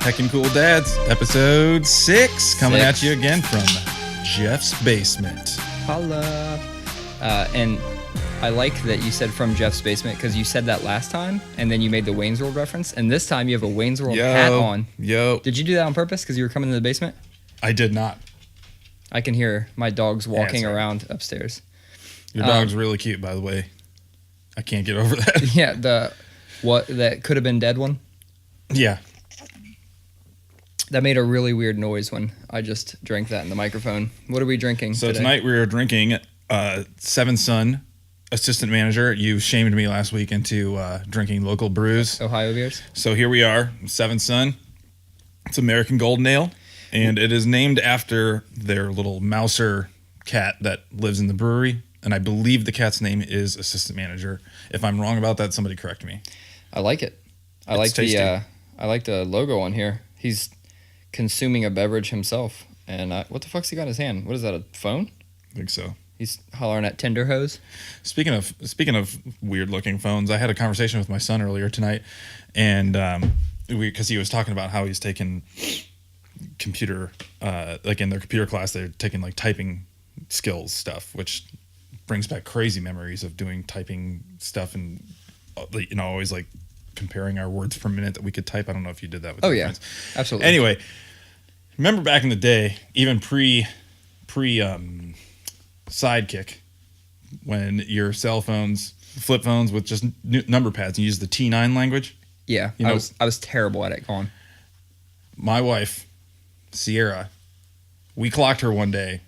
Heckin' Cool Dads, episode 6, coming at you again from Jeff's basement. Holla. And I like that you said from Jeff's basement because you said that last time and then you made the Wayne's World reference. And this time you have a Wayne's World hat on. Yo. Did you do that on purpose because you were coming to the basement? I did not. I can hear my dogs walking around upstairs. Your dog's really cute, by the way. I can't get over that. Yeah, that could have been dead one. Yeah. That made a really weird noise when I just drank that in the microphone. What are we drinking So today? tonight we are drinking Seven Sun Assistant Manager. You shamed me last week into drinking local brews. Ohio beers. So here we are, Seven Sun. It's American Golden Ale, and it is named after their little mouser cat that lives in the brewery. And I believe the cat's name is Assistant Manager. If I'm wrong about that, somebody correct me. I like it. I like the logo on here. He's consuming a beverage himself. And what the fuck's he got in his hand? What is that, a phone? I think so. He's hollering at Tinder hose. Speaking of weird looking phones, I had a conversation with my son earlier tonight, and because he was talking about how he's taking computer, like in their computer class, they're taking like typing skills stuff, which brings back crazy memories of doing typing stuff and always like comparing our words per minute that we could type. I don't know if you did that with your friends. Absolutely. Anyway, remember back in the day, even pre Sidekick, when your cell phones, flip phones with just number pads, and you use the T9 language? Yeah, I was terrible at it. Go on. My wife, Sierra, we clocked her one day,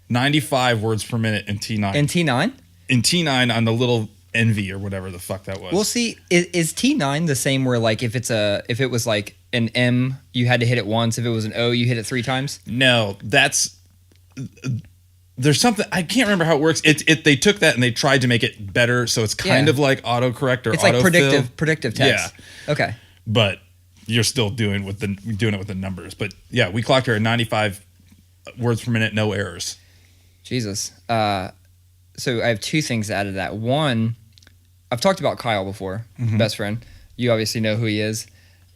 95 words per minute in T9. In T9? In T9 on the little Envy or whatever the fuck that was. Well, see, is T9 the same where like if it was like an M, you had to hit it once. If it was an O, you hit it 3 times? No, there's something, I can't remember how it works. They took that and they tried to make it better, so it's kind of like autocorrect or it's autofill. Like predictive text. Yeah. Okay. But you're still doing it with the numbers. But yeah, we clocked her at 95 words per minute, no errors. Jesus. So I have 2 things to add to that. One, I've talked about Kyle before, best friend. You obviously know who he is.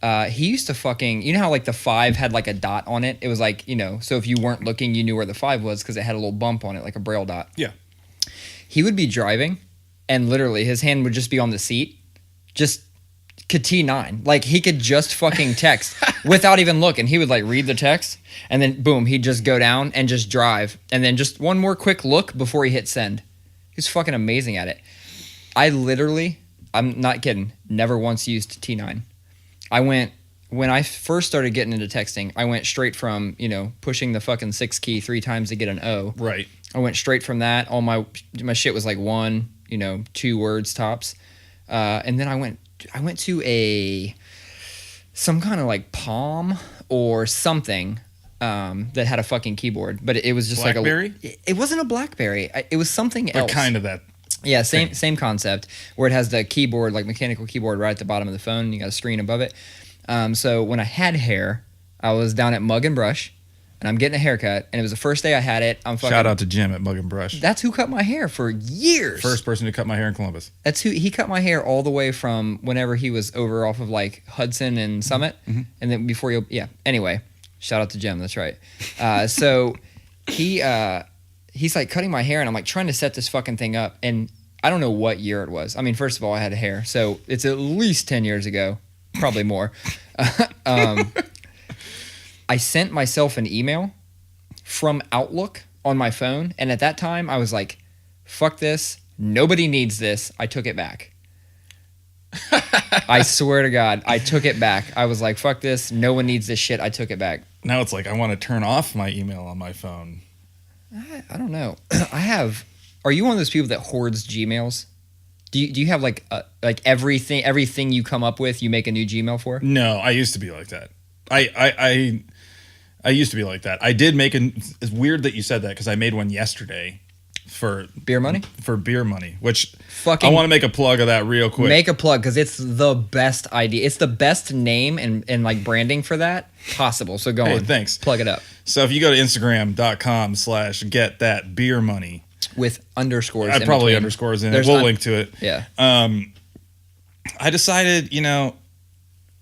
He used to fucking, you know how like the 5 had like a dot on it? It was like, so if you weren't looking, you knew where the 5 was because it had a little bump on it, like a braille dot. Yeah. He would be driving and literally his hand would just be on the seat, just T9. Like he could just fucking text without even looking. He would like read the text and then boom, he'd just go down and just drive. And then just one more quick look before he hit send. He's fucking amazing at it. I'm not kidding, never once used T9. When I first started getting into texting, I went straight from, pushing the fucking 6 key 3 times to get an O. Right. I went straight from that. All my shit was like 1, 2 words tops. And then I went to some kind of like Palm or something that had a fucking keyboard, but it was just BlackBerry? like it wasn't a BlackBerry. It was something else. But kind of that. Yeah, same concept where it has the keyboard, like mechanical keyboard right at the bottom of the phone. And you got a screen above it. So when I had hair, I was down at Mug and Brush, and I'm getting a haircut, and it was the first day I had it. Shout out to Jim at Mug and Brush. That's who cut my hair for years. First person to cut my hair in Columbus. That's who he cut my hair all the way from whenever he was over off of like Hudson and Summit, and then before Anyway, shout out to Jim. That's right. So he's like cutting my hair and I'm like trying to set this fucking thing up and I don't know what year it was. I mean, first of all, I had hair. So it's at least 10 years ago, probably more. I sent myself an email from Outlook on my phone. And at that time I was like, fuck this. Nobody needs this. I took it back. I swear to God, I took it back. I was like, fuck this. No one needs this shit. I took it back. Now it's like, I want to turn off my email on my phone. I don't know. Are you one of those people that hoards Gmails? Do you have like everything you come up with, you make a new Gmail for? No, I used to be like that. I used to be like that. I did make it's weird that you said that because I made one yesterday for beer money, which I want to make a plug of that real quick. Make a plug because it's the best idea. It's the best name and like branding for that possible. So go on. Thanks. Plug it up. So if you go to Instagram.com/getThatBeerMoney with underscores. I probably underscores in it. We'll link to it. Yeah. I decided,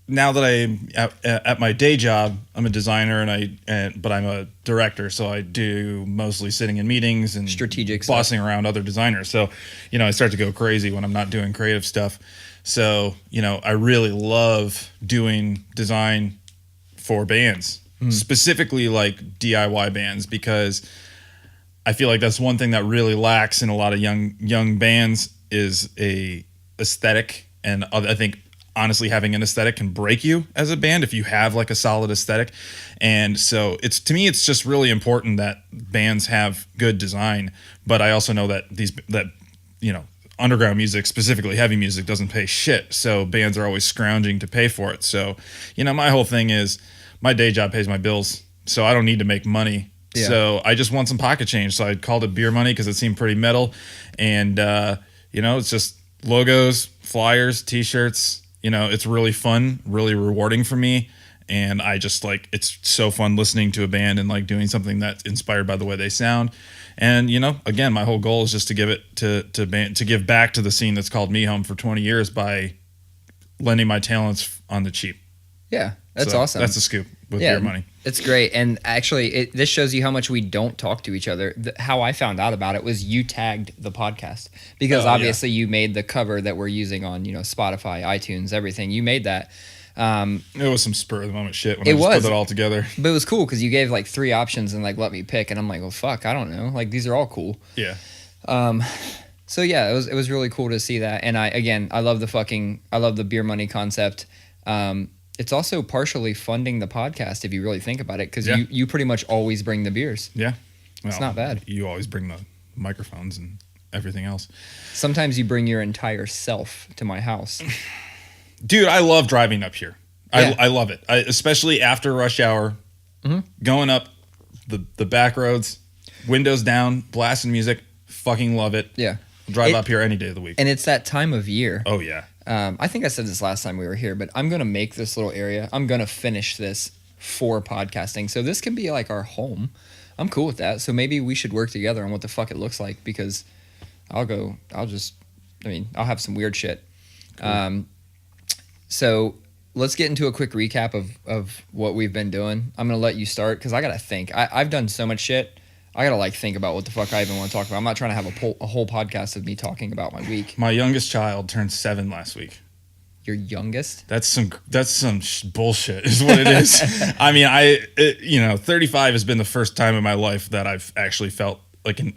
now that I'm at my day job, I'm a designer but I'm a director, so I do mostly sitting in meetings and strategic bossing around other designers. So, I start to go crazy when I'm not doing creative stuff. So, I really love doing design for bands, specifically like DIY bands, because I feel like that's one thing that really lacks in a lot of young bands is a aesthetic. And I think honestly having an aesthetic can break you as a band if you have like a solid aesthetic. And so to me it's just really important that bands have good design, but I also know that underground music, specifically heavy music, doesn't pay shit, so bands are always scrounging to pay for it. So my whole thing is my day job pays my bills, so I don't need to make money. Yeah. So I just want some pocket change, so I called it beer money because it seemed pretty metal. And it's just logos, flyers, t-shirts. It's really fun, really rewarding for me. And I just it's so fun listening to a band and like doing something that's inspired by the way they sound. And again, my whole goal is just to give it to give back to the scene that's called me home for 20 years by lending my talents on the cheap. Yeah, that's awesome. That's the scoop with beer money. It's great. And actually, this shows you how much we don't talk to each other. How I found out about it was you tagged the podcast, because obviously you made the cover that we're using on Spotify, iTunes, everything. You made that. It was some spur of the moment shit when I just put it all together. But it was cool because you gave like 3 options and like let me pick, and I'm like, well, fuck, I don't know. Like these are all cool. Yeah. So yeah, it was really cool to see that. And I love the beer money concept. It's also partially funding the podcast if you really think about it, because you pretty much always bring the beers. Yeah. Well, it's not bad. You always bring the microphones and everything else. Sometimes you bring your entire self to my house. Dude, I love driving up here. Yeah. I love it. Especially after rush hour, going up the back roads, windows down, blasting music. Fucking love it. Yeah. I'll drive up here any day of the week. And it's that time of year. Oh, yeah. I think I said this last time we were here, but I'm going to make this little area. I'm going to finish this for podcasting. So this can be like our home. I'm cool with that. So maybe we should work together on what the fuck it looks like, because I'll have some weird shit. Cool. So let's get into a quick recap of what we've been doing. I'm going to let you start because I got to think. I've done so much shit. I got to think about what the fuck I even want to talk about. I'm not trying to have a whole podcast of me talking about my week. My youngest child turned 7 last week. Your youngest? That's some bullshit is what it is. I mean, 35 has been the first time in my life that I've actually felt like an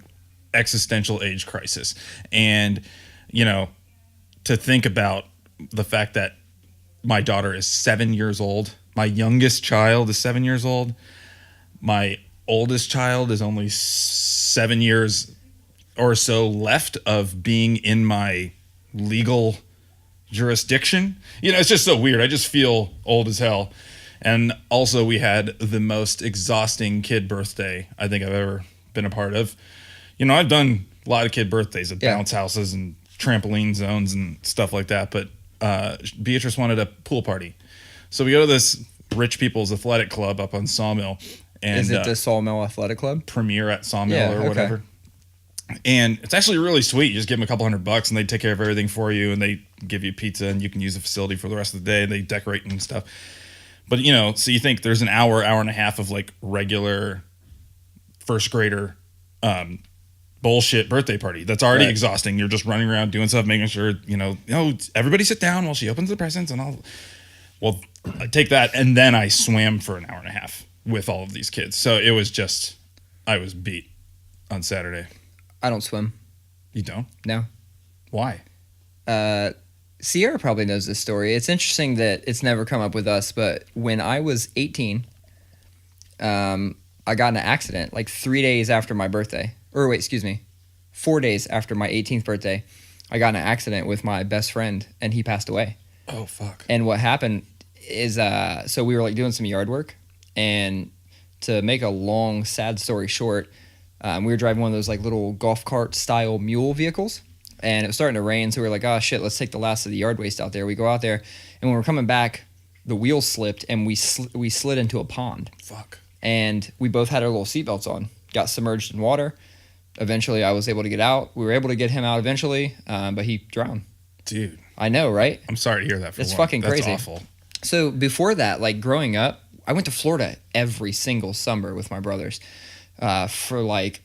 existential age crisis. And, to think about the fact that my daughter is 7 years old. My youngest child is 7 years old. My oldest child is only 7 years or so left of being in my legal jurisdiction. It's just so weird. I just feel old as hell. And also we had the most exhausting kid birthday I think I've ever been a part of. I've done a lot of kid birthdays at bounce houses and trampoline zones and stuff like that, but Beatrice wanted a pool party. So we go to this rich people's athletic club up on Sawmill. And, is it the Sawmill Athletic Club? Premier at Sawmill or whatever. And it's actually really sweet. You just give them a couple $100 and they take care of everything for you, and they give you pizza and you can use the facility for the rest of the day, and they decorate and stuff. But, so you think there's an hour and a half of like regular first grader bullshit birthday party that's already exhausting. You're just running around doing stuff, making sure, everybody sit down while she opens the presents, and I take that, and then I swam for an hour and a half with all of these kids. So it was just, I was beat on Saturday. I don't swim. You don't? No. Why? Sierra probably knows this story. It's interesting that it's never come up with us, but when I was 18, I got in an accident like 3 days after my birthday. 4 days after my 18th birthday. I got in an accident with my best friend, and he passed away. Oh, fuck. And what happened is, so we were like doing some yard work, and to make a long, sad story short, we were driving one of those like little golf cart style mule vehicles, and it was starting to rain. So we were like, oh shit, let's take the last of the yard waste out there. We go out there, and when we're coming back, the wheels slipped and we slid into a pond. Fuck. And we both had our little seatbelts on, got submerged in water. Eventually I was able to get out. We were able to get him out eventually, but he drowned. Dude. I know, right? I'm sorry to hear that. It's fucking crazy. That's awful. So before that, like growing up, I went to Florida every single summer with my brothers for like,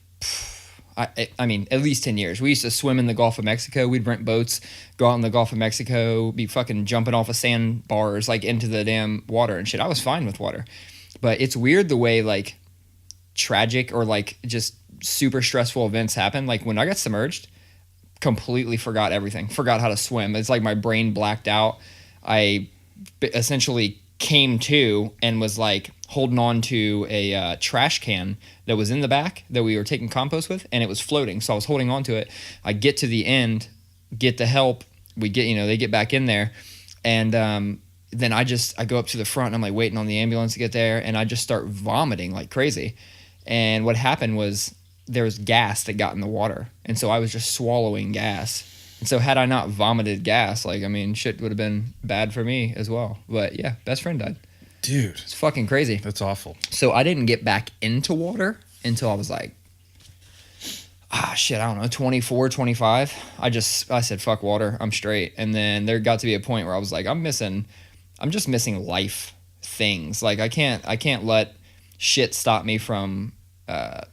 I mean, at least 10 years. We used to swim in the Gulf of Mexico. We'd rent boats, go out in the Gulf of Mexico, be fucking jumping off of sandbars like into the damn water and shit. I was fine with water. But it's weird the way like tragic or like just super stressful events happen. Like when I got submerged, completely forgot everything. Forgot how to swim. It's like my brain blacked out. I essentially came to and was like holding on to a trash can that was in the back that we were taking compost with, and it was floating. So I was holding on to it. I get to the end, get the help. We get, they get back in there, and then I go up to the front and I'm like waiting on the ambulance to get there, and I just start vomiting like crazy. And what happened was there was gas that got in the water, and so I was just swallowing gas. And so had I not vomited gas, like, I mean, shit would have been bad for me as well. But yeah, best friend died. Dude. It's fucking crazy. That's awful. So I didn't get back into water until I was like, I don't know, 24, 25. I said, fuck water, I'm straight. And then there got to be a point where I was like, I'm just missing life things. Like I can't let shit stop me from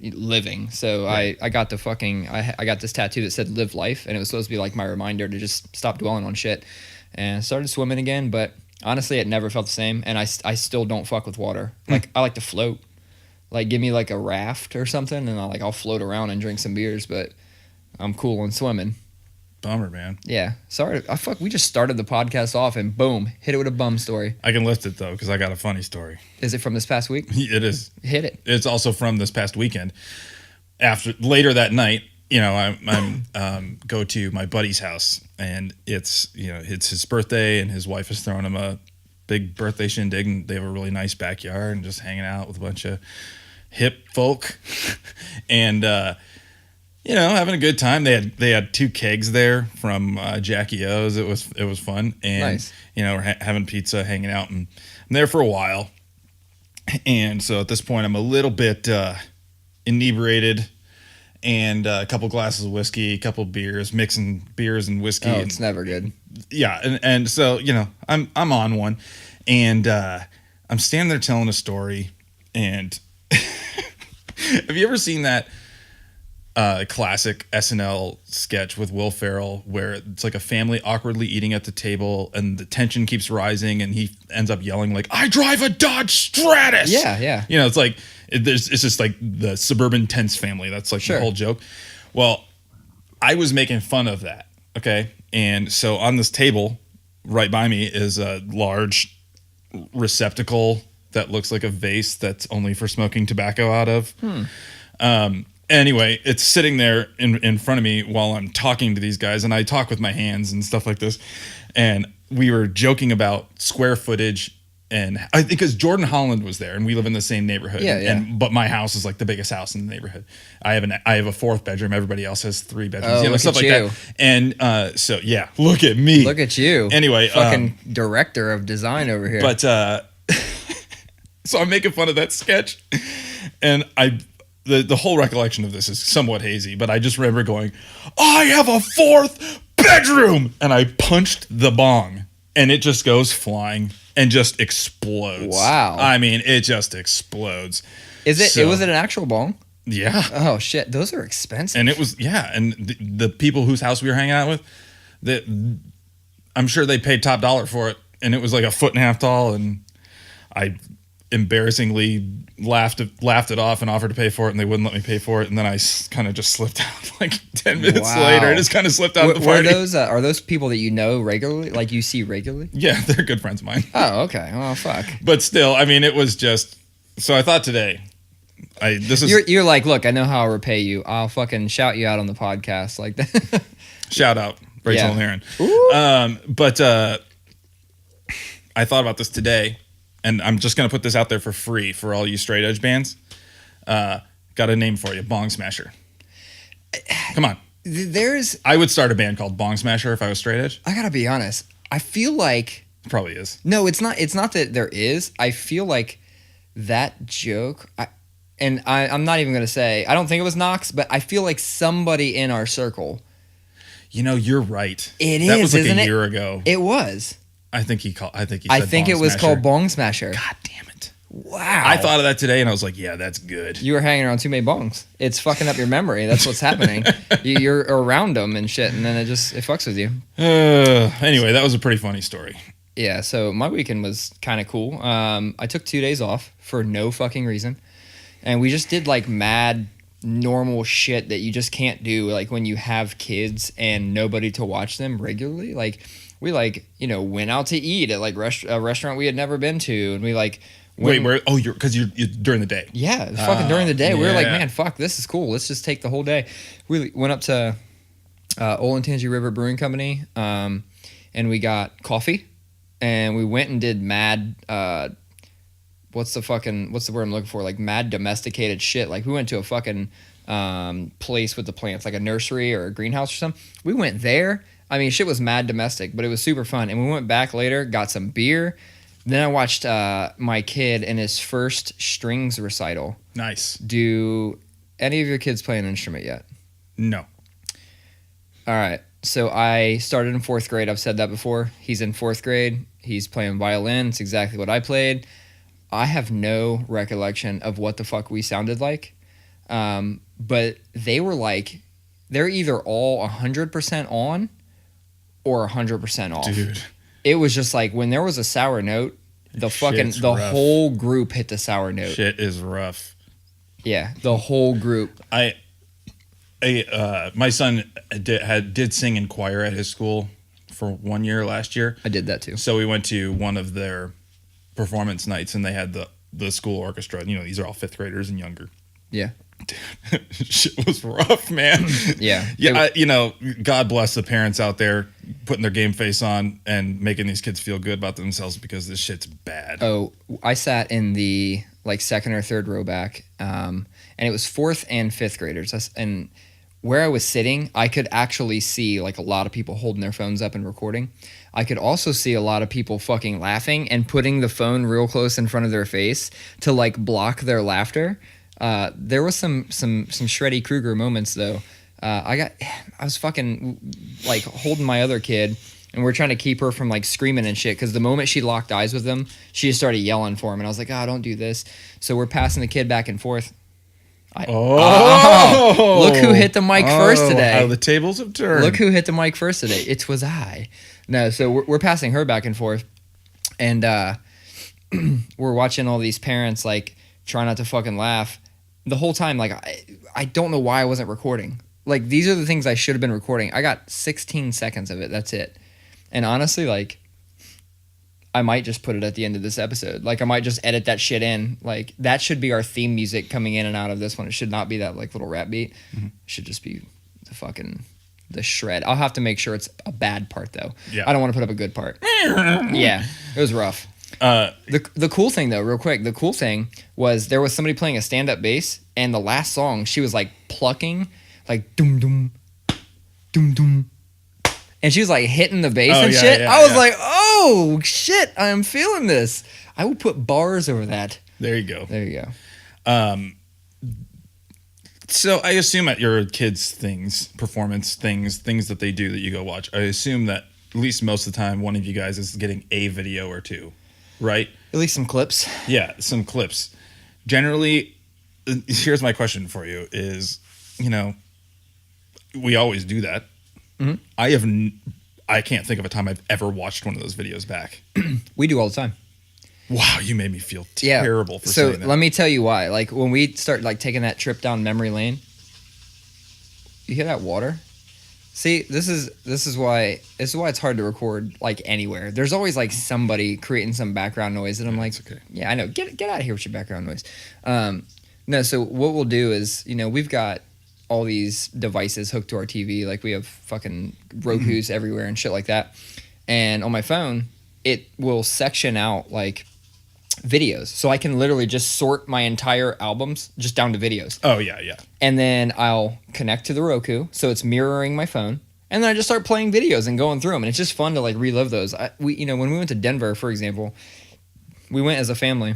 living. So right. I got I got this tattoo that said live life, and it was supposed to be like my reminder to just stop dwelling on shit. And I started swimming again, but honestly it never felt the same, and I still don't fuck with water. Like I like to float. Like give me like a raft or something, and I'll float around and drink some beers, but I'm cool on swimming. Bummer, man. Yeah. Sorry. We just started the podcast off and boom, hit it with a bum story. I can lift it though, because I got a funny story. Is it from this past week? It is. Hit it. It's also from this past weekend. Later that night, I'm go to my buddy's house, and it's his birthday, and his wife is throwing him a big birthday shindig, and they have a really nice backyard and just hanging out with a bunch of hip folk, and having a good time. They had 2 kegs there from Jackie O's. It was fun, and nice. We're having pizza, hanging out, and I'm there for a while. And so at this point, I'm a little bit inebriated, and a couple glasses of whiskey, a couple beers, mixing beers and whiskey. Oh, it's never good. Yeah, and so I'm on one, and I'm standing there telling a story, and have you ever seen that classic SNL sketch with Will Ferrell where it's like a family awkwardly eating at the table and the tension keeps rising and he ends up yelling like, "I drive a Dodge Stratus." Yeah. It's like it's just like the suburban tense family. That's like sure. The whole joke. Well, I was making fun of that. Okay. And so on this table right by me is a large receptacle that looks like a vase that's only for smoking tobacco out of. Anyway, it's sitting there in front of me while I'm talking to these guys, and I talk with my hands and stuff like this. And we were joking about square footage, and I think because Jordan Holland was there, and we live in the same neighborhood. Yeah. But my house is like the biggest house in the neighborhood. I have a 4th bedroom. Everybody else has 3 bedrooms. Look stuff at like you. that. And so yeah, look at me. Look at you. Anyway, fucking director of design over here. But so I'm making fun of that sketch, and The whole recollection of this is somewhat hazy, but I just remember going, "I have a 4th bedroom!" And I punched the bong, and it just goes flying and just explodes. Wow. I mean, it just explodes. Was it an actual bong? Yeah. Oh, shit. Those are expensive. And it was, and the people whose house we were hanging out with, I'm sure they paid top dollar for it, and it was like 1.5 foot tall, and I embarrassingly laughed it off and offered to pay for it, and they wouldn't let me pay for it, and then I kind of just slipped out like 10 minutes later. I just kind of slipped out of the party. Are those people that you know regularly, like you see regularly? Yeah, they're good friends of mine. Oh, okay. Oh, fuck. But still, I mean, it was just, so I thought today, you're like, look, I know how I'll repay you. I'll fucking shout you out on the podcast like that. Shout out Rachel and Aaron. But I thought about this today, and I'm just going to put this out there for free for all you straight edge bands. Got a name for you, Bong Smasher. Come on. I would start a band called Bong Smasher if I was straight edge. I got to be honest. I feel like... It probably is. No, it's not. It's not that there is. I feel like that joke... I'm not even going to say... I don't think it was Knox, but I feel like somebody in our circle... You're right. It that is, was like isn't a it? year ago. It was. I think he said I think Bong it was Smasher. called Bong Smasher. God damn it. Wow. I thought of that today and I was like, yeah, that's good. You were hanging around too many bongs. It's fucking up your memory. That's what's happening. You're around them and shit, and then it fucks with you. Anyway, that was a pretty funny story. Yeah, so my weekend was kind of cool. I took 2 days off for no fucking reason. And we just did like mad normal shit that you just can't do like when you have kids and nobody to watch them regularly. Like we went out to eat at like a restaurant we had never been to, and we like wait, where? Oh, you're during the day. Yeah, it was fucking during the day. Yeah. We were like, man, fuck, this is cool. Let's just take the whole day. We went up to Olentangy River Brewing Company, and we got coffee, and we went and did mad. What's the word I'm looking for? Like mad domesticated shit. Like we went to a fucking place with the plants, like a nursery or a greenhouse or something. We went there. I mean, shit was mad domestic, but it was super fun. And we went back later, got some beer. Then I watched my kid in his first strings recital. Nice. Do any of your kids play an instrument yet? No. All right. So I started in 4th grade. I've said that before. He's in 4th grade. He's playing violin. It's exactly what I played. I have no recollection of what the fuck we sounded like. But they were like, they're either all 100% on or 100% off. Dude. It was just like when there was a sour note, the rough. whole group hit the sour note. Shit is rough. Yeah, the whole group. My son did sing in choir at his school for 1 year last year. I did that too. So we went to one of their performance nights, and they had the school orchestra. You know, these are all 5th graders and younger. Yeah. Dude, shit was rough, man. Yeah. God bless the parents out there putting their game face on and making these kids feel good about themselves because this shit's bad. Oh, I sat in the like 2nd or 3rd row back, and it was 4th and 5th graders. And where I was sitting, I could actually see like a lot of people holding their phones up and recording. I could also see a lot of people fucking laughing and putting the phone real close in front of their face to like block their laughter. There was some Shreddy Krueger moments though. I was fucking like holding my other kid, and we're trying to keep her from like screaming and shit because the moment she locked eyes with him, she just started yelling for him, and I was like, don't do this. So we're passing the kid back and forth. Look who hit the mic first today. How the tables have turned. Look who hit the mic first today. It was I. No, so we're passing her back and forth, and we're watching all these parents like try not to fucking laugh the whole time. Like I don't know why I wasn't recording. Like these are the things I should have been recording. I got 16 seconds of it. That's it. And honestly, like I might just put it at the end of this episode. Like I might just edit that shit in. Like that should be our theme music coming in and out of this one. It should not be that like little rap beat. Mm-hmm. It should just be the shred. I'll have to make sure it's a bad part though. Yeah. I don't want to put up a good part. Yeah, it was rough. The cool thing though, real quick, the cool thing was there was somebody playing a stand-up bass, and the last song she was like plucking, like doom doom, doom doom, and she was like hitting the bass and shit. I was like, oh shit, I am feeling this. I will put bars over that. There you go. There you go. So I assume at your kids' performance things that they do that you go watch, I assume that at least most of the time one of you guys is getting a video or two, right? At least some clips. Yeah, some clips. Generally, here's my question for you is, we always do that. Mm-hmm. I can't think of a time I've ever watched one of those videos back. We do all the time. Wow, you made me feel terrible for saying that. So let me tell you why. Like when we start like taking that trip down memory lane, you hear that water? See, this is why it's hard to record like anywhere. There's always like somebody creating some background noise, and I'm like, okay. Yeah, I know. Get out of here with your background noise. No, so what we'll do is, we've got all these devices hooked to our TV. Like we have fucking Roku's everywhere and shit like that. And on my phone, it will section out like videos. So I can literally just sort my entire albums just down to videos. Oh, yeah. And then I'll connect to the Roku, so it's mirroring my phone. And then I just start playing videos and going through them. And it's just fun to like relive those. When we went to Denver, for example, we went as a family,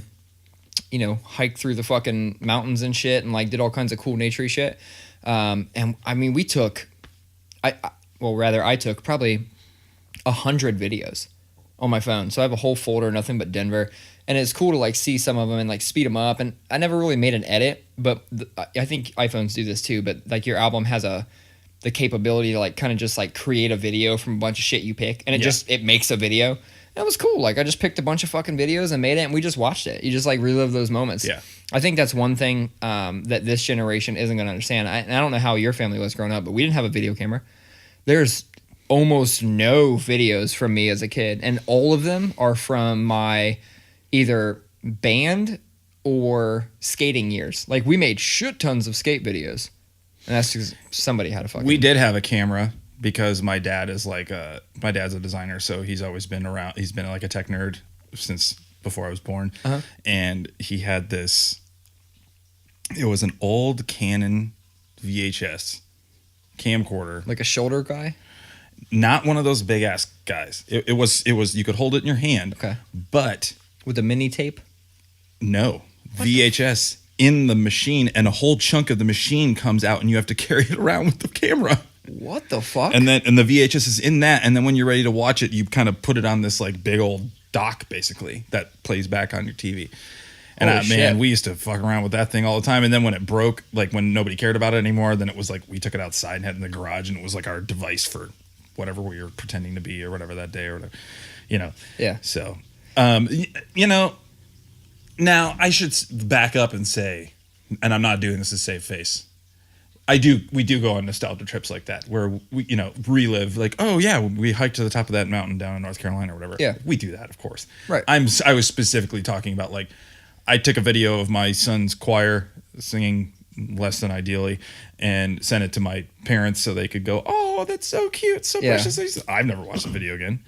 hiked through the fucking mountains and shit and like did all kinds of cool nature shit. And I mean, I took probably 100 videos. on my phone. So I have a whole folder, nothing but Denver. And it's cool to like see some of them and like speed them up. And I never really made an edit, but I think iPhones do this too. But like your album has the capability to like kind of just like create a video from a bunch of shit you pick, and it makes a video. That was cool. Like I just picked a bunch of fucking videos and made it, and we just watched it. You just like relive those moments. Yeah. I think that's one thing that this generation isn't going to understand. I don't know how your family was growing up, but we didn't have a video camera. There's almost no videos from me as a kid, and all of them are from my either band or skating years. Like we made shit tons of skate videos, and that's because somebody had a fucking. We did have a camera because my dad is like my dad's a designer, so he's always been around. He's been like a tech nerd since before I was born, and he had this. It was an old Canon VHS camcorder, like a shoulder guy. Not one of those big ass guys. It was you could hold it in your hand. Okay. But with a mini tape? No. VHS in the machine, and a whole chunk of the machine comes out and you have to carry it around with the camera. What the fuck? And the VHS is in that, and then when you're ready to watch it, you kind of put it on this like big old dock basically that plays back on your TV. And man, we used to fuck around with that thing all the time. And then when it broke, like when nobody cared about it anymore, then it was like we took it outside and had it in the garage, and it was like our device for whatever we were pretending to be or whatever that day or whatever, you know. Yeah. So, you know, now I should back up and say, and I'm not doing this to save face. We do go on nostalgia trips like that where we, you know, relive like, oh yeah, we hiked to the top of that mountain down in North Carolina or whatever. Yeah. We do that, of course. Right. I was specifically talking about like, I took a video of my son's choir singing less than ideally and sent it to my parents so they could go, oh, that's so cute, so precious. I've never watched the video again,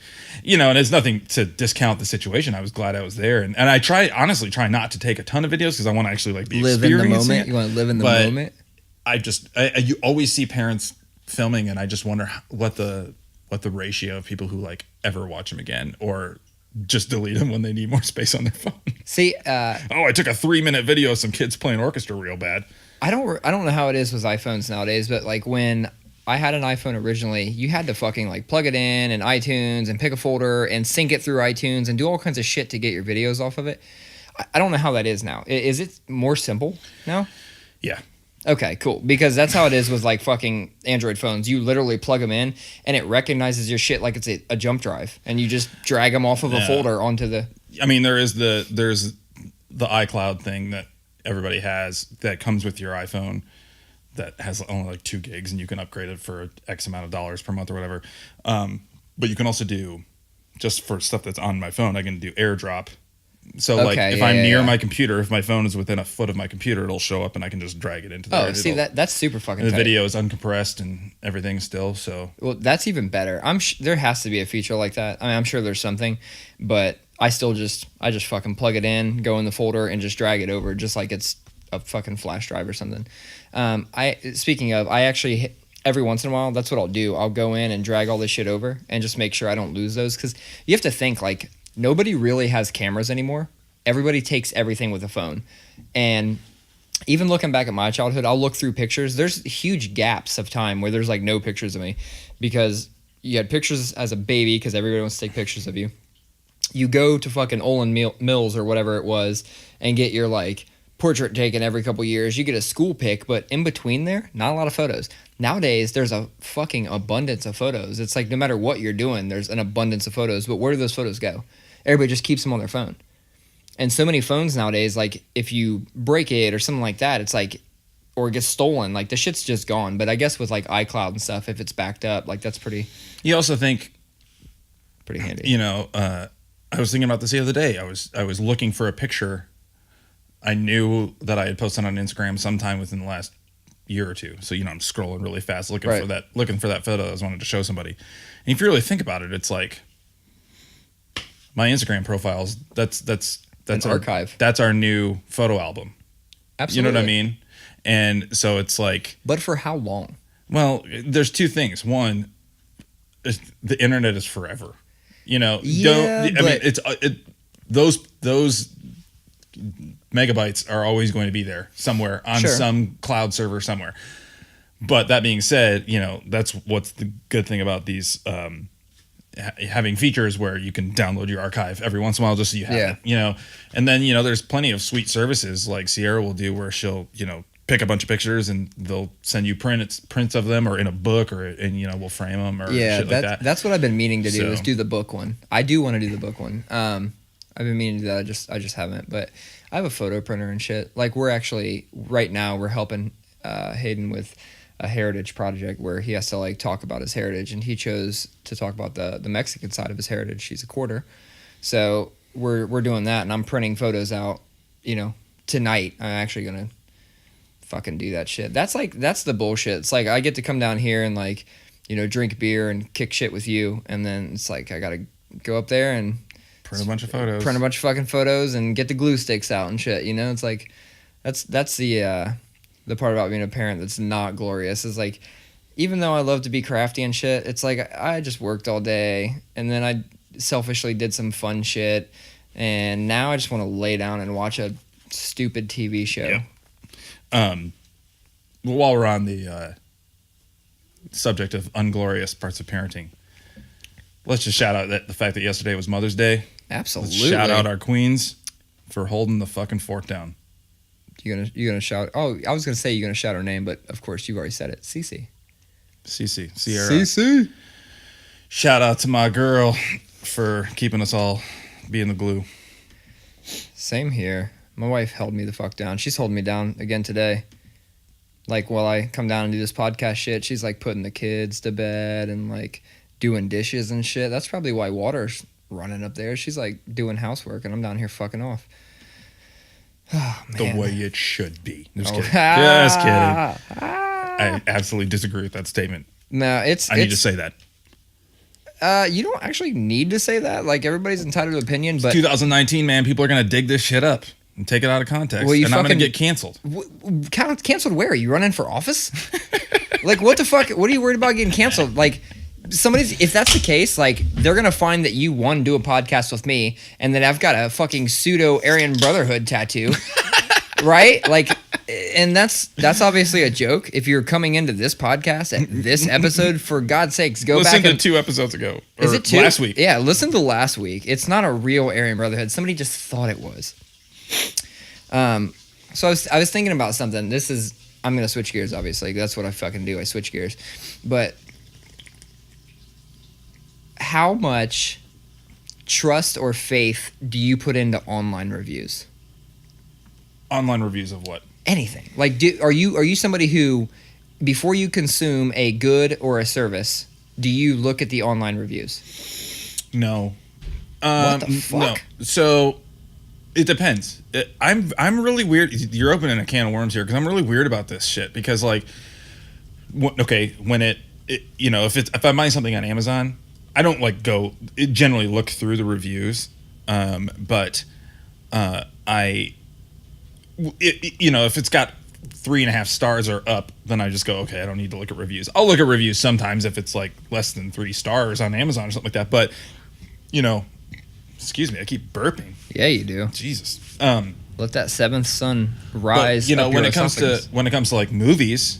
you know. And it's nothing to discount the situation. I was glad I was there, and I honestly try not to take a ton of videos because I want to actually like be live in the moment. You want to live in the moment. You always see parents filming, and I just wonder what the ratio of people who like ever watch them again or just delete them when they need more space on their phone. See, I took a 3-minute video of some kids playing orchestra real bad. I don't know how it is with iPhones nowadays, but like when I had an iPhone originally, you had to fucking like plug it in iTunes and pick a folder and sync it through iTunes and do all kinds of shit to get your videos off of it. I don't know how that is now. Is it more simple now? Yeah. Okay, cool. Because that's how it is with like fucking Android phones. You literally plug them in and it recognizes your shit like it's a jump drive, and you just drag them off of a folder onto the. I mean, there's the iCloud thing that everybody has that comes with your iPhone that has only like 2 gigs, and you can upgrade it for X amount of dollars per month or whatever. But you can also do, just for stuff that's on my phone, I can do AirDrop. So if I'm near my computer, if my phone is within a foot of my computer, it'll show up and I can just drag it into there. Oh, see, that's super fucking tight. The video is uncompressed and everything still, so. Well, that's even better. There has to be a feature like that. I mean, I'm sure there's something, but I just fucking plug it in, go in the folder, and just drag it over, just like it's a fucking flash drive or something. Speaking of, I actually, every once in a while, that's what I'll do. I'll go in and drag all this shit over and just make sure I don't lose those, because you have to think, like, nobody really has cameras anymore. Everybody takes everything with a phone. And even looking back at my childhood, I'll look through pictures. There's huge gaps of time where there's like no pictures of me, because you had pictures as a baby because everybody wants to take pictures of you. You go to fucking Olin Mills or whatever it was and get your like portrait taken every couple years. You get a school pic, but in between there, not a lot of photos. Nowadays, there's a fucking abundance of photos. It's like no matter what you're doing, there's an abundance of photos. But where do those photos go? Everybody just keeps them on their phone. And so many phones nowadays, like if you break it or something like that, it's like, or it gets stolen, like the shit's just gone. But I guess with like iCloud and stuff, if it's backed up, like that's pretty. You also think, pretty handy. You know, I was thinking about this the other day. I was looking for a picture. I knew that I had posted on Instagram sometime within the last year or two. So, you know, I'm scrolling really fast looking for that photo I was wanted to show somebody. And if you really think about it, it's like my Instagram profiles, that's an archive. That's our new photo album. Absolutely. You know what I mean? And so it's like, but for how long? Well, there's two things. One, the internet is forever. You know, those megabytes are always going to be there somewhere on some cloud server somewhere. But that being said, you know, that's what's the good thing about these having features where you can download your archive every once in a while just so you have Yeah. it, you know. And then, you know, there's plenty of sweet services like Sierra will do where she'll, you know, pick a bunch of pictures and they'll send you prints of them or in a book and, you know, we'll frame them or shit like that. That's what I've been meaning to do So- is do the book one. I do want to do the book one. I've been meaning to do that. I just haven't. But I have a photo printer and shit. Like we're actually right now we're helping Hayden with a heritage project where he has to like talk about his heritage, and he chose to talk about the Mexican side of his heritage. He's a quarter, so we're doing that, and I'm printing photos out. You know, tonight I'm actually gonna fucking do that shit. That's the bullshit. It's like I get to come down here and like, you know, drink beer and kick shit with you, and then it's like I gotta go up there and Print a bunch of photos. Print a bunch of fucking photos and get the glue sticks out and shit. You know, it's like that's the part about being a parent that's not glorious. Is like, even though I love to be crafty and shit, it's like I just worked all day and then I selfishly did some fun shit, and now I just want to lay down and watch a stupid TV show. Yeah. While we're on the subject of unglorious parts of parenting, let's just shout out the fact that yesterday was Mother's Day. Absolutely. Let's shout out our queens for holding the fucking fort down. You gonna shout? Oh, I was gonna say you're gonna shout her name, but of course you've already said it. Cece. Sierra. Cece. Shout out to my girl for keeping us all being the glue. Same here. My wife held me the fuck down. She's holding me down again today. Like while I come down and do this podcast shit, she's like putting the kids to bed and like doing dishes and shit. That's probably why water's running up there. She's like doing housework and I'm down here fucking off. Oh, man. The way it should be. Just Oh. kidding. Just kidding. I absolutely disagree with that statement. No, I need to say that. You don't actually need to say that. Like everybody's entitled to opinion, but 2019, man, people are gonna dig this shit up and take it out of context, Well, you and I'm gonna fucking- get canceled. canceled where? You running for office? Like what the fuck? What are you worried about getting canceled? Like if that's the case, like they're gonna find that you do a podcast with me, and then I've got a fucking pseudo Aryan Brotherhood tattoo, right? Like, and that's obviously a joke. If you're coming into this podcast at this episode, for God's sakes, go Listen back to and 2 episodes ago. is Or it two? last week? Yeah, listen to last week. It's not a real Aryan Brotherhood. Somebody just thought it was. So I was thinking about something. I'm gonna switch gears. Obviously, that's what I fucking do. I switch gears. But how much trust or faith do you put into online reviews? Online reviews of what? Anything. Like, are you somebody who, before you consume a good or a service, do you look at the online reviews? No. What the fuck? No. So it depends. I'm really weird. You're opening a can of worms here because I'm really weird about this shit because like, when it you know, if I'm buying something on Amazon, I don't like generally look through the reviews, but you know, if it's got 3.5 stars or up, then I just go, okay, I don't need to look at reviews. I'll look at reviews sometimes if it's like less than 3 stars on Amazon or something like that. But, you know, excuse me, I keep burping. Yeah, you do. Jesus. Let that seventh sun rise. But, you know, up when your it comes esophagus. to like movies,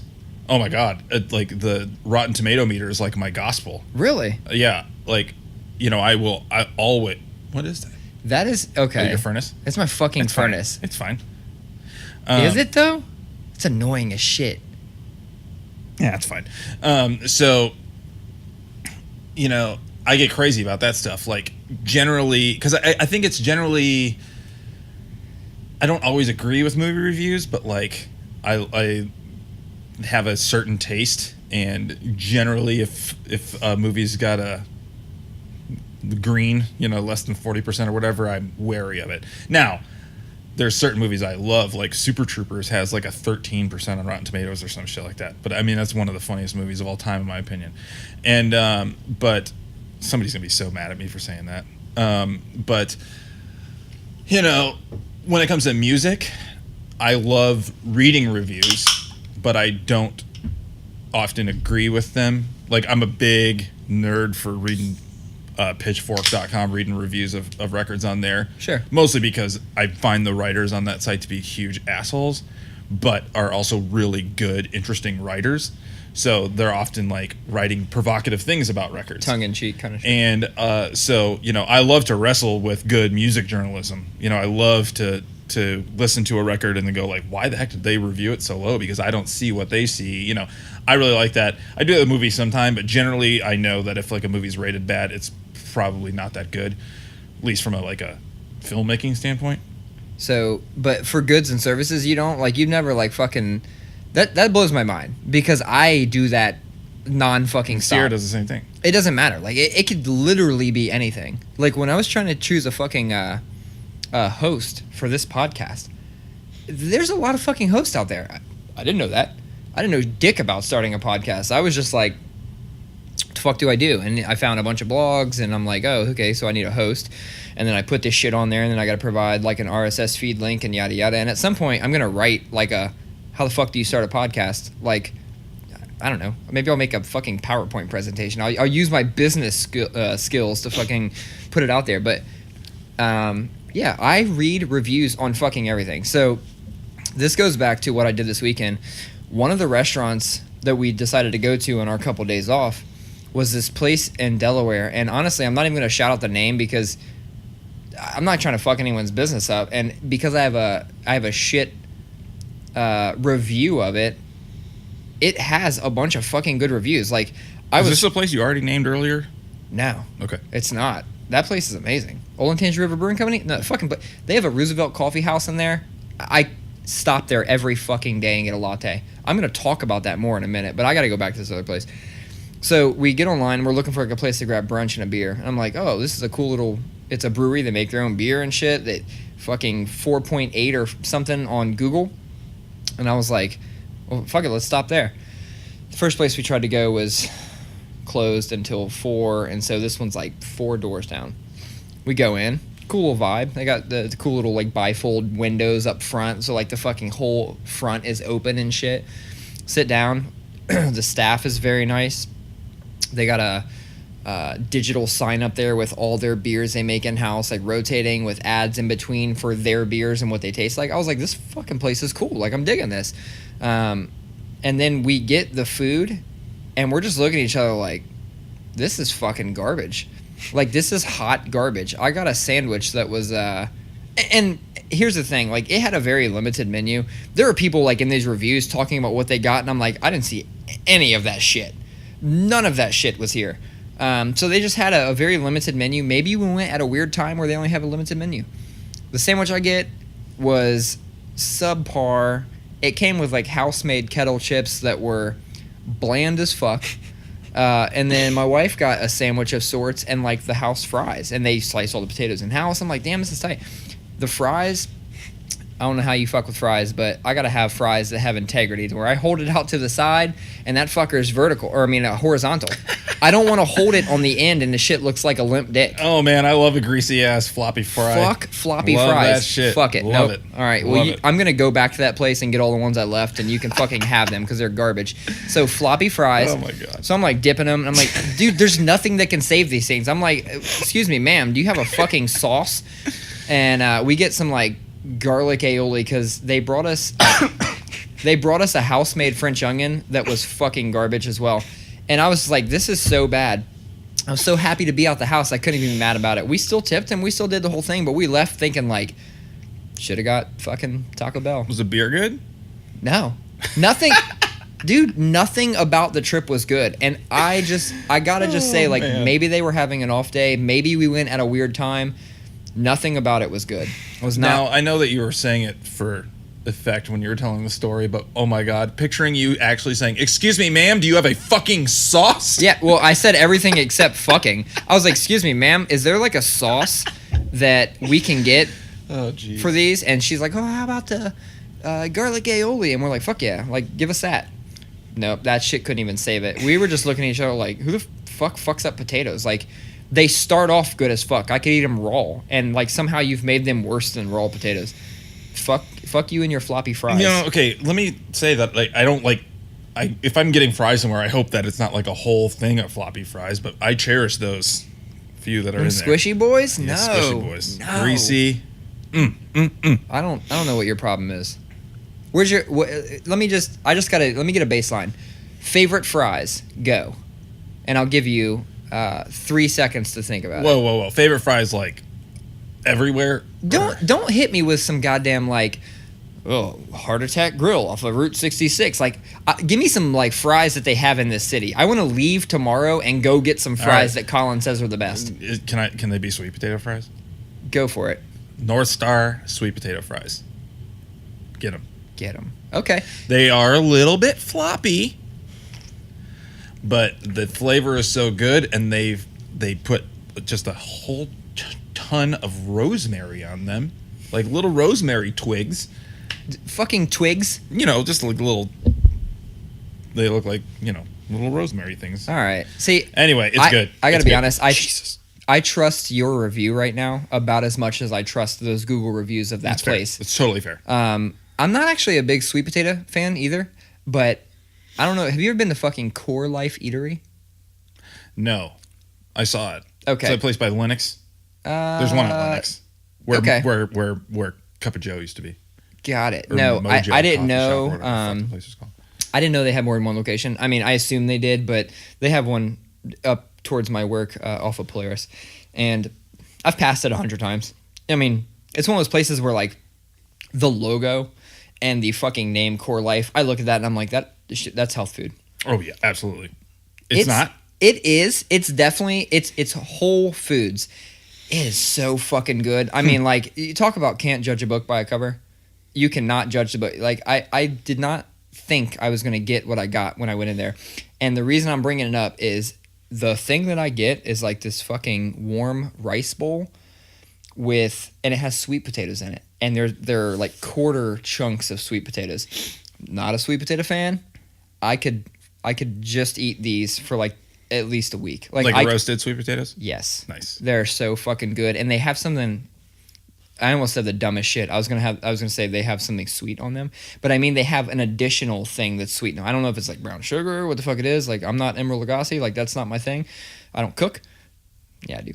oh my God, like the Rotten Tomato meter is like my gospel. Really? Yeah, like, you know, I always. What is that? That is okay. Your furnace? It's my fucking It's fine. furnace. It's fine. Is it though? It's annoying as shit. Yeah, it's fine. So, you know, I get crazy about that stuff. Like, generally, because I think it's generally, I don't always agree with movie reviews, but like, I have a certain taste, and generally, if a movie's got a green, you know, less than 40% or whatever, I'm wary of it. Now, there's certain movies I love, like Super Troopers has like a 13% on Rotten Tomatoes or some shit like that. But I mean, that's one of the funniest movies of all time, in my opinion. And but somebody's gonna be so mad at me for saying that. But you know, when it comes to music, I love reading reviews, but I don't often agree with them. Like, I'm a big nerd for reading pitchfork.com, reading reviews of records on there. Sure. Mostly because I find the writers on that site to be huge assholes, but are also really good, interesting writers. So they're often like writing provocative things about records, tongue-in-cheek kind of shit. And so, you know, I love to wrestle with good music journalism. You know, I love to listen to a record and then go like, why the heck did they review it so low? Because I don't see what they see. You know, I really like that. I do that with movies sometime, but generally I know that if like a movie's rated bad, it's probably not that good, at least from a filmmaking standpoint. So, but for goods and services, you don't like, you've never like fucking, that blows my mind because I do that non-fucking stop. Sierra does the same thing. It doesn't matter. Like it could literally be anything. Like when I was trying to choose a fucking host for this podcast, there's a lot of fucking hosts out there. I didn't know that. I didn't know dick about starting a podcast. I was just like, what the fuck do I do? And I found a bunch of blogs and I'm like, oh, okay, so I need a host. And then I put this shit on there and then I got to provide like an RSS feed link and yada yada. And at some point I'm going to write like how the fuck do you start a podcast? Like, I don't know. Maybe I'll make a fucking PowerPoint presentation. I'll use my business skills to fucking put it out there. But yeah, I read reviews on fucking everything. So this goes back to what I did this weekend. One of the restaurants that we decided to go to on our couple days off was this place in Delaware. And honestly, I'm not even going to shout out the name because I'm not trying to fuck anyone's business up. And because I have a shit review of it, it has a bunch of fucking good reviews. Like, Is this a place you already named earlier? No. Okay. It's not. That place is amazing. Olentangy River Brewing Company? No, fucking, but they have a Roosevelt coffee house in there. I stop there every fucking day and get a latte. I'm going to talk about that more in a minute, but I got to go back to this other place. So we get online and we're looking for like a place to grab brunch and a beer. And I'm like, oh, this is a cool little, it's a brewery. They make their own beer and shit. They fucking 4.8 or something on Google. And I was like, well, fuck it, let's stop there. The first place we tried to go was closed until 4, and so this one's like 4 doors down. We go in, cool little vibe. They got the cool little like bifold windows up front, so like the fucking whole front is open and shit. Sit down. The staff is very nice. They got a digital sign up there with all their beers they make in-house, like rotating with ads in between for their beers and what they taste like. I was like, this fucking place is cool. Like, I'm digging this. And then we get the food, and we're just looking at each other like, this is fucking garbage. Like, this is hot garbage. I got a sandwich that was, and here's the thing, like, it had a very limited menu. There are people, like, in these reviews talking about what they got, and I'm like, I didn't see any of that shit. None of that shit was here. So they just had a very limited menu. Maybe we went at a weird time where they only have a limited menu. The sandwich I get was subpar. It came with like house-made kettle chips that were bland as fuck. And then my wife got a sandwich of sorts and like the house fries. And they sliced all the potatoes in-house. I'm like, damn, this is tight. The fries, I don't know how you fuck with fries, but I gotta have fries that have integrity to where I hold it out to the side and that fucker is vertical, or I mean horizontal. I don't want to hold it on the end and the shit looks like a limp dick. Oh man, I love a greasy ass floppy fry. Fuck floppy love fries. That shit. Fuck it. Love nope. it. All right. Well, I'm gonna go back to that place and get all the ones I left, and you can fucking have them because they're garbage. So floppy fries. Oh my god. So I'm like dipping them, and I'm like, dude, there's nothing that can save these things. I'm like, excuse me, ma'am, do you have a fucking sauce? And we get some like garlic aioli because they brought us a house-made French onion that was fucking garbage as well. And I was like, this is so bad. I was so happy to be out the house. I couldn't even be mad about it. We still tipped him. We still did the whole thing, but we left thinking like, should have got fucking Taco Bell. Was the beer good? No, nothing. Dude, nothing about the trip was good. And I gotta just say, like, man. Maybe they were having an off day. Maybe we went at a weird time. Nothing about it was good. It was not. Now, I know that you were saying it for effect when you were telling the story, but oh my god, picturing you actually saying, excuse me, ma'am, do you have a fucking sauce? Yeah, well, I said everything except fucking. I was like, excuse me, ma'am, is there like a sauce that we can get for these? And she's like, oh, how about the garlic aioli? And we're like, fuck yeah, like, give us that. Nope, that shit couldn't even save it. We were just looking at each other like, who the fuck fucks up potatoes? Like, they start off good as fuck. I could eat them raw, and like somehow you've made them worse than raw potatoes. Fuck you and your floppy fries. You know, okay, let me say that like I don't like if I'm getting fries somewhere, I hope that it's not like a whole thing of floppy fries, but I cherish those few that are in there. Squishy boys? Yeah, No. squishy boys. No. Greasy. I don't know what your problem is. Where's your let me get a baseline. Favorite fries, go. And I'll give you 3 seconds to think about it. Whoa. Favorite fries, like, everywhere? Don't hit me with some goddamn, like, Heart Attack Grill off of Route 66. Like, give me some, like, fries that they have in this city. I want to leave tomorrow and go get some fries that Collin says are the best. Can they be sweet potato fries? Go for it. North Star sweet potato fries. Get them. Okay. They are a little bit floppy, but the flavor is so good, and they put just a whole ton of rosemary on them, like little rosemary twigs. Fucking twigs. Just like little. They look like little rosemary things. All right. See. Anyway, it's good. I gotta be honest. Jesus. I trust your review right now about as much as I trust those Google reviews of that That's place. Fair. It's totally fair. I'm not actually a big sweet potato fan either, but I don't know. Have you ever been to fucking Core Life Eatery? No, I saw it. Okay. Is that place by Lennox? There's one at Lennox. Where Cup of Joe used to be. Got it. Or No, Mojo I didn't know. Shop, whatever the fuck the place is called. I didn't know they had more than one location. I mean, I assume they did, but they have one up towards my work off of Polaris, and I've passed it 100 times. I mean, it's one of those places where like the logo and the fucking name Core Life, I look at that and I'm like, that's health food. Oh yeah, absolutely. It's not. It is. It's definitely. It's Whole Foods. It is so fucking good. I mean, like, you talk about can't judge a book by a cover. You cannot judge the book. Like, I did not think I was gonna get what I got when I went in there, and the reason I'm bringing it up is the thing that I get is like this fucking warm rice bowl and it has sweet potatoes in it, and they're like quarter chunks of sweet potatoes. Not a sweet potato fan. I could just eat these for like at least a week. Like roasted sweet potatoes? Yes. Nice. They're so fucking good, and they have something. I almost said the dumbest shit. I was gonna say they have something sweet on them, but I mean they have an additional thing that's sweet. Now I don't know if it's like brown sugar or what the fuck it is. Like, I'm not Emeril Lagasse. Like, that's not my thing. I don't cook. Yeah, I do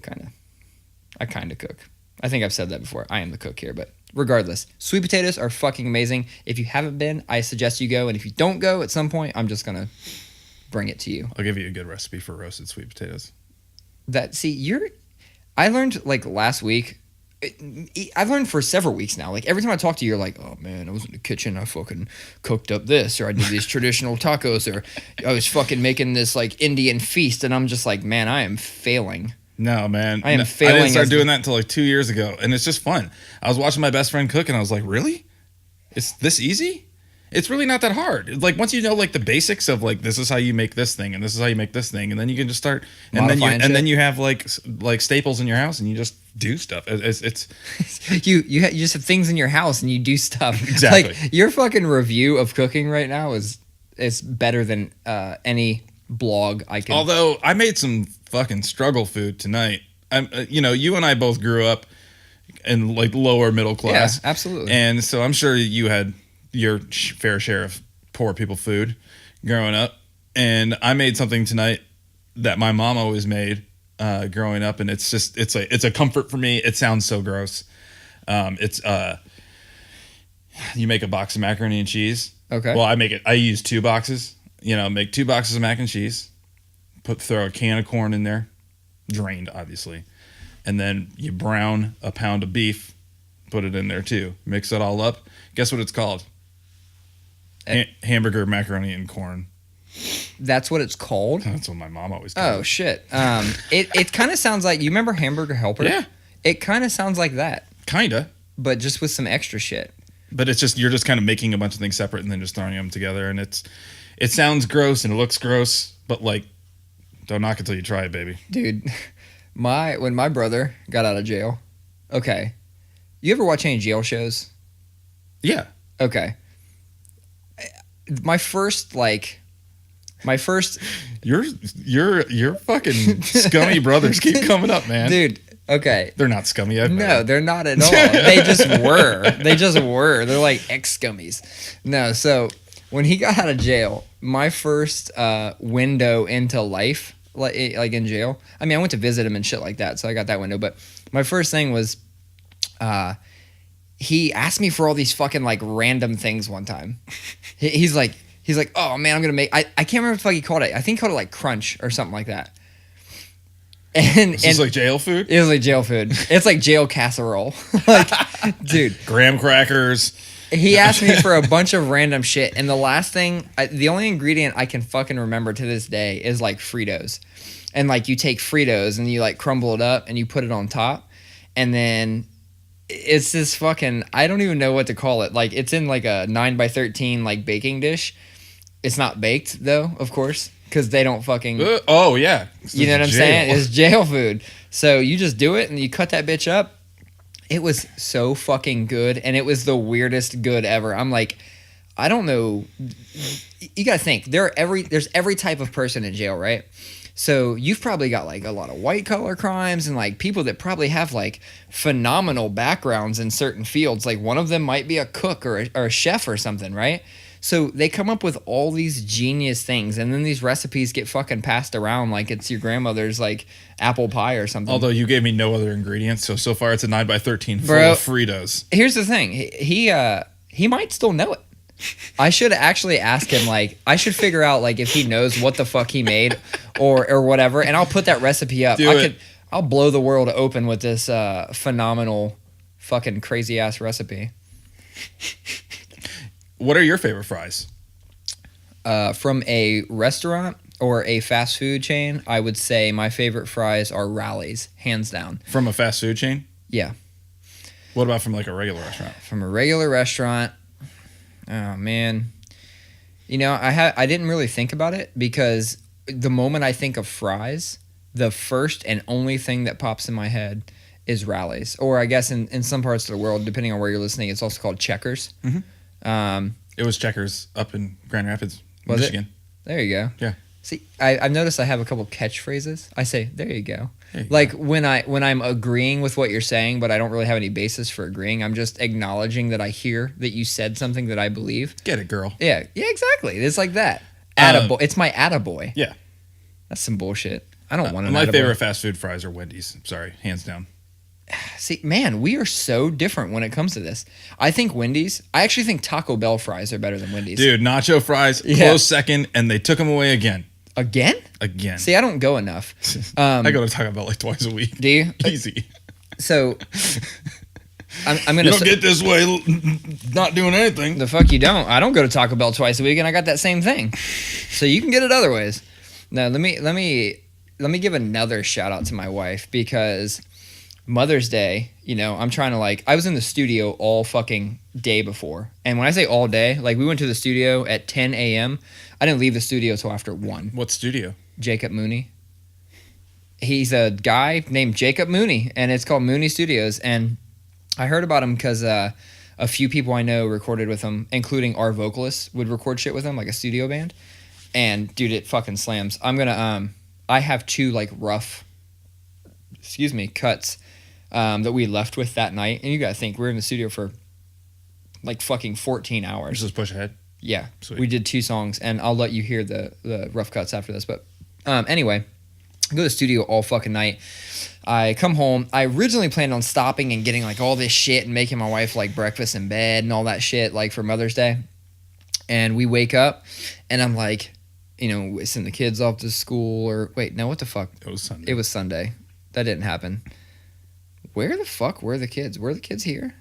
I kind of cook. I think I've said that before. I am the cook here, but regardless, sweet potatoes are fucking amazing. If you haven't been, I suggest you go, and if you don't go at some point, I'm just gonna bring it to you. I'll give you a good recipe for roasted sweet potatoes. I learned like last week. I've learned for several weeks now. Like, every time I talk to you, you're like, oh man, I was in the kitchen, I fucking cooked up this, or I did these traditional tacos, or I was fucking making this like Indian feast, and I'm just like, man, I am failing. No, man. I am failing. I didn't start doing that until like 2 years ago, and it's just fun. I was watching my best friend cook, and I was like, really? It's this easy? It's really not that hard. It's like, once you know like the basics of like, this is how you make this thing, and this is how you make this thing, and then you can just start, and then you have like staples in your house, and you just do stuff. It's you just have things in your house, and you do stuff. Exactly. Like, your fucking review of cooking right now is better than any blog I can. Although I made some fucking struggle food tonight. You and I both grew up in like lower middle class. Yeah, absolutely. And so I'm sure you had your fair share of poor people food growing up, and I made something tonight that my mom always made growing up, and it's a comfort for me. It sounds so gross. You make a box of macaroni and cheese. Okay. Well, I use 2 boxes. Make 2 boxes of mac and cheese. Throw a can of corn in there, drained obviously, and then you brown a pound of beef. Put it in there too. Mix it all up. Guess what it's called? Hamburger, macaroni, and corn. That's what it's called? That's what my mom always called it. Oh, shit. It kind of sounds like, you remember Hamburger Helper? Yeah. It kind of sounds like that. Kinda. But just with some extra shit. But it's just, you're just kind of making a bunch of things separate and then just throwing them together. And it sounds gross and it looks gross, but like, don't knock it till you try it, baby. Dude, when my brother got out of jail, okay. You ever watch any jail shows? Yeah. Okay. My first your fucking scummy brothers keep coming up, man. Dude, okay. They're not scummy. No, they're not at all. They just were. They're like ex-scummies. No, so when he got out of jail, my first window into life, like in jail, I mean, I went to visit him and shit like that, so I got that window, but my first thing was he asked me for all these fucking like random things one time. He's like, He's like, oh man, I'm gonna make. I can't remember what the fuck he called it. I think he called it like crunch or something like that. And Is this like jail food? It was like jail food. It's like jail casserole. Like, dude, graham crackers. he asked me for a bunch of random shit, and the last thing, the only ingredient I can fucking remember to this day is like Fritos, and like you take Fritos and you like crumble it up and you put it on top, and then it's this fucking, I don't even know what to call it. Like it's in like a 9x13 like baking dish. It's not baked though, of course. Because they don't fucking... oh, yeah. You know what I'm saying? It's jail food. So you just do it and you cut that bitch up. It was so fucking good. And it was the weirdest good ever. I'm like, I don't know. You got to think. There's every type of person in jail, right? So you've probably got like a lot of white collar crimes and like people that probably have like phenomenal backgrounds in certain fields. Like one of them might be a cook or a chef or something, right? So they come up with all these genius things, and then these recipes get fucking passed around like it's your grandmother's like apple pie or something. Although you gave me no other ingredients, so far it's a 9x13 full Bro, of Fritos. Here's the thing: he might still know it. I should actually ask him. Like, I should figure out like if he knows what the fuck he made or whatever, and I'll put that recipe up. I'll blow the world open with this phenomenal, fucking crazy ass recipe. What are your favorite fries? From a restaurant or a fast food chain, I would say my favorite fries are Rally's, hands down. From a fast food chain? Yeah. What about from like a regular restaurant? From a regular restaurant, oh man. You know, I didn't really think about it because the moment I think of fries, the first and only thing that pops in my head is Rally's. Or I guess in some parts of the world, depending on where you're listening, it's also called Checkers. Mm-hmm. It was Checkers up in Grand Rapids, Michigan. There you go. Yeah. See, I've noticed I have a couple catchphrases. I say, there you go. There you like go. when I'm agreeing with what you're saying, but I don't really have any basis for agreeing. I'm just acknowledging that I hear that you said something that I believe. Get it, girl. Yeah, exactly. It's like that. It's my attaboy. Yeah. That's some bullshit. I don't want to. My favorite fast food fries are Wendy's. Sorry, hands down. See, man, we are so different when it comes to this. I think Wendy's. I actually think Taco Bell fries are better than Wendy's. Dude, nacho fries, close second, and they took them away again. Again? Again. See, I don't go enough. I go to Taco Bell like twice a week. Do you? Easy. So, I'm gonna. You don't get this way not doing anything. The fuck you don't. I don't go to Taco Bell twice a week, and I got that same thing. So you can get it other ways. Now, let me give another shout out to my wife because Mother's Day, you know, I'm trying to I was in the studio all fucking day before. And when I say all day, like we went to the studio at 10 a.m. I didn't leave the studio till after 1. What studio? Jacob Mooney. He's a guy named Jacob Mooney, and it's called Mooney Studios. And I heard about him because a few people I know recorded with him, including our vocalist would record shit with him, like a studio band. And dude, it fucking slams. I have 2 rough, cuts that we left with that night. And you gotta think, we're in the studio for fucking 14 hours. Just push ahead. Yeah. Sweet. We did 2 songs, and I'll let you hear the rough cuts after this. But anyway, I go to the studio all fucking night. I come home. I originally planned on stopping and getting all this shit and making my wife breakfast in bed and all that shit for Mother's Day. And we wake up, and I'm send the kids off to school, or wait, no, what the fuck? It was Sunday. It was Sunday. That didn't happen. Where the fuck were the kids? Were the kids here?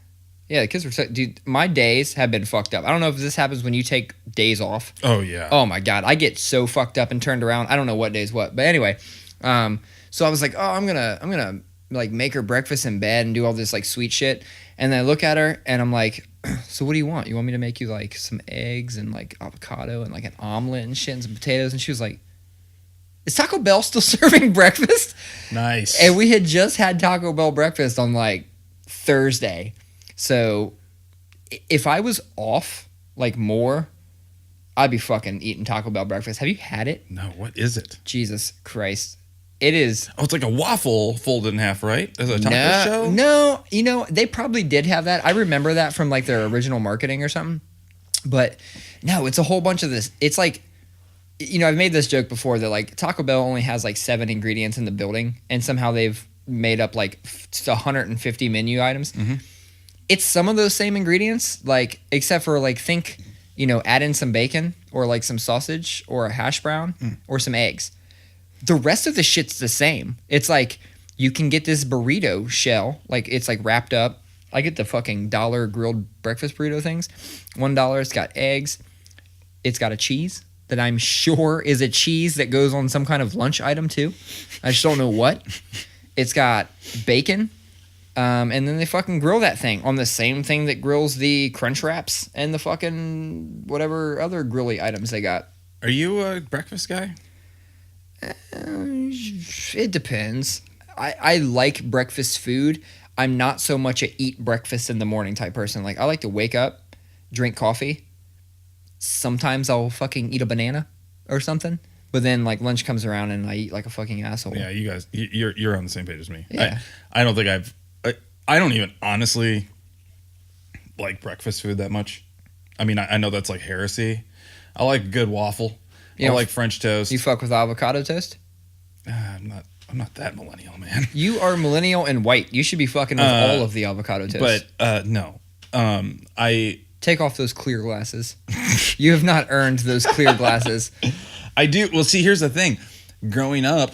Yeah, the kids were... Dude, my days have been fucked up. I don't know if this happens when you take days off. Oh, yeah. Oh, my God. I get so fucked up and turned around. I don't know what day's what. But anyway, so I was like, oh, I'm gonna make her breakfast in bed and do all this sweet shit. And then I look at her, and I'm like, so what do you want? You want me to make you some eggs and avocado and an omelet and shit and some potatoes? And she was like, is Taco Bell still serving breakfast? Nice. And we had just had Taco Bell breakfast on Thursday. So if I was off more, I'd be fucking eating Taco Bell breakfast. Have you had it? No, what is it? Jesus Christ. It is. Oh, it's like a waffle folded in half, right? Is it a taco show? No, they probably did have that. I remember that from their original marketing or something. But no, it's a whole bunch of this. It's I've made this joke before that Taco Bell only has 7 ingredients in the building, and somehow they've made up 150 menu items. Mm-hmm. It's some of those same ingredients, except for think add in some bacon or like some sausage or a hash brown or some eggs. The rest of the shit's the same. It's like you can get this burrito shell, like it's like wrapped up. I get the fucking $1 grilled breakfast burrito things. $1. It's got eggs. It's got a cheese that I'm sure is a cheese that goes on some kind of lunch item too. I just don't know what. It's got bacon. And then they fucking grill that thing on the same thing that grills the crunch wraps and the fucking whatever other grilly items they got. Are you a breakfast guy? It depends. I like breakfast food. I'm not so much a eat breakfast in the morning type person. Like I like to wake up, drink coffee. Sometimes I'll fucking eat a banana or something. But then like lunch comes around and I eat like a fucking asshole. Yeah, you guys, you're on the same page as me. Yeah. I don't think I don't even honestly like breakfast food that much. I mean, I know that's like heresy. I like a good waffle. I like French toast. You fuck with avocado toast? I'm not that millennial, man. You are millennial and white. You should be fucking with all of the avocado toast. But no. I take off those clear glasses. You have not earned those clear glasses. I do. Well, see, here's the thing. Growing up,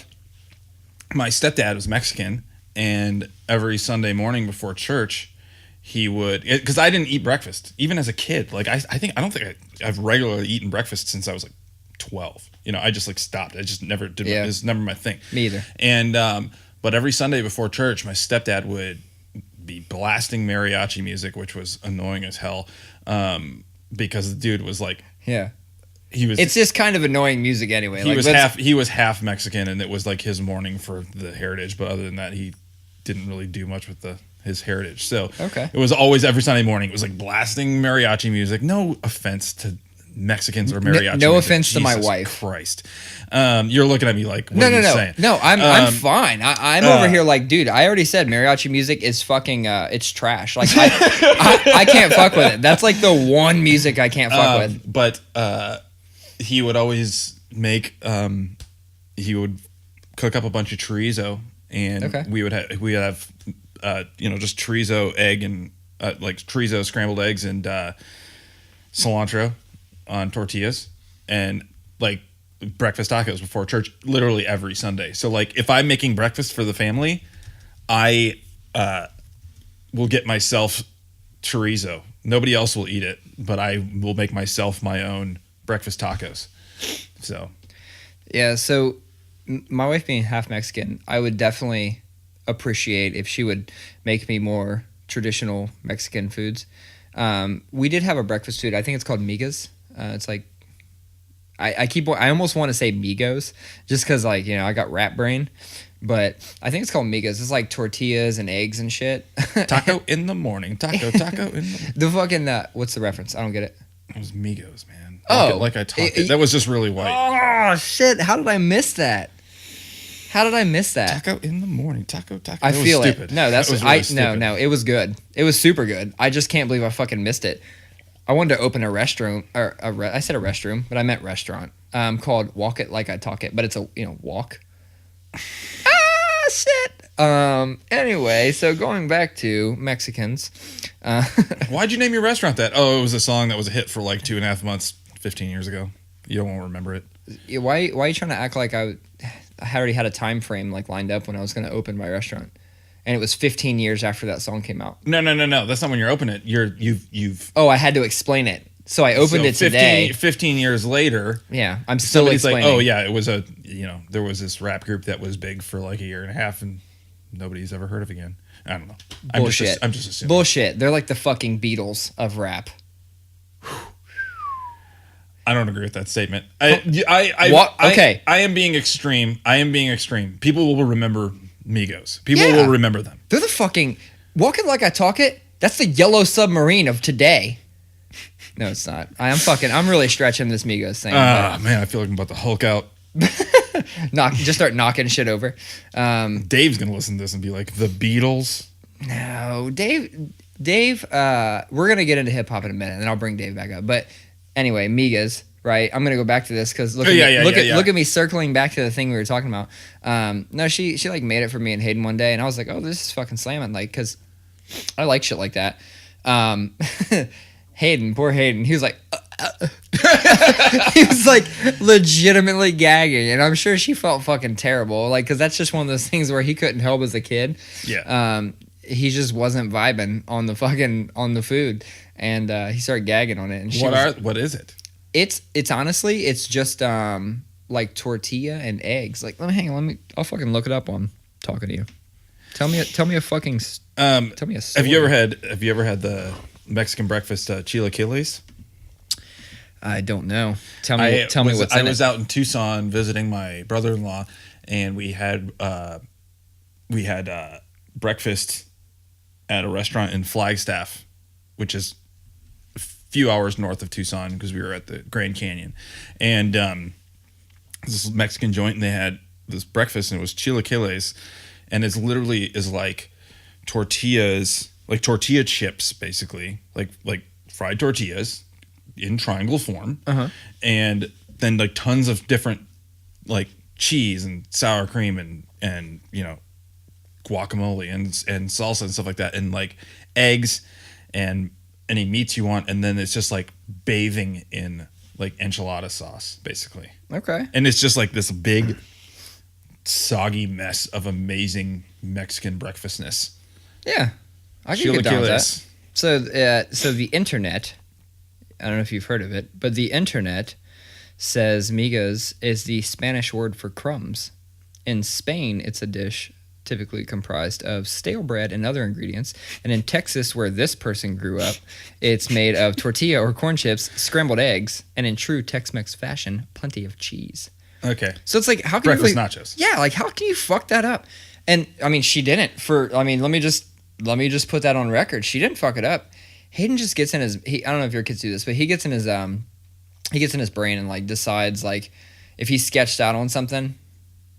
my stepdad was Mexican, and every Sunday morning before church, he would, because I didn't eat breakfast even as a kid. Like I don't think I've regularly eaten breakfast since I was like 12. I just like stopped. I just never did. Yeah. It was never my thing. Me either. And but every Sunday before church, my stepdad would be blasting mariachi music, which was annoying as hell, because the dude was like, yeah, he was. It's just kind of annoying music anyway. He was half Mexican, and it was like his morning for the heritage. But other than that, he didn't really do much with his heritage. So okay, it was always every Sunday morning. It was like blasting mariachi music. No offense to Mexicans or mariachi. No music. offense to my Jesus wife. Christ, you're looking at me like, what are you saying? No, I'm fine. I'm over here like, dude. I already said mariachi music is fucking. It's trash. Like I can't fuck with it. That's like the one music I can't fuck with. But he would always make. He would cook up a bunch of chorizo, and we would have just chorizo egg and like chorizo scrambled eggs and cilantro on tortillas and like breakfast tacos before church literally every Sunday. So like if I'm making breakfast for the family, I will get myself chorizo. Nobody else will eat it, but I will make myself my own breakfast tacos. So yeah, so my wife being half Mexican, I would definitely appreciate if she would make me more traditional Mexican foods. We did have a breakfast food. I think it's called migas. It's like I almost want to say Migos just because like I got rat brain, but I think it's called migas. It's like tortillas and eggs and shit. Taco in the morning. Taco in the the fucking what's the reference? I don't get it. It was Migos, man. Like I talk it. That was just really white. Oh shit! How did I miss that? Taco in the morning. Taco. I feel stupid. it. No, that's that was really stupid. No. It was good. It was super good. I just can't believe I fucking missed it. I wanted to open a restroom or I said a restroom, but I meant restaurant. Called Walk It Like I Talk It, but it's a walk. Shit. Anyway, so going back to Mexicans. Why'd you name your restaurant that? Oh, it was a song that was a hit for like 2.5 months, 15 years ago. You don't remember it. Why are you trying to act like I already had a time frame like lined up when I was going to open my restaurant? And it was 15 years after that song came out. No. That's not when you're opening it. You've. Oh, I had to explain it. So I opened it today. 15 years later. Yeah, I'm still explaining. Like, oh yeah, it was there was this rap group that was big for like a year and a half and nobody's ever heard of again. I don't know. Bullshit. I'm just assuming. Bullshit. They're like the fucking Beatles of rap. I don't agree with that statement. What? Okay. I am being extreme. People will remember Migos. People will remember them. They're the fucking Walk It Like I Talk It. That's the Yellow Submarine of today. No, it's not. I'm really stretching this Migos thing. Man, I feel like I'm about to Hulk out. Just start knocking shit over. Dave's gonna listen to this and be like, the Beatles. No, Dave. We're gonna get into hip hop in a minute, and then I'll bring Dave back up. But anyway, Migas. Right, I'm gonna go back to this because look at me circling back to the thing we were talking about. No, she like made it for me and Hayden one day, and I was like, oh, this is fucking slamming, like, because I like shit like that. Hayden, poor Hayden, he was like, He was like legitimately gagging, and I'm sure she felt fucking terrible, like, because that's just one of those things where he couldn't help as a kid. Yeah. He just wasn't vibing on the food, and he started gagging on it. And what is it? It's honestly, it's just like tortilla and eggs. Like, I'll fucking look it up while I'm talking to you. Tell me a fucking tell me a story. Have you ever had the Mexican breakfast chilaquiles? I don't know. Tell me what's in it. I was out in Tucson visiting my brother-in-law, and we had breakfast at a restaurant in Flagstaff, which is a few hours north of Tucson, because we were at the Grand Canyon. And this Mexican joint, and they had this breakfast, and it was chilaquiles, and it's literally is like tortillas, like tortilla chips, basically, like fried tortillas in triangle form, and then like tons of different like cheese and sour cream and you know, guacamole and salsa and stuff like that, and like eggs and any meats you want, and then it's just like bathing in like enchilada sauce, basically. Okay. And it's just like this big soggy mess of amazing Mexican breakfastness. Yeah, I can get down with that. So the internet, I don't know if you've heard of it, but the internet says migas is the Spanish word for crumbs. In Spain, it's a dish typically comprised of stale bread and other ingredients. And in Texas, where this person grew up, it's made of tortilla or corn chips, scrambled eggs, and in true Tex-Mex fashion, plenty of cheese. Okay. So it's like, how can breakfast you nachos? Yeah, like how can you fuck that up? And I mean, she didn't. Let me just put that on record. She didn't fuck it up. Hayden just gets in his. I don't know if your kids do this, but he gets in his brain and like decides like if he's sketched out on something,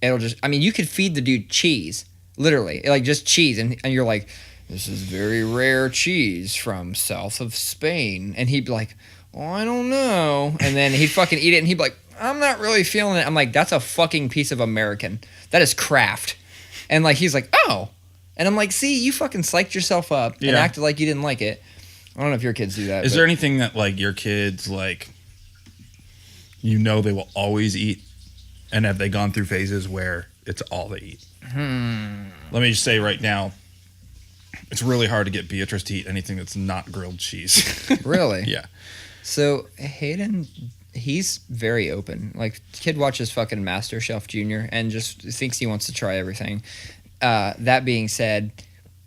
it'll just. I mean, you could feed the dude cheese, literally, like just cheese, and you're like, this is very rare cheese from south of Spain, and he'd be like, oh, I don't know, and then he'd fucking eat it, and he'd be like, I'm not really feeling it. I'm like, that's a fucking piece of American. That is craft, and like he's like, oh, and I'm like, see, you fucking psyched yourself up and acted like you didn't like it. I don't know if your kids do that. Is there anything that like your kids like, you know, they will always eat, and have they gone through phases where it's all they eat? Let me just say right now, it's really hard to get Beatrice to eat anything that's not grilled cheese. Really? Yeah. So Hayden, he's very open. Like, kid watches fucking MasterChef Junior and just thinks he wants to try everything. That being said,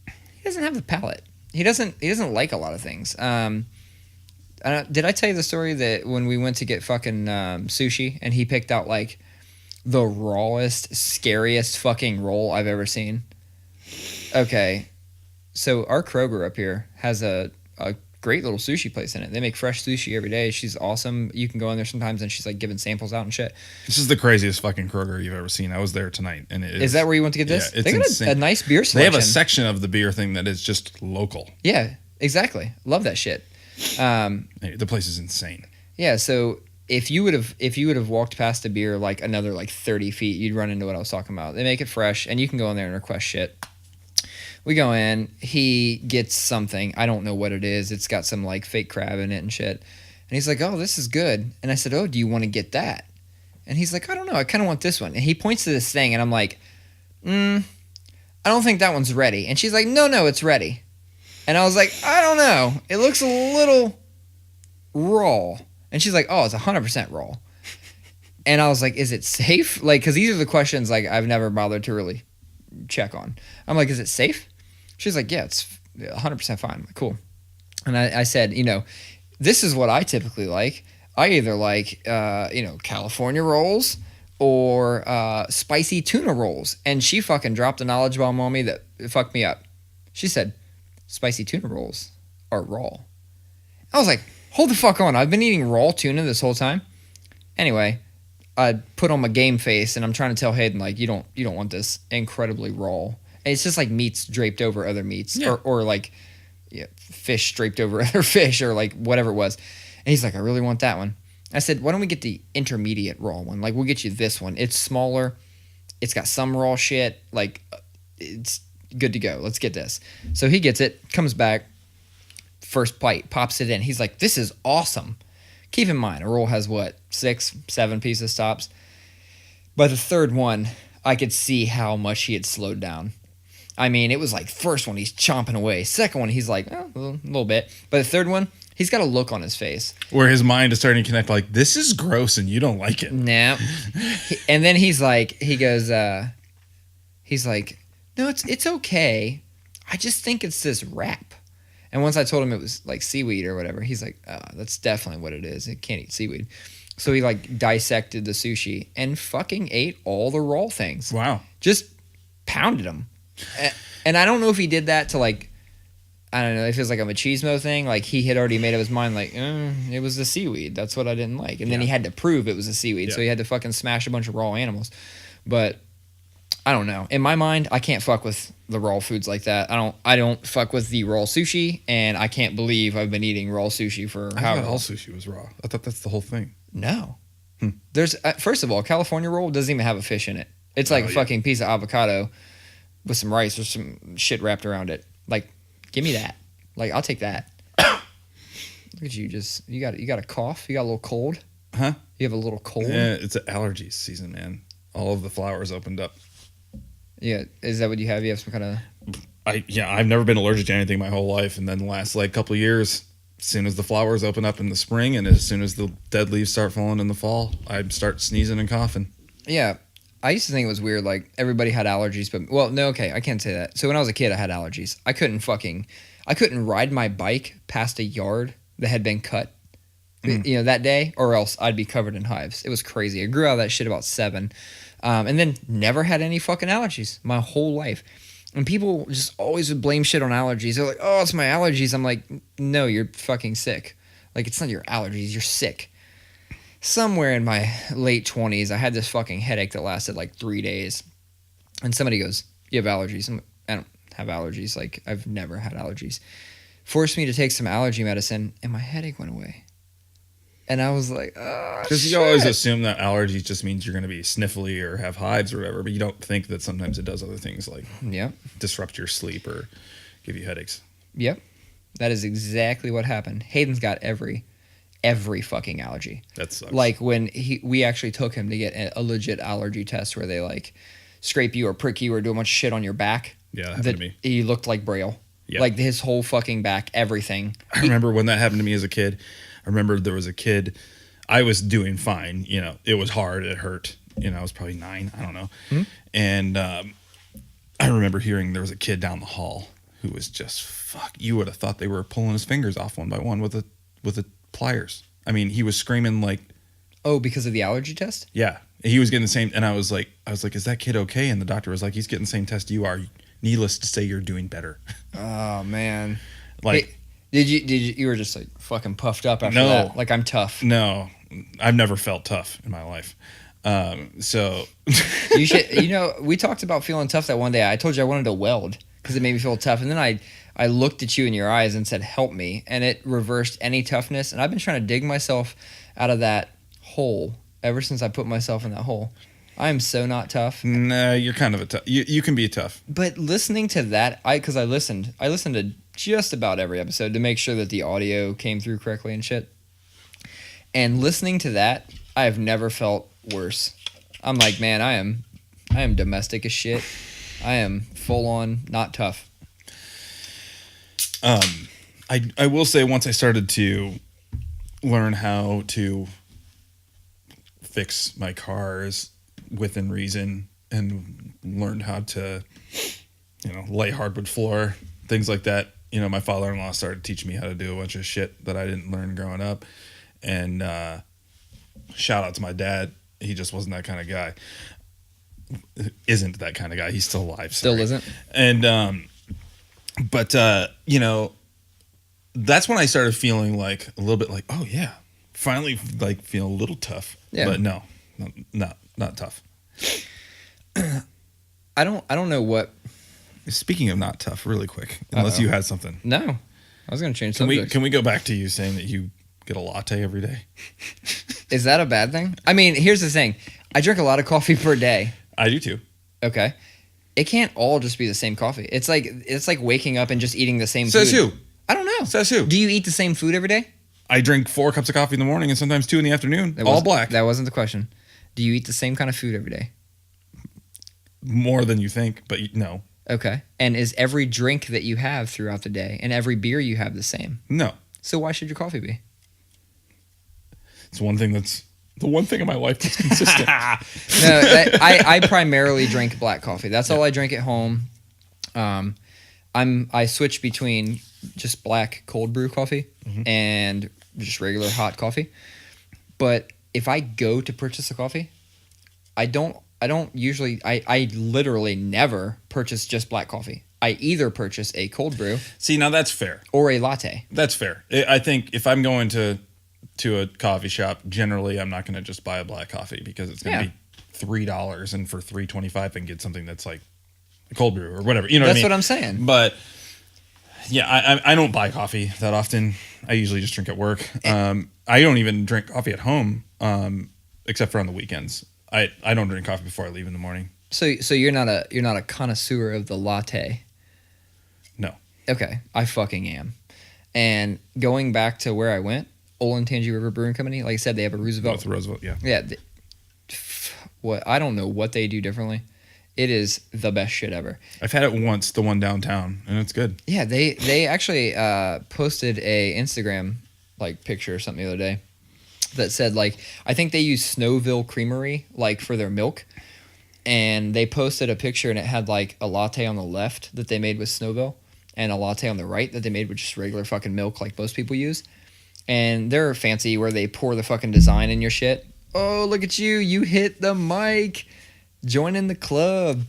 he doesn't have the palate. He doesn't like a lot of things. Did I tell you the story that when we went to get fucking sushi and he picked out like the rawest, scariest fucking roll I've ever seen? Okay, so our Kroger up here has a great little sushi place in it. They make fresh sushi every day. She's awesome. You can go in there sometimes and she's like giving samples out and shit. This is the craziest fucking Kroger you've ever seen. I was there tonight, and it is that where you went to get this? Yeah, it's they got insane. A nice beer selection. They have a section of the beer thing that is just local. Yeah, exactly. Love that shit. The place is insane. Yeah, so if you would have walked past a beer like another like 30 feet, you'd run into what I was talking about. They make it fresh, and you can go in there and request shit. We go in, he gets something. I don't know what it is. It's got some like fake crab in it and shit. And he's like, oh, this is good. And I said, oh, do you want to get that? And he's like, I don't know. I kind of want this one. And he points to this thing, and I'm like, I don't think that one's ready. And she's like, no, it's ready. And I was like, I don't know. It looks a little raw. And she's like, oh, it's 100% raw. And I was like, is it safe? Like, because these are the questions like I've never bothered to really check on. I'm like, is it safe? She's like, yeah, it's 100% fine. I'm like, cool. And I said, this is what I typically like. I either like, California rolls or spicy tuna rolls. And she fucking dropped a knowledge bomb on me that fucked me up. She said, spicy tuna rolls are raw. I was like, hold the fuck on. I've been eating raw tuna this whole time. Anyway, I put on my game face, and I'm trying to tell Hayden, like, you don't want this incredibly raw. And it's just like meats draped over other meats, or like fish draped over other fish, or like whatever it was. And he's like, I really want that one. I said, why don't we get the intermediate raw one? Like, we'll get you this one. It's smaller. It's got some raw shit. Like, it's good to go. Let's get this. So he gets it, comes back, first bite, pops it in. He's like, this is awesome. Keep in mind, a roll has what, 6, 7 pieces tops. By the third one, I could see how much he had slowed down. I mean, it was like first one, he's chomping away. Second one, he's like, a little bit. But the third one, he's got a look on his face. Where his mind is starting to connect like, this is gross and you don't like it. Nah. And then he's like, no, it's okay. I just think it's this wrap. And once I told him it was like seaweed or whatever, he's like, that's definitely what it is. It can't eat seaweed. So he like dissected the sushi and fucking ate all the raw things. Wow. Just pounded them. And I don't know if he did that to like, I don't know if it's like a machismo thing. Like he had already made up his mind like, it was the seaweed. That's what I didn't like. And then he had to prove it was a seaweed. So he had to fucking smash a bunch of raw animals. But I don't know. In my mind, I can't fuck with the raw foods like that. I don't fuck with the raw sushi, and I can't believe I've been eating raw sushi for I thought all sushi was raw. I thought that's the whole thing. No. There's first of all, California roll doesn't even have a fish in it. It's like a fucking piece of avocado with some rice or some shit wrapped around it. Like, give me that. Like, I'll take that. Look at you, you got a cough? You got a little cold? Huh? You have a little cold? Yeah, it's an allergy season, man. All of the flowers opened up. Yeah, is that what you have? You have some kind of... I've never been allergic to anything my whole life, and then the last like couple of years, as soon as the flowers open up in the spring and as soon as the dead leaves start falling in the fall, I start sneezing and coughing. Yeah. I used to think it was weird, like, everybody had allergies, but, well, no, okay, I can't say that. So when I was a kid, I had allergies. I couldn't ride my bike past a yard that had been cut, that day, or else I'd be covered in hives. It was crazy. I grew out of that shit about 7, and then never had any fucking allergies my whole life. And people just always would blame shit on allergies. They're like, oh, it's my allergies. I'm like, no, you're fucking sick. Like, it's not your allergies, you're sick. Somewhere in my late 20s, I had this fucking headache that lasted like 3 days. And somebody goes, you have allergies. I don't have allergies. Like, I've never had allergies. Forced me to take some allergy medicine, and my headache went away. And I was like, oh, because you always assume that allergies just means you're going to be sniffly or have hives or whatever, but you don't think that sometimes it does other things like disrupt your sleep or give you headaches. Yep. That is exactly what happened. Hayden's got every fucking allergy. That sucks. Like when we actually took him to get a legit allergy test where they like scrape you or prick you or do a bunch of shit on your back. Yeah, that happened to me. He looked like Braille. Yep. Like his whole fucking back, everything. I remember when that happened to me as a kid. I remember there was a kid, I was doing fine. It was hard. It hurt. I was probably 9. I don't know. Mm-hmm. And I remember hearing there was a kid down the hall who was just, you would have thought they were pulling his fingers off one by one with a pliers. I mean, he was screaming like... Oh, because of the allergy test? Yeah. He was getting the same... And I was like, is that kid okay? And the doctor was like, he's getting the same test you are. Needless to say, you're doing better. Oh, man. Like... Hey, you were just like fucking puffed up after that? Like, I'm tough. No. I've never felt tough in my life. So... You should... we talked about feeling tough that one day. I told you I wanted to weld because it made me feel tough. And then I looked at you in your eyes and said, help me. And it reversed any toughness. And I've been trying to dig myself out of that hole ever since I put myself in that hole. I am so not tough. No, you're kind of a tough. You can be tough. But listening to that, because I listened to just about every episode to make sure that the audio came through correctly and shit. And listening to that, I have never felt worse. I'm like, man, I am domestic as shit. I am full on not tough. I will say once I started to learn how to fix my cars within reason and learned how to, lay hardwood floor, things like that. My father-in-law started teaching me how to do a bunch of shit that I didn't learn growing up. And shout out to my dad. He just wasn't that kind of guy. Isn't that kind of guy. He's still alive. Sorry. Still isn't. And, but that's when I started feeling like a little bit like, oh yeah, finally like feeling a little tough. Yeah. But no, not tough. I don't know what. Speaking of not tough, really quick, unless you had something. No, I was going to change subjects. Can we go back to you saying that you get a latte every day? Is that a bad thing? I mean, here's the thing. I drink a lot of coffee per day. I do too. Okay. It can't all just be the same coffee. It's like waking up and just eating the same food. Says who? I don't know. Says who? Do you eat the same food every day? I drink 4 cups of coffee in the morning and sometimes 2 in the afternoon. All black. That wasn't the question. Do you eat the same kind of food every day? More than you think, but no. Okay. And is every drink that you have throughout the day and every beer you have the same? No. So why should your coffee be? It's the one thing in my life that's consistent. I primarily drink black coffee. That's all I drink at home. I switch between just black cold brew coffee and just regular hot coffee. But if I go to purchase a coffee, I literally never purchase just black coffee. I either purchase a cold brew. See, now that's fair. Or a latte. That's fair. I think if I'm going to a coffee shop, generally I'm not going to just buy a black coffee because it's going to be $3, and for $3.25 I can get something that's like a cold brew or whatever. You know that's what I mean? What I'm saying. But yeah, I don't buy coffee that often. I usually just drink at work. I don't even drink coffee at home, except for on the weekends. I don't drink coffee before I leave in the morning. So you're not a connoisseur of the latte. No. Okay, I fucking am. And going back to where I went, Olentangy River Brewing Company, like I said, they have a Roosevelt. Both Roosevelt, yeah. Yeah. I don't know what they do differently. It is the best shit ever. I've had it once, the one downtown, and it's good. Yeah, they actually posted a Instagram like picture or something the other day that said like I think they use Snowville Creamery like for their milk, and they posted a picture and it had like a latte on the left that they made with Snowville and a latte on the right that they made with just regular fucking milk like most people use. And they're fancy where they pour the fucking design in your shit. Oh, look at you. You hit the mic. Join the club.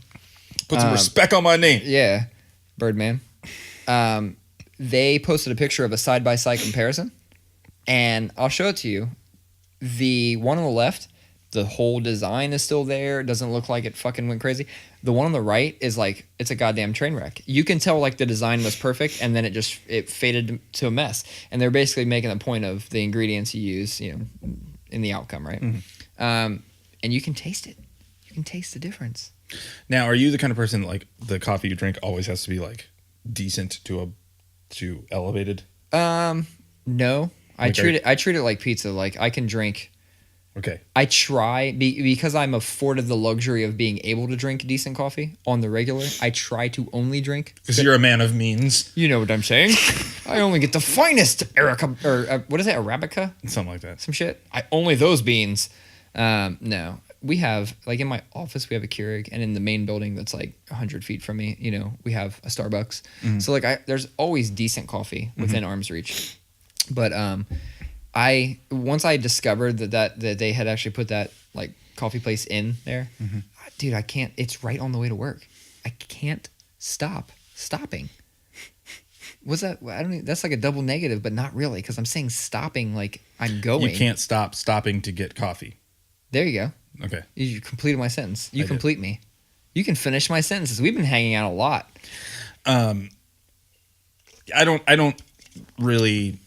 Put some respect on my name. Yeah. Birdman. They posted a picture of a side-by-side comparison. And I'll show it to you. The one on the left, the whole design is still there. It doesn't look like it fucking went crazy. The one on the right is like, it's a goddamn train wreck. You can tell like the design was perfect and then it faded to a mess. And they're basically making a point of the ingredients you use, in the outcome, right? Mm-hmm. And you can taste it. You can taste the difference. Now, are you the kind of person that, like, the coffee you drink always has to be like decent to elevated? No. I treat it like pizza. Like I can drink. Okay. I try because I'm afforded the luxury of being able to drink decent coffee on the regular. I try to only drink because you're a man of means. You know what I'm saying? I only get the finest Erica or what is it, Arabica? Something like that. Some shit. Only those beans. No, we have like in my office we have a Keurig, and in the main building that's like 100 feet from me, we have a Starbucks. Mm-hmm. So like there's always decent coffee within arm's reach. But once I discovered that they had actually put that like coffee place in there, dude, I can't. It's right on the way to work. I can't stopping. What's that? I don't know. That's like a double negative, but not really, because I'm saying stopping like I'm going. You can't stop stopping to get coffee. There you go. Okay. You completed my sentence. You complete me. You can finish my sentences. We've been hanging out a lot. I don't really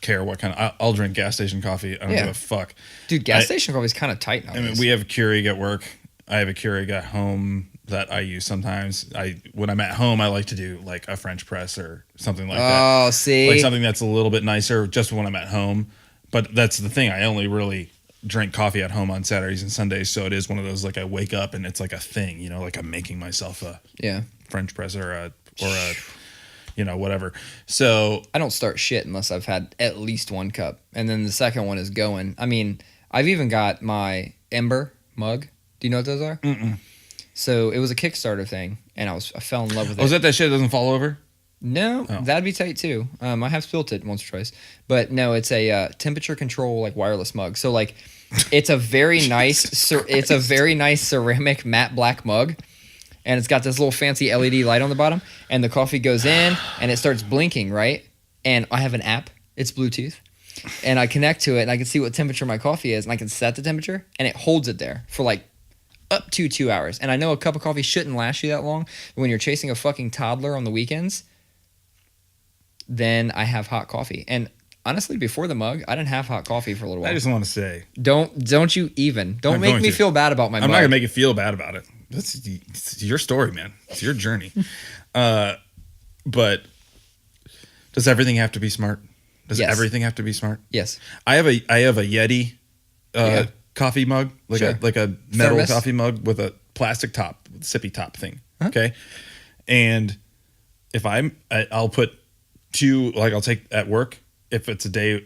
care what kind of. I'll drink gas station coffee. I don't give a fuck. Dude, gas station coffee is kind of tight nowadays. I mean, we have a Keurig at work. I have a Keurig at home that I use sometimes. When I'm at home, I like to do like a French press or something like that. Oh, see? Like something that's a little bit nicer just when I'm at home. But that's the thing. I only really drink coffee at home on Saturdays and Sundays. So it is one of those, like I wake up and it's like a thing, like I'm making myself a French press or a whatever. So I don't start shit unless I've had at least one cup. And then the second one is going. I mean, I've even got my Ember mug. Do you know what those are? Mm-mm. So it was a Kickstarter thing, and I fell in love with it. Oh, is that shit doesn't fall over? No, that'd be tight too. I have spilt it once or twice. But no, it's a temperature control like wireless mug. So like it's a very nice ceramic matte black mug. And it's got this little fancy LED light on the bottom, and the coffee goes in, and it starts blinking, right? And I have an app. It's Bluetooth. And I connect to it, and I can see what temperature my coffee is, and I can set the temperature, and it holds it there for like up to 2 hours. And I know a cup of coffee shouldn't last you that long, but when you're chasing a fucking toddler on the weekends, then I have hot coffee. And honestly, before the mug, I didn't have hot coffee for a little while. I just want to say. Don't you even. Don't make me feel bad about my mug. I'm not going to make you feel bad about it. It's your story, man. It's your journey. But does everything have to be smart? Does Yes. everything have to be smart? Yes. I have a Yeti Yeah. coffee mug, like Sure. a metal Thermos. coffee mug with a plastic top, sippy top thing. Huh? Okay, and if I'll put two, like I'll take at work if it's a day,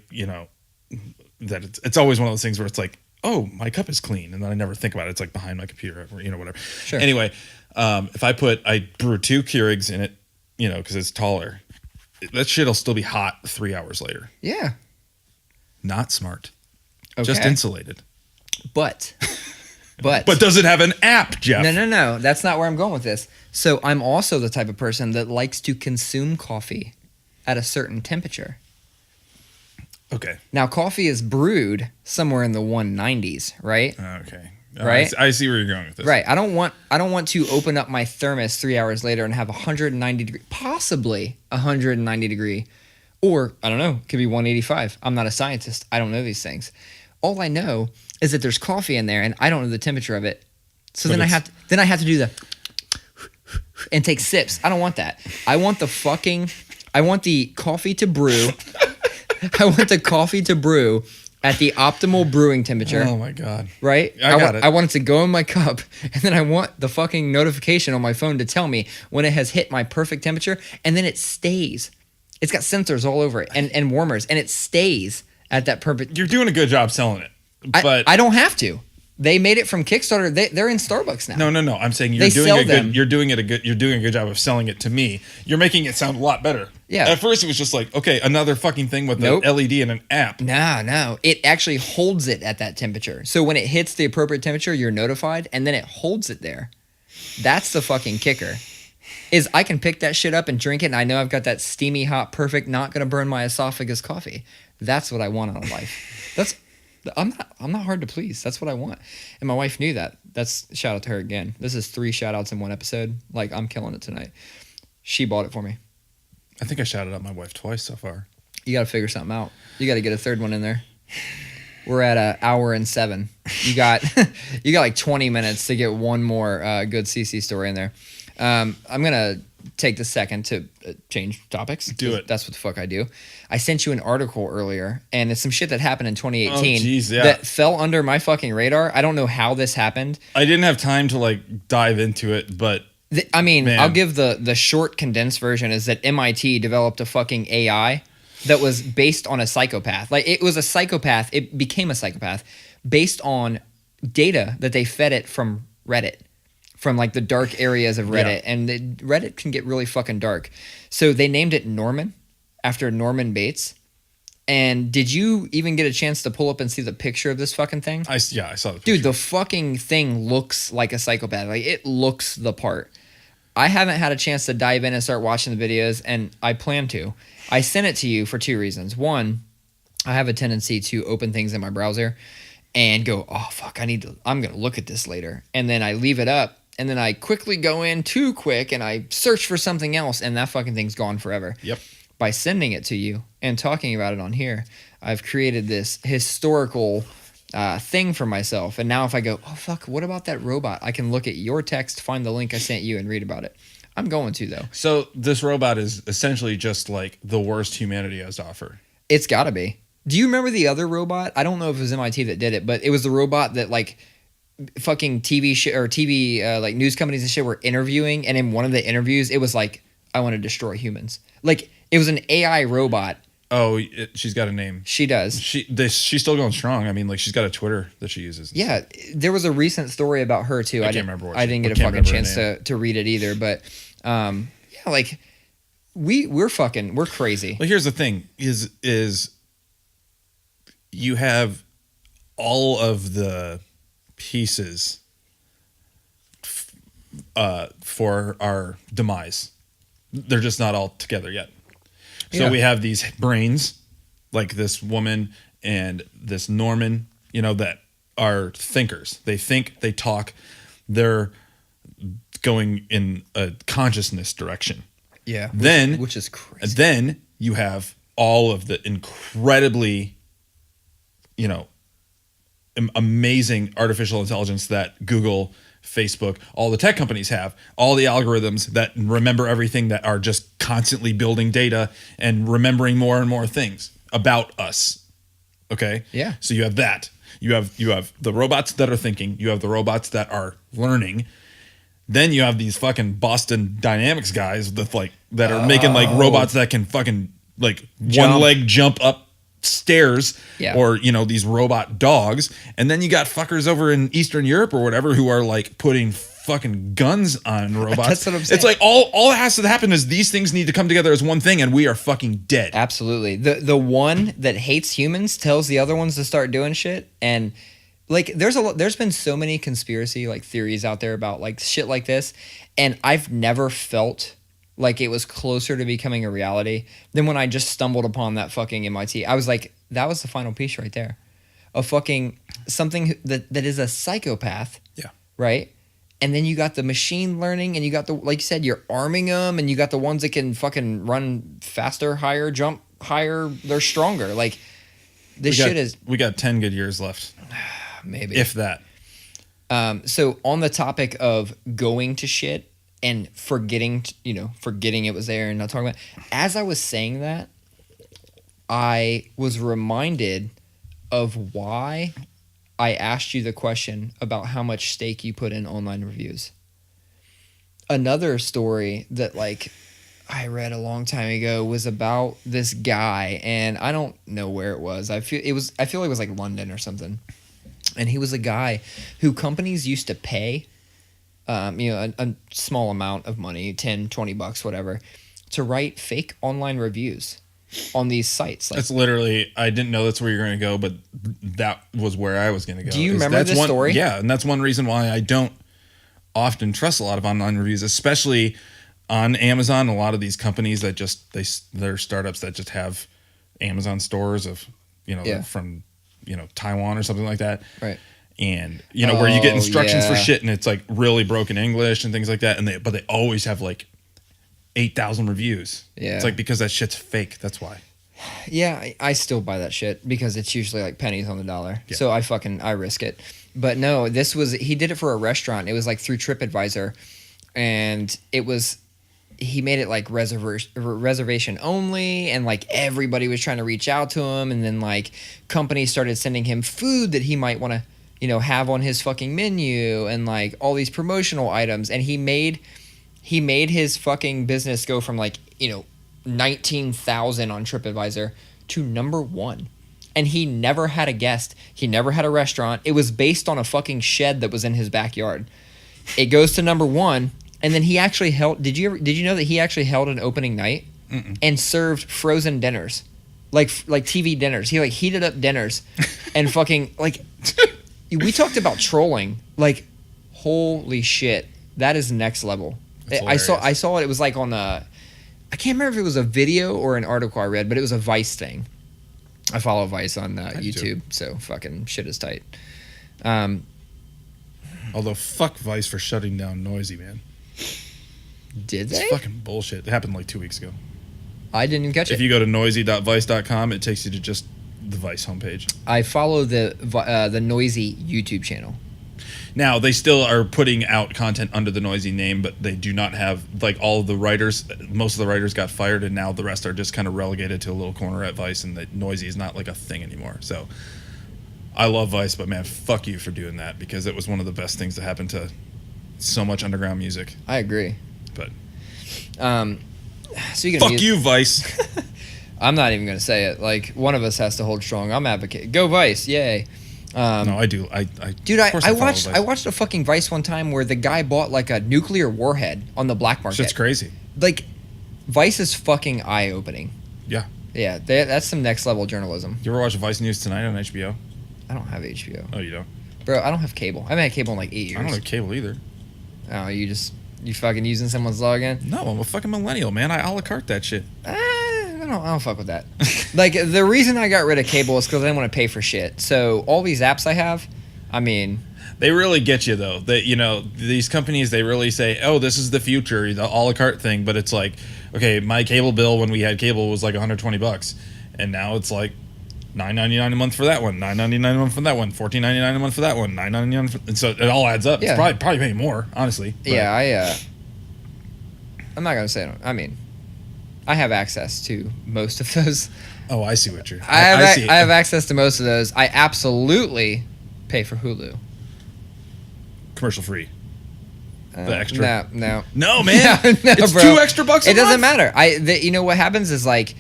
that it's always one of those things where it's like, oh, my cup is clean, and then I never think about it. It's like behind my computer, or, whatever. Sure. Anyway, if I brew 2 Keurigs in it, because it's taller, that shit'll still be hot 3 hours later. Yeah. Not smart. Okay. Just insulated. But But does it have an app, Jeff? No. That's not where I'm going with this. So I'm also the type of person that likes to consume coffee at a certain temperature. Okay. Now, coffee is brewed somewhere in the 190s, right? Okay. Right? I see where you're going with this. Right. I don't want to open up my thermos 3 hours later and have 190 degree, possibly 190 degree, or I don't know, could be 185. I'm not a scientist. I don't know these things. All I know is that there's coffee in there and I don't know the temperature of it. So But then I have to do the and take sips. I don't want that. I want the coffee to brew. I want the coffee to brew at the optimal brewing temperature. Oh my God. Right? I got it. I want it to go in my cup, and then I want the fucking notification on my phone to tell me when it has hit my perfect temperature, and then it stays. It's got sensors all over it and warmers, and it stays at that perfect. You're doing a good job selling it, but I don't have to. They made it from Kickstarter. They're in Starbucks now. No. I'm saying They sell them. You're doing a good job of selling it to me. You're making it sound a lot better. Yeah. At first, it was just like, okay, another fucking thing with Nope. an LED and an app. No. It actually holds it at that temperature. So when it hits the appropriate temperature, you're notified, and then it holds it there. That's the fucking kicker. Is I can pick that shit up and drink it, and I know I've got that steamy, hot, perfect, not gonna burn my esophagus coffee. That's what I want out of life. I'm not hard to please. That's what I want. And my wife knew that. That's shout out to her again. This is 3 shout outs in one episode. Like, I'm killing it tonight. She bought it for me. I think I shouted out my wife twice so far. You got to figure something out. You got to get a third one in there. We're at an hour and 7. You got like 20 minutes to get one more good CC story in there. I'm gonna take the second to change topics. Do it. That's what the fuck I do. I sent you an article earlier, and it's some shit that happened in 2018 Oh, geez, yeah. that fell under my fucking radar. I don't know how this happened. I didn't have time to like dive into it, but Man. I'll give the short condensed version is that MIT developed a fucking AI that was based on a psychopath. Like, it was a psychopath. It became a psychopath based on data that they fed it from Reddit, from like the dark areas of Reddit. Yeah. And Reddit can get really fucking dark. So they named it Norman after Norman Bates. And did you even get a chance to pull up and see the picture of this fucking thing? I saw the picture. Dude, the fucking thing looks like a psychopath. Like, it looks the part. I haven't had a chance to dive in and start watching the videos, and I plan to. I sent it to you for 2 reasons. One, I have a tendency to open things in my browser and go, oh, fuck, I'm going to look at this later. And then I leave it up, and then I quickly go in too quick, and I search for something else, and that fucking thing's gone forever. Yep. By sending it to you and talking about it on here, I've created this historical thing for myself. And now if I go, oh, fuck, what about that robot? I can look at your text, find the link I sent you, and read about it. I'm going to, though. So this robot is essentially just like the worst humanity has to offer. It's got to be. Do you remember the other robot? I don't know if it was MIT that did it, but it was the robot that like fucking TV like news companies and shit were interviewing. And in one of the interviews, it was like, I want to destroy humans. Like, it was an AI robot. Oh, she's got a name. She does. She's still going strong. I mean, like, she's got a Twitter that she uses. Yeah, there was a recent story about her too. I can't remember. I didn't get a fucking chance to read it either. But yeah, like we're crazy. Well, here's the thing: is you have all of the pieces for our demise. They're just not all together yet. So we have these brains, like this woman and this Norman, that are thinkers. They think, they talk, they're going in a consciousness direction. Yeah. Which is crazy. Then you have all of the incredibly, amazing artificial intelligence that Google, Facebook, all the tech companies have, all the algorithms that remember everything, that are just constantly building data and remembering more and more things. about us. Okay? Yeah. So you have that. You have the robots that are thinking. You have the robots that are learning. Then you have these fucking Boston Dynamics guys that are making like robots that can fucking like one leg jump up stairs, or these robot dogs. And then you got fuckers over in Eastern Europe or whatever who are like putting fucking guns on robots. That's what I'm saying. It's like all that has to happen is these things need to come together as one thing, and we are fucking dead. Absolutely. The one that hates humans tells the other ones to start doing shit, and like there's been so many conspiracy like theories out there about like shit like this, and I've never felt like it was closer to becoming a reality than when I just stumbled upon that fucking MIT. I was like, that was the final piece right there. A fucking something that is a psychopath. Yeah. Right? And then you got the machine learning, and you got the, like you said, you're arming them, and you got the ones that can fucking run faster, higher, jump higher, they're stronger. Like, this shit is... We got 10 good years left. Maybe. If that. So, on the topic of going to shit and forgetting it was there and not talking about it, as I was saying that, I was reminded of why I asked you the question about how much stake you put in online reviews. Another story that like I read a long time ago was about this guy, and I don't know where it was. I feel like it was like London or something. And he was a guy who companies used to pay a small amount of money, $10, $20, whatever, to write fake online reviews on these sites. Like, that's literally, I didn't know that's where you're going to go, but that was where I was going to go. Do you remember this story? Yeah, and that's one reason why I don't often trust a lot of online reviews, especially on Amazon. A lot of these companies that they're startups that just have Amazon stores of, from, Taiwan or something like that. Right. And, where you get instructions for shit and it's like really broken English and things like that. But they always have like 8,000 reviews. Yeah. It's like because that shit's fake. That's why. Yeah, I still buy that shit because it's usually like pennies on the dollar. Yeah. So I risk it. But no, he did it for a restaurant. It was like through TripAdvisor, and he made it like reservation only, and like everybody was trying to reach out to him, and then like companies started sending him food that he might want to, have on his fucking menu, and like all these promotional items, and he made his fucking business go from like, 19,000 on TripAdvisor to number 1. And he never had a guest. He never had a restaurant. It was based on a fucking shed that was in his backyard. It goes to number 1, and then he actually held. Did you know that he actually held an opening night and served frozen dinners, like TV dinners? He like heated up dinners, and fucking like. We talked about trolling. Like, holy shit, that is next level. I saw it. It was like on a. I can't remember if it was a video or an article I read, but it was a Vice thing. I follow Vice on YouTube, so fucking shit is tight. Although fuck Vice for shutting down Noisy, man. Did they? It's fucking bullshit. It happened like 2 weeks ago. I didn't even catch it. If you go to noisy.vice.com, it takes you to just the Vice homepage. I follow the Noisy YouTube channel. Now, they still are putting out content under the Noisy name, but they do not have, like, all of the writers. Most of the writers got fired, and now the rest are just kind of relegated to a little corner at Vice, and the Noisy is not, like, a thing anymore. So, I love Vice, but, man, fuck you for doing that, because it was one of the best things that happened to so much underground music. I agree. But, fuck you, Vice. I'm not even going to say it. Like, one of us has to hold strong. I'm advocate. Go Vice, yay. No, I do. Dude, I watched a fucking Vice one time where the guy bought like a nuclear warhead on the black market. Shit's crazy. Like, Vice is fucking eye-opening. Yeah. Yeah, that's some next level journalism. You ever watch Vice News Tonight on HBO? I don't have HBO. Oh, you don't? Bro, I don't have cable. I haven't had cable in like 8 years. I don't have cable either. Oh, you fucking using someone's login? No, I'm a fucking millennial, man. I a la carte that shit. I don't fuck with that. Like, the reason I got rid of cable is because I didn't want to pay for shit. So all these apps I have, I mean, they really get you though. That these companies, they really say, "Oh, this is the future, the a la carte thing." But it's like, okay, my cable bill when we had cable was like $120, and now it's like $9.99 a month for that one, $9.99 a month for that one, $14.99 a month for that one, $9.99, and so it all adds up. Yeah. It's probably paying more, honestly. But. Yeah, I'm not gonna say. I mean. I have access to most of those. Oh, I see what you're. I see. have access to most of those. I absolutely pay for Hulu. Commercial free. The extra. No, man. No, it's bro. $2 extra. It doesn't matter. You know what happens is like,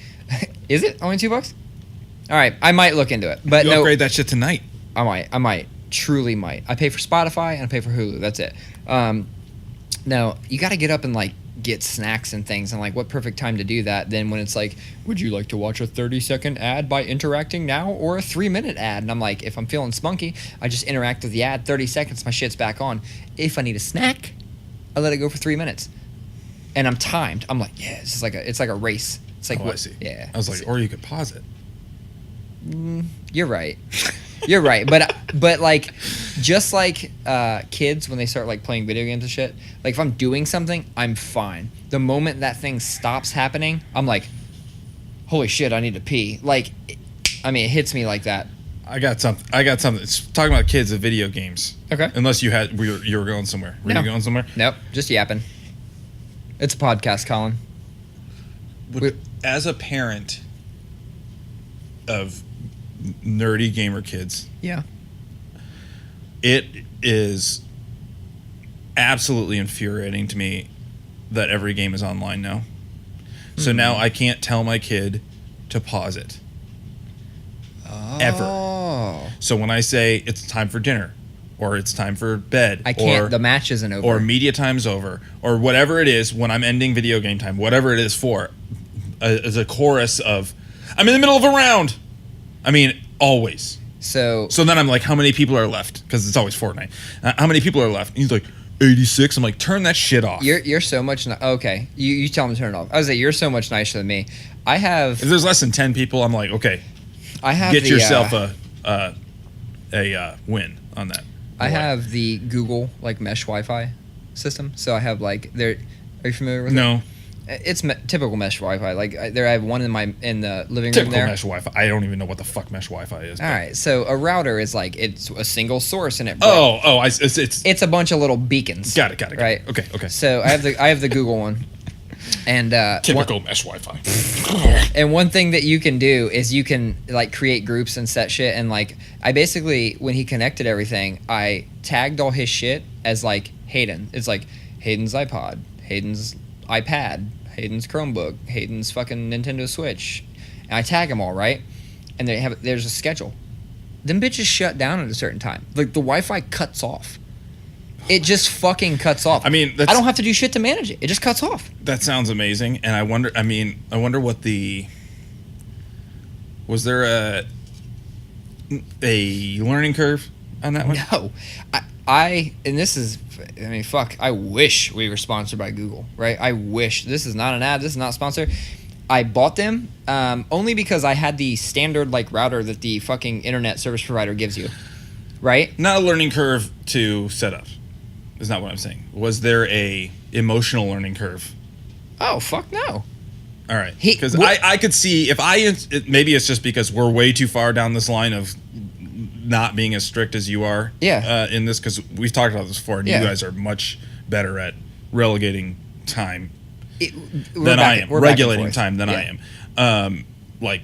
is it only $2? All right, I might look into it, but You no, upgrade that shit tonight. I might, truly might. I pay for Spotify and I pay for Hulu. That's it. Now you got to get up and like get snacks and things, and like what perfect time to do that than when it's like, would you like to watch a 30-second ad by interacting now, or a 3-minute ad? And I'm like, if I'm feeling spunky, I just interact with the ad. 30 seconds, my shit's back on. If I need a snack, I let it go for 3 minutes, and I'm timed. I'm like, yeah, it's like a race. It's like, I see. Yeah, I was like, or you could pause it. You're right. You're right. But like, just like kids when they start like playing video games and shit, like if I'm doing something, I'm fine. The moment that thing stops happening, I'm like, holy shit, I need to pee. Like, I mean, it hits me like that. I got something. It's talking about kids and video games. Okay. Unless you were going somewhere. Were you going somewhere? Nope. Just yapping. It's a podcast, Collin. As a parent of nerdy gamer kids, yeah, it is absolutely infuriating to me that every game is online now. So now I can't tell my kid to pause it. Ever. So when I say it's time for dinner, or it's time for bed, I can't. Or, the match isn't over, or media time's over, or whatever it is, when I'm ending video game time, whatever it is for, as a chorus of, I'm in the middle of a round. I mean, always. So then I'm like, how many people are left? Because it's always Fortnite. How many people are left? And he's like, 86. I'm like, turn that shit off. You're so much. Okay, you tell him to turn it off. I was like, you're so much nicer than me. I have. If there's less than 10 people, I'm like, okay. I have get yourself a win on that. I have the Google like mesh Wi-Fi system. So I have like there. Are you familiar with it? No. It's typical mesh Wi-Fi. Like I have one in the living typical room there. Mesh Wi-Fi. I don't even know what the fuck mesh Wi-Fi is. All right, so a router is like it's a single source and it. It's a bunch of little beacons. Got it. Right. Okay. So I have the Google one, and typical mesh Wi-Fi. And one thing that you can do is you can like create groups and set shit, and like I basically when he connected everything, I tagged all his shit as like Hayden. It's like Hayden's iPod, Hayden's iPad, Hayden's Chromebook, Hayden's fucking Nintendo Switch, and I tag them all, right? And there's a schedule. Them bitches shut down at a certain time. Like the Wi-Fi cuts off. It just fucking cuts off. I mean, I don't have to do shit to manage it. It just cuts off. That sounds amazing, and I wonder what was there a learning curve on that one? No, and this is, I mean, fuck. I wish we were sponsored by Google, right? I wish. This is not an ad. This is not sponsored. I bought them only because I had the standard like router that the fucking internet service provider gives you, right? Not a learning curve to set up. Is not what I'm saying. Was there a emotional learning curve? Oh fuck no. All right, because I could see if maybe it's just because we're way too far down this line of not being as strict as you are. Yeah. In this, because we've talked about this before, and you guys are much better at relegating time than I am. Regulating time than I am. Like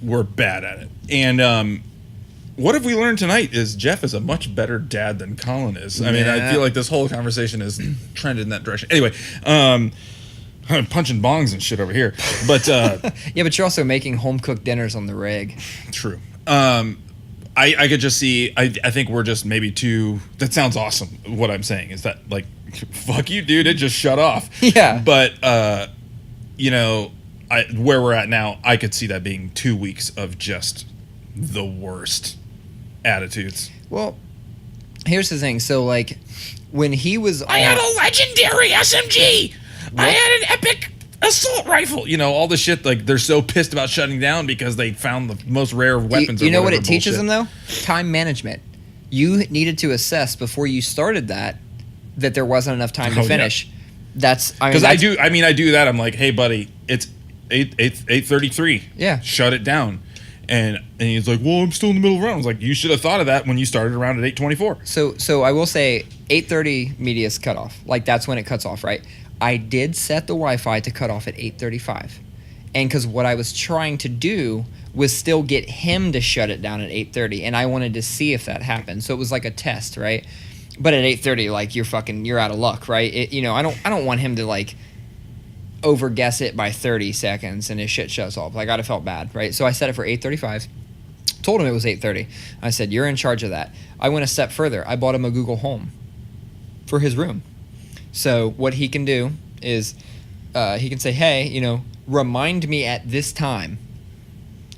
we're bad at it, and what have we learned tonight is Jeff is a much better dad than Collin is. I mean, I feel like this whole conversation is trended in that direction. Anyway, I'm punching bongs and shit over here. But yeah, but you're also making home-cooked dinners on the reg. True. I could just see, I think we're just maybe too, that sounds awesome. What I'm saying is that, like, fuck you, dude, it just shut off. Yeah. But, you know, where we're at now, I could see that being 2 weeks of just the worst attitudes. Well, here's the thing. So, like, when he was I had a legendary SMG. What? I had an epic assault rifle. You know, all the shit, like, they're so pissed about shutting down because they found the most rare weapons. You know what it teaches them, though? Time management. You needed to assess before you started that there wasn't enough time to finish. Yeah. That's... Because I do that. I'm like, hey, buddy, it's 8:33. Yeah. Shut it down. And he's like, well, I'm still in the middle of the round. I was like, you should have thought of that when you started around at 8:24. So I will say 8:30 media's cut off. Like, that's when it cuts off, right? I did set the Wi-Fi to cut off at 8:35. And because what I was trying to do was still get him to shut it down at 8:30, and I wanted to see if that happened. So it was like a test, right? But at 8:30, like you're out of luck, right? I don't want him to like overguess it by 30 seconds and his shit shuts off. Like I'd have felt bad, right? So I set it for 8:35. Told him it was 8:30. I said, "You're in charge of that." I went a step further. I bought him a Google Home for his room. So what he can do is he can say, "Hey, remind me at this time,"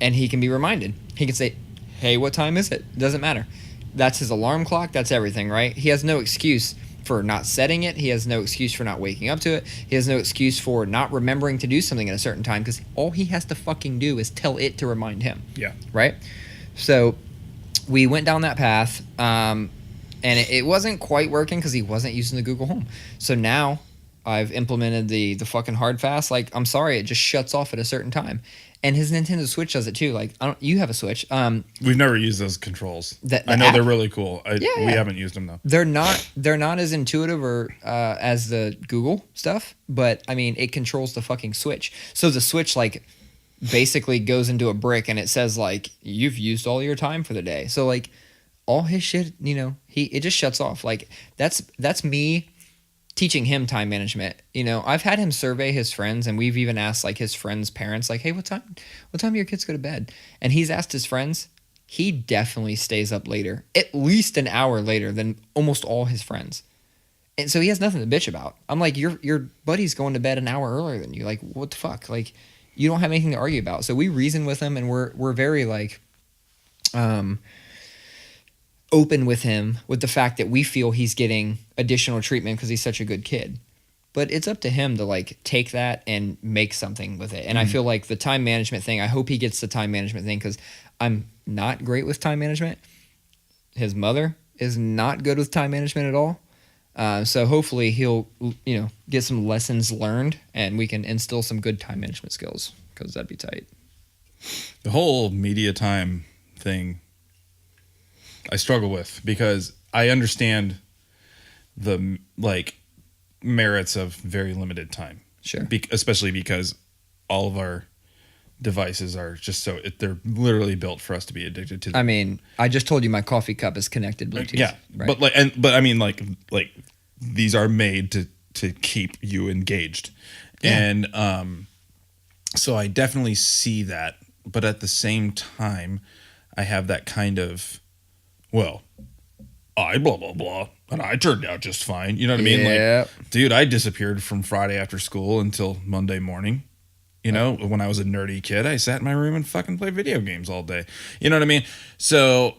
and he can be reminded. He can say, "Hey, what time is it?" Doesn't matter. That's his alarm clock. That's everything, right? He has no excuse for not setting it. He has no excuse for not waking up to it. He has no excuse for not remembering to do something at a certain time because all he has to fucking do is tell it to remind him. Yeah. Right? So we went down that path, and it wasn't quite working because he wasn't using the Google Home. So now I've implemented the fucking hard fast. Like, I'm sorry, it just shuts off at a certain time. And his Nintendo Switch does it too. Like, you have a Switch. We've never used those controls. The I know app, they're really cool. We Yeah. haven't used them though. They're not as intuitive or as the Google stuff, but I mean, it controls the fucking Switch. So the Switch like basically goes into a brick and it says like you've used all your time for the day. So like all his shit, it just shuts off. Like that's me teaching him time management. I've had him survey his friends, and we've even asked like his friends' parents, like, "Hey, what time do your kids go to bed?" And he's asked his friends. He definitely stays up later, at least an hour later than almost all his friends. And so he has nothing to bitch about. I'm like, your buddy's going to bed an hour earlier than you. Like, what the fuck? Like, you don't have anything to argue about. So we reason with him, and we're very like open with him with the fact that we feel he's getting additional treatment because he's such a good kid. But it's up to him to like take that and make something with it. And I feel like the time management thing, I hope he gets the time management thing because I'm not great with time management. His mother is not good with time management at all. So hopefully he'll, get some lessons learned and we can instill some good time management skills because that'd be tight. The whole media time thing I struggle with because I understand the merits of very limited time. Sure. Especially because all of our devices are just they're literally built for us to be addicted to them. I mean, I just told you my coffee cup is connected Bluetooth. Yeah. Right? But I mean like these are made to keep you engaged. Yeah. And so I definitely see that, but at the same time I have that kind of I blah blah blah and I turned out just fine. You know what I mean? Yeah. Like, dude, I disappeared from Friday after school until Monday morning. When I was a nerdy kid, I sat in my room and fucking played video games all day. You know what I mean? So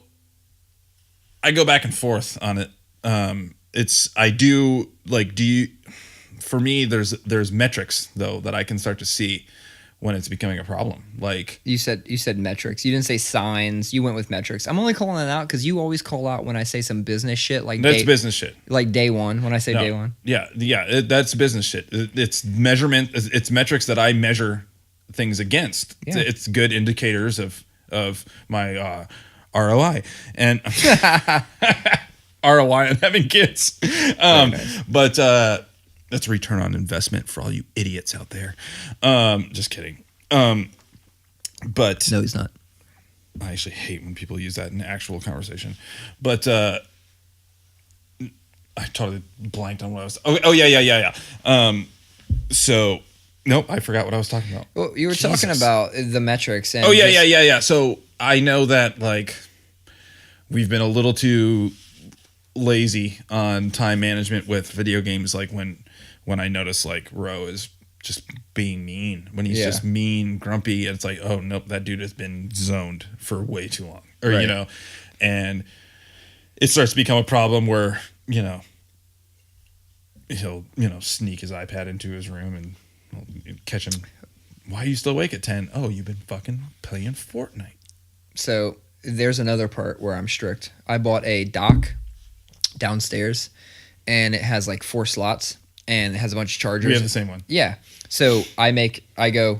I go back and forth on it. For me, there's metrics though that I can start to see when it's becoming a problem. Like you said metrics. You didn't say signs. You went with metrics. I'm only calling it out because you always call out when I say some business shit. Like that's business shit. Like day one when I say day one. Yeah, that's business shit. It's measurement. It's metrics that I measure things against. Yeah. It's good indicators of my ROI and ROI on having kids. Nice. But that's a return on investment for all you idiots out there. Just kidding. But no, he's not. I actually hate when people use that in actual conversation. But I totally blanked on what I was. Oh yeah. So nope, I forgot what I was talking about. Well, you were talking about the metrics. And yeah. So I know that like we've been a little too lazy on time management with video games. Like when I notice like Ro is just being mean, when he's just mean, grumpy, and it's like, oh nope, that dude has been zoned for way too long, or right. And it starts to become a problem where he'll sneak his iPad into his room and I'll catch him. Why are you still awake at 10? Oh, you've been fucking playing Fortnite. So there's another part where I'm strict. I bought a dock downstairs and it has like 4 slots and it has a bunch of chargers. We have the same one. Yeah. So I go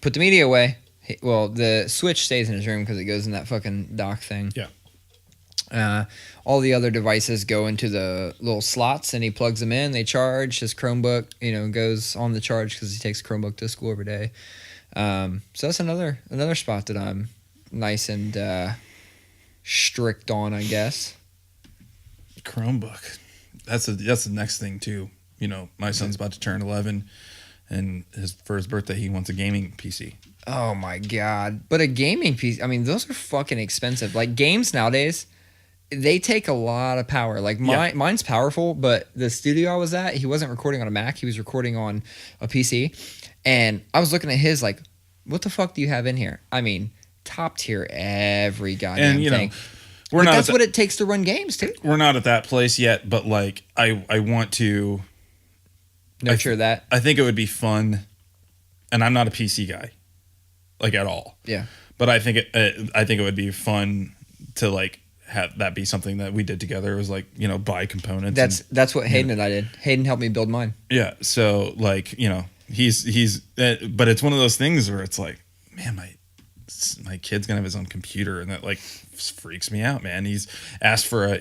put the media away. Well, the Switch stays in his room because it goes in that fucking dock thing. Yeah. All the other devices go into the little slots, and he plugs them in. They charge. His Chromebook, goes on the charge because he takes Chromebook to school every day. So that's another spot that I'm nice and strict on, I guess. Chromebook. That's the next thing too. My son's about to turn 11, and for his birthday he wants a gaming PC. Oh my god! But a gaming PC, I mean, those are fucking expensive. Like games nowadays, they take a lot of power. Like mine's powerful, but the studio I was at, he wasn't recording on a Mac. He was recording on a PC, and I was looking at his like, what the fuck do you have in here? I mean, top tier every goddamn thing. That's what it takes to run games too. We're not at that place yet, but like I want to nurture that. I think it would be fun, and I'm not a PC guy, like at all. Yeah. But I think it would be fun to like have that be something that we did together. It was like buy components. That's what Hayden and I did. Hayden helped me build mine. Yeah. So like he's but it's one of those things where it's like, man, my kid's gonna have his own computer, and that like freaks me out, man. He asked for a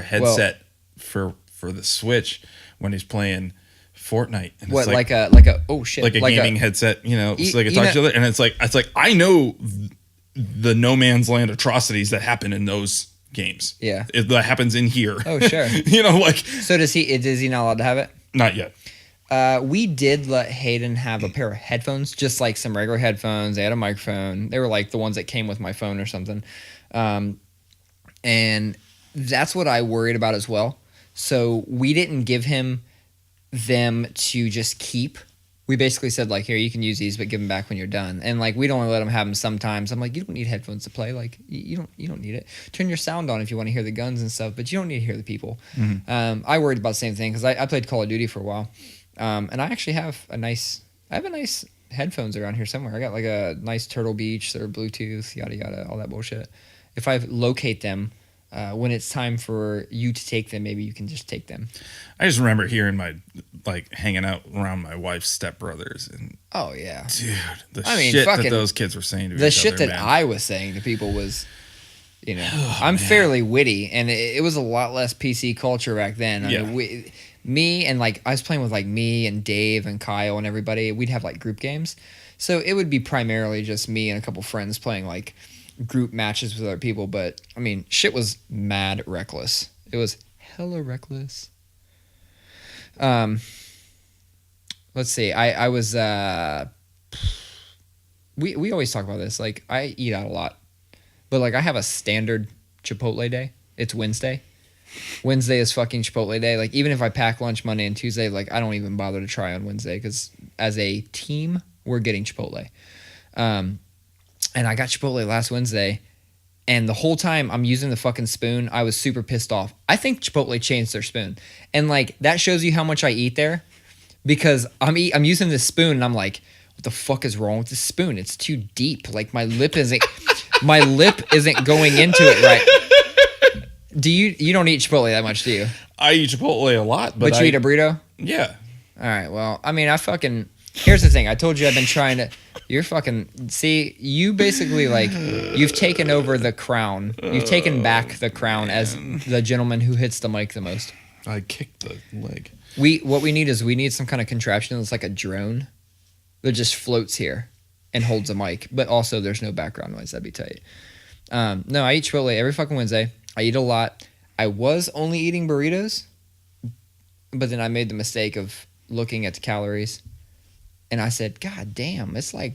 headset for the Switch when he's playing Fortnite. And what, it's like a oh shit, like a gaming headset, so they can talk to each other. And it's like I know the No Man's Land atrocities that happen in those games. Yeah, that happens in here. Oh sure. So is he not allowed to have it? Not yet. We did let Hayden have a pair of headphones, just like some regular headphones. They had a microphone. They were like the ones that came with my phone or something. And that's what I worried about as well. So we didn't give him them to just keep. We basically said like, here, you can use these, but give them back when you're done. And like, we'd only let him have them sometimes. I'm like, you don't need headphones to play. Like, you don't need it. Turn your sound on if you want to hear the guns and stuff, but you don't need to hear the people. Mm-hmm. I worried about the same thing because I played Call of Duty for a while. And I actually have a nice headphones around here somewhere. I got like a nice Turtle Beach, they're Bluetooth, yada yada, all that bullshit. If I locate them, when it's time for you to take them, maybe you can just take them. I just remember hearing hanging out around my wife's stepbrothers, and oh yeah, dude, shit that those kids were saying to each other. The shit that I was saying to people was, I'm fairly witty, and it was a lot less PC culture back then. I mean, me and like I was playing with like me and Dave and Kyle and everybody. We'd have like group games, so it would be primarily just me and a couple friends playing like group matches with other people. But I mean, shit was mad reckless. It was hella reckless. Let's see. I was we always talk about this. Like I eat out a lot, but like I have a standard Chipotle day. It's Wednesday. Wednesday is fucking Chipotle day. Like even if I pack lunch Monday and Tuesday, like I don't even bother to try on Wednesday because as a team we're getting Chipotle. And I got Chipotle last Wednesday, and the whole time I'm using the fucking spoon, I was super pissed off. I think Chipotle changed their spoon, and like that shows you how much I eat there, because I'm using this spoon and I'm like, what the fuck is wrong with this spoon? It's too deep. Like my lip isn't going into it right. Do you don't eat Chipotle that much, do you? I eat Chipotle a lot, but you eat a burrito? Yeah. All right. Well, I mean, here's the thing. I told you I've been trying to. You basically like you've taken over the crown. You've taken back the crown as the gentleman who hits the mic the most. I kicked the leg. What we need some kind of contraption that's like a drone that just floats here and holds a mic, but also there's no background noise. That'd be tight. No, I eat Chipotle every fucking Wednesday. I eat a lot. I was only eating burritos, but then I made the mistake of looking at the calories. And I said, God damn, it's like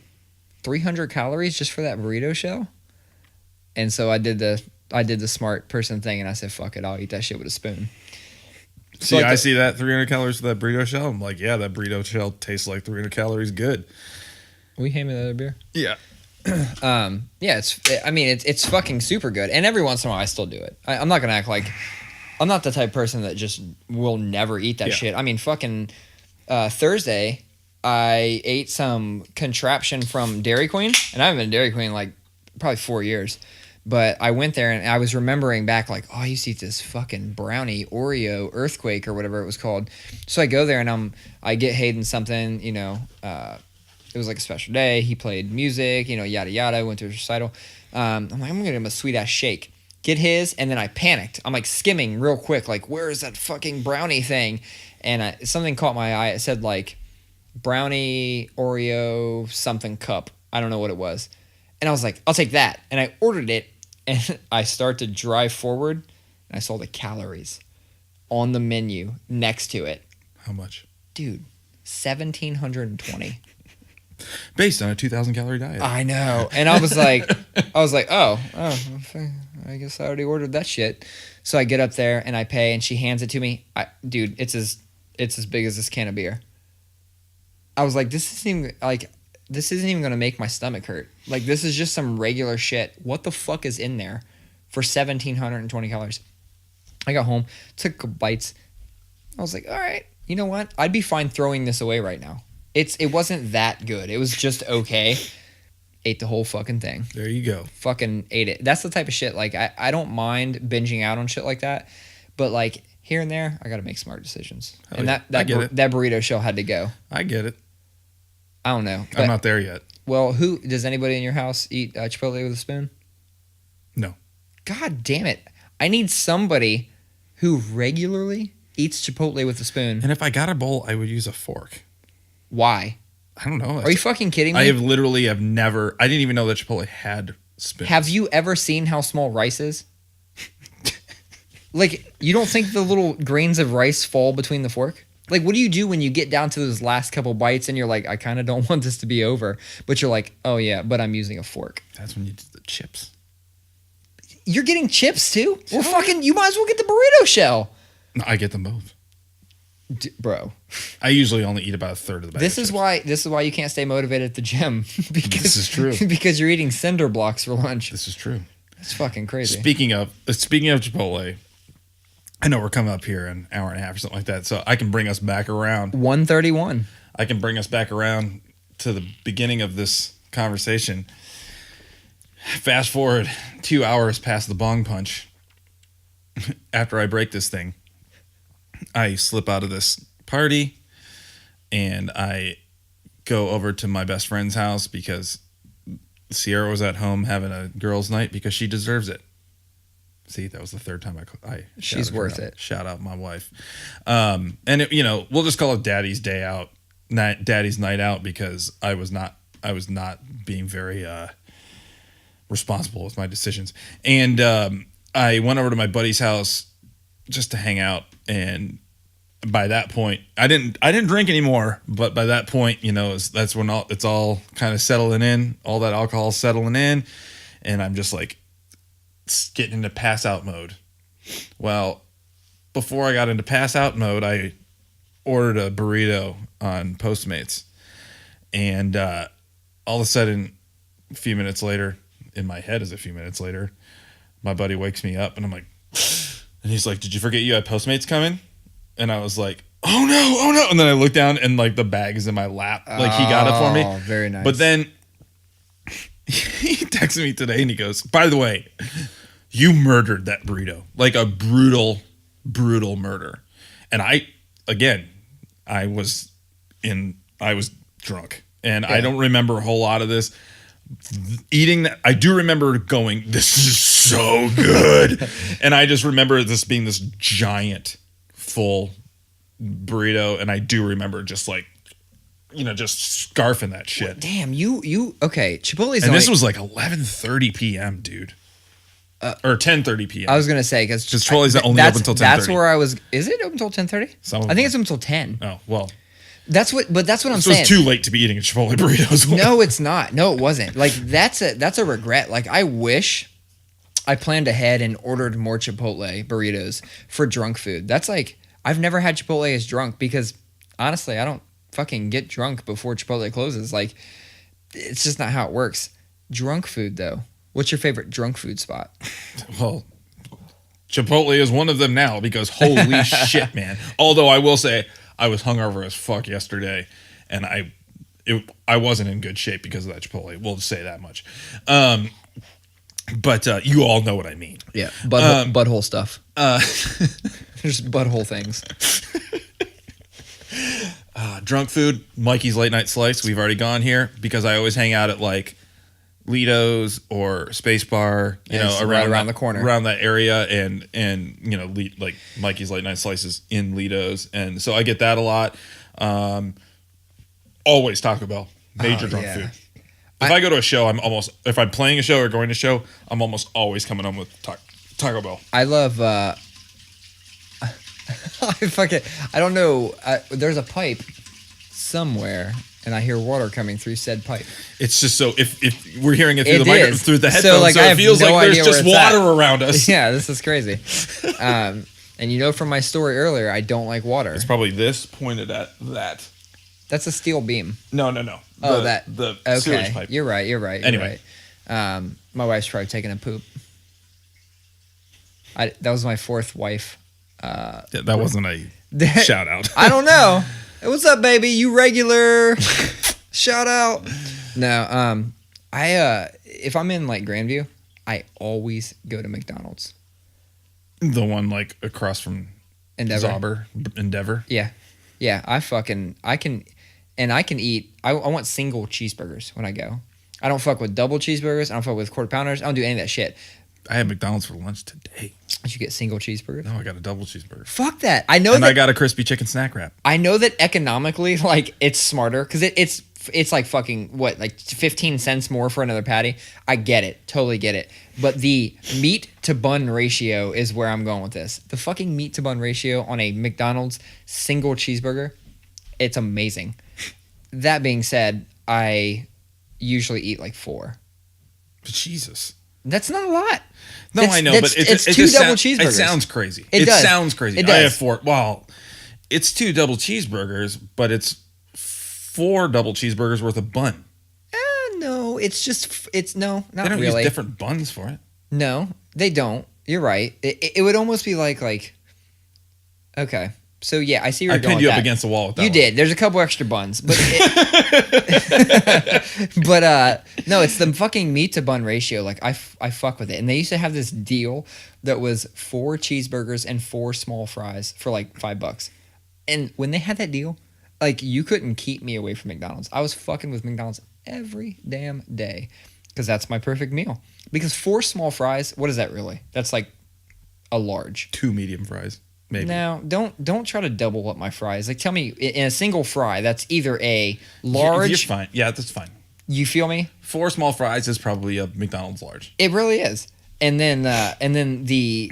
300 calories just for that burrito shell. And so I did the smart person thing, and I said, fuck it, I'll eat that shit with a spoon. See, I see that 300 calories for that burrito shell. I'm like, yeah, that burrito shell tastes like 300 calories. Good. Will you hand me the other beer? Yeah. Yeah, it's fucking super good. And every once in a while I still do it. I'm not going to act like I'm not the type of person that just will never eat that shit. I mean, fucking Thursday I ate some contraption from Dairy Queen, and I haven't been to Dairy Queen in like probably 4 years. But I went there and I was remembering back like, oh, I used to eat this fucking brownie Oreo earthquake or whatever it was called. So I go there and I get Hayden something, it was like a special day. He played music, yada yada. Went to a recital. I'm like, I'm gonna get him a sweet ass shake. get his, and then I panicked. I'm like skimming real quick, like, where is that fucking brownie thing? And something caught my eye. It said like brownie Oreo something cup. I don't know what it was. And I was like, I'll take that. And I ordered it, and I start to drive forward, and I saw the calories on the menu next to it. How much? Dude, 1,720. Based on a 2,000 calorie diet. I know. And I was like, oh, I guess I already ordered that shit. So I get up there and I pay, and she hands it to me. Dude, it's as big as this can of beer. I was like, this isn't even going to make my stomach hurt. Like, this is just some regular shit. What the fuck is in there for 1,720 calories? I got home, took a couple bites. I was like, all right, you know what? I'd be fine throwing this away right now. It wasn't that good. It was just okay. Ate the whole fucking thing. There you go. Fucking ate it. That's the type of shit. Like, I don't mind binging out on shit like that. But, like, here and there, I got to make smart decisions. Hell and yeah. that burrito shell had to go. I get it. I don't know. I'm not there yet. Well, does anybody in your house eat Chipotle with a spoon? No. God damn it. I need somebody who regularly eats Chipotle with a spoon. And if I got a bowl, I would use a fork. Why? I don't know. Are you fucking kidding me? I have never. I didn't even know that Chipotle had spoons. Have you ever seen how small rice is? Like, you don't think the little grains of rice fall between the fork? Like, what do you do when you get down to those last couple bites and you're like, I kind of don't want this to be over, but you're like, oh yeah, but I'm using a fork. That's when you do the chips. You're getting chips too? Well, fucking, you might as well get the burrito shell. No, I get them both. Bro, I usually only eat about a third of the bag. This is why you can't stay motivated at the gym. Because, this is true. Because you're eating cinder blocks for lunch. This is true. It's fucking crazy. Speaking of Chipotle, I know we're coming up here an hour and a half or something like that, so I can bring us back around. 1:31. I can bring us back around to the beginning of this conversation. Fast forward 2 hours past the bong punch. After I break this thing, I slip out of this party and I go over to my best friend's house because Sierra was at home having a girls' night because she deserves it. See, that was the third time I she's worth it. Shout out my wife. And we'll just call it Daddy's day out, Daddy's night out, because I was not being very responsible with my decisions. And I went over to my buddy's house just to hang out, and by that point, I didn't drink anymore. But by that point, that's when it's all kind of settling in, all that alcohol settling in, and I'm just like getting into pass out mode. Well, before I got into pass out mode, I ordered a burrito on Postmates, and all of a sudden, a few minutes later, in my head is a few minutes later, my buddy wakes me up, and I'm like, and he's like, "Did you forget you had Postmates coming?" And I was like, "Oh no!" And then I look down, and like the bag is in my lap, like he got it for me. Very nice. But then he texted me today, and he goes, "By the way, you murdered that burrito, like a brutal murder." And I was drunk, and I don't remember a whole lot of this. Eating that, I do remember going, "This is so good," and I just remember this being this giant, full burrito, and I do remember just like, just scarfing that shit. Damn, you okay? Chipotle's and this was like 11:30 p.m., dude, or 10:30 p.m. I was gonna say because Chipotle's only open until 10:30. That's where I was. Is it open until 10:30? I think it's open until 10. Oh well. That's what I'm saying. It was too late to be eating a Chipotle burrito as well. No, it's not. No, it wasn't. Like that's a regret. Like I wish I planned ahead and ordered more Chipotle burritos for drunk food. That's like I've never had Chipotle as drunk because honestly, I don't fucking get drunk before Chipotle closes. Like it's just not how it works. Drunk food though. What's your favorite drunk food spot? Well, Chipotle is one of them now because holy shit, man. Although I will say I was hungover as fuck yesterday, and I wasn't in good shape because of that Chipotle. We'll just say that much. But you all know what I mean. Yeah, butthole stuff. Just butthole things. Drunk food, Mikey's Late Night Slice. We've already gone here because I always hang out at like Lido's or Spacebar, It's right around the corner. around that area, and like Mikey's Late Night Slices in Lido's, and so I get that a lot. Always Taco Bell, major drunk food. If I go to a show, if I'm playing a show or going to a show, I'm almost always coming home with Taco Bell. I love. I don't know. There's a pipe somewhere, and I hear water coming through said pipe. It's just so if we're hearing it through through the headphones, so it feels like there's just water around us. Yeah, this is crazy. And from my story earlier, I don't like water. It's probably this pointed at that. That's a steel beam. No. The sewage pipe. You're right. Anyway, my wife's probably taking a poop. That was my fourth wife. That wasn't a shout out. I don't know. Hey, what's up, baby? You regular? Shout out. No. If I'm in like Grandview, I always go to McDonald's. The one like across from Endeavor. Yeah. I can eat. I want single cheeseburgers when I go. I don't fuck with double cheeseburgers. I don't fuck with quarter pounders. I don't do any of that shit. I had McDonald's for lunch today. Did you get single cheeseburgers? No, I got a double cheeseburger. Fuck that. I got a crispy chicken snack wrap. I know that economically, like, it's smarter because it's like fucking what, like 15 cents more for another patty. I get it, totally get it. But the meat to bun ratio is where I'm going with this. The fucking meat to bun ratio on a McDonald's single cheeseburger, it's amazing. That being said, I usually eat like 4. But Jesus. That's not a lot. No, I know, but it's 2 double cheeseburgers. It sounds crazy. It does. Sounds crazy. It does. I have 4. Well, it's 2 double cheeseburgers, but it's 4 double cheeseburgers worth of bun. No, it's not they don't really. Use different buns for it. No, they don't. You're right. It would almost be like, okay. So yeah, I see where you're going pinned you with up that. against the wall with that. You one. did. There's a couple extra buns, but no, it's the fucking meat to bun ratio. Like I fuck with it. And they used to have this deal that was 4 cheeseburgers and 4 small fries for like $5. And when they had that deal, like you couldn't keep me away from McDonald's. I was fucking with McDonald's every damn day because that's my perfect meal. Because 4 small fries, what is that really? That's like a large. 2 medium fries. Maybe. Now, don't try to double up my fries. Like, tell me, in a single fry, that's either a large... You're fine. Yeah, that's fine. You feel me? 4 small fries is probably a McDonald's large. It really is. And then the...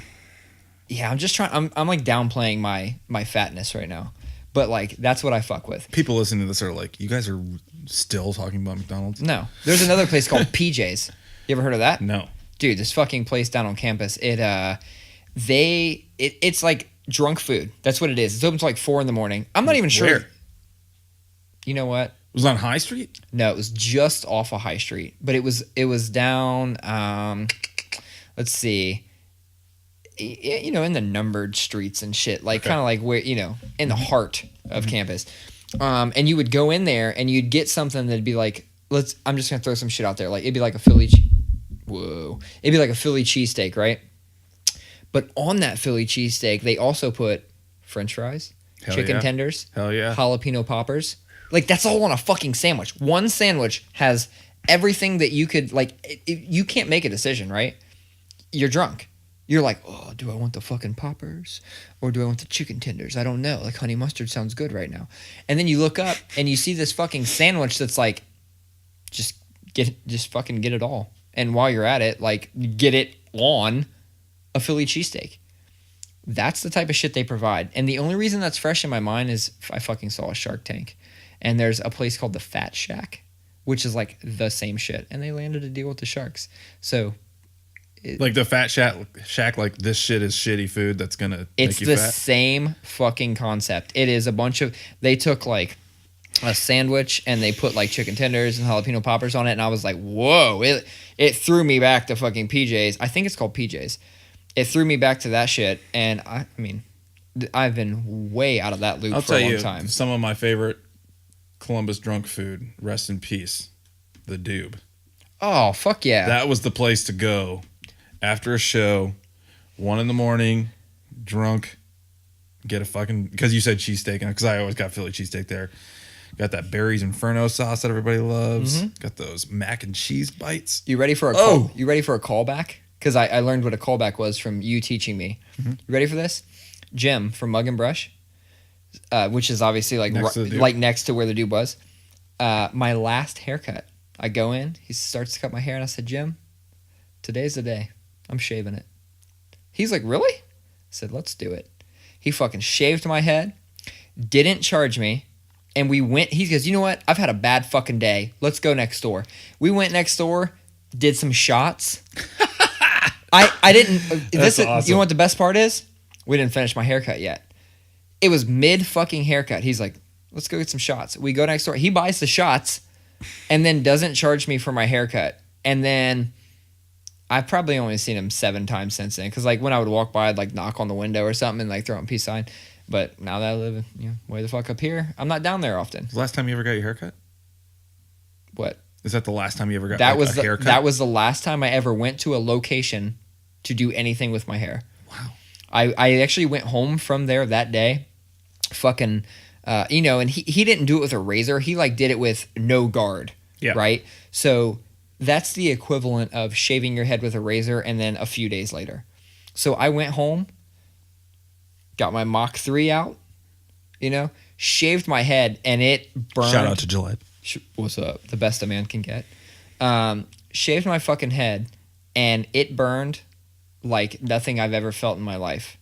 Yeah, I'm just trying... I'm like downplaying my fatness right now. But, like, that's what I fuck with. People listening to this are like, you guys are still talking about McDonald's? No. There's another place called PJ's. You ever heard of that? No. Dude, this fucking place down on campus, it's like... drunk food. That's what it is. It's open till like 4 a.m. I'm not even sure. Where? You know what? Was it on High Street? No, it was just off of High Street. But it was down let's see. In the numbered streets and shit. Like kind of like where, in the heart of campus. And you would go in there and you'd get something that'd be like, I'm just gonna throw some shit out there. Like it'd be like a Philly cheesesteak, right? But on that Philly cheesesteak, they also put French fries, chicken tenders, jalapeno poppers. Like, that's all on a fucking sandwich. One sandwich has everything that you could, like, you can't make a decision, right? You're drunk. You're like, oh, do I want the fucking poppers or do I want the chicken tenders? I don't know. Like, honey mustard sounds good right now. And then you look up and you see this fucking sandwich that's like, just fucking get it all. And while you're at it, like, get it on a Philly cheesesteak. That's the type of shit they provide. And the only reason that's fresh in my mind is I fucking saw a Shark Tank. And there's a place called the Fat Shack, which is like the same shit. And they landed a deal with the Sharks. So... like the Fat Shack, like this shit is shitty food that's going to make you fat? It's the same fucking concept. It is a bunch of... They took like a sandwich and they put like chicken tenders and jalapeno poppers on it. And I was like, whoa. It threw me back to fucking PJ's. I think it's called PJ's. It threw me back to that shit, and I mean, I've been way out of that loop for a long time. Some of my favorite Columbus drunk food, rest in peace, the Doob. Oh, fuck yeah. That was the place to go after a show, 1 a.m, drunk, get a fucking, because you said cheesesteak, because I always got Philly cheesesteak there. Got that Barry's Inferno sauce that everybody loves. Mm-hmm. Got those mac and cheese bites. You ready for a call? You ready for a callback? Because I learned what a callback was from you teaching me. You ready for this? Jim from Mug and Brush, which is obviously like next to where the dude was. My last haircut. I go in. He starts to cut my hair, and I said, Jim, today's the day. I'm shaving it. He's like, really? I said, let's do it. He fucking shaved my head, didn't charge me, and we went. He goes, you know what? I've had a bad fucking day. Let's go next door. We went next door, did some shots. I didn't. Awesome. You know what the best part is? We didn't finish my haircut yet. It was mid fucking haircut. He's like, let's go get some shots. We go next door. He buys the shots and then doesn't charge me for my haircut. And then I've probably only seen him 7 times since then. Because like when I would walk by, I'd like knock on the window or something and like throw him a peace sign. But now that I live way the fuck up here, I'm not down there often. The last time you ever got your haircut? What? Is that the last time you ever got a haircut? That was the last time I ever went to a location to do anything with my hair. Wow. I actually went home from there that day. Fucking, and he didn't do it with a razor. He like did it with no guard. Yeah. Right? So that's the equivalent of shaving your head with a razor and then a few days later. So I went home, got my Mach 3 out, shaved my head, and it burned. Shout out to Gillette. What's up? The best a man can get. Shaved my fucking head, and it burned like nothing I've ever felt in my life.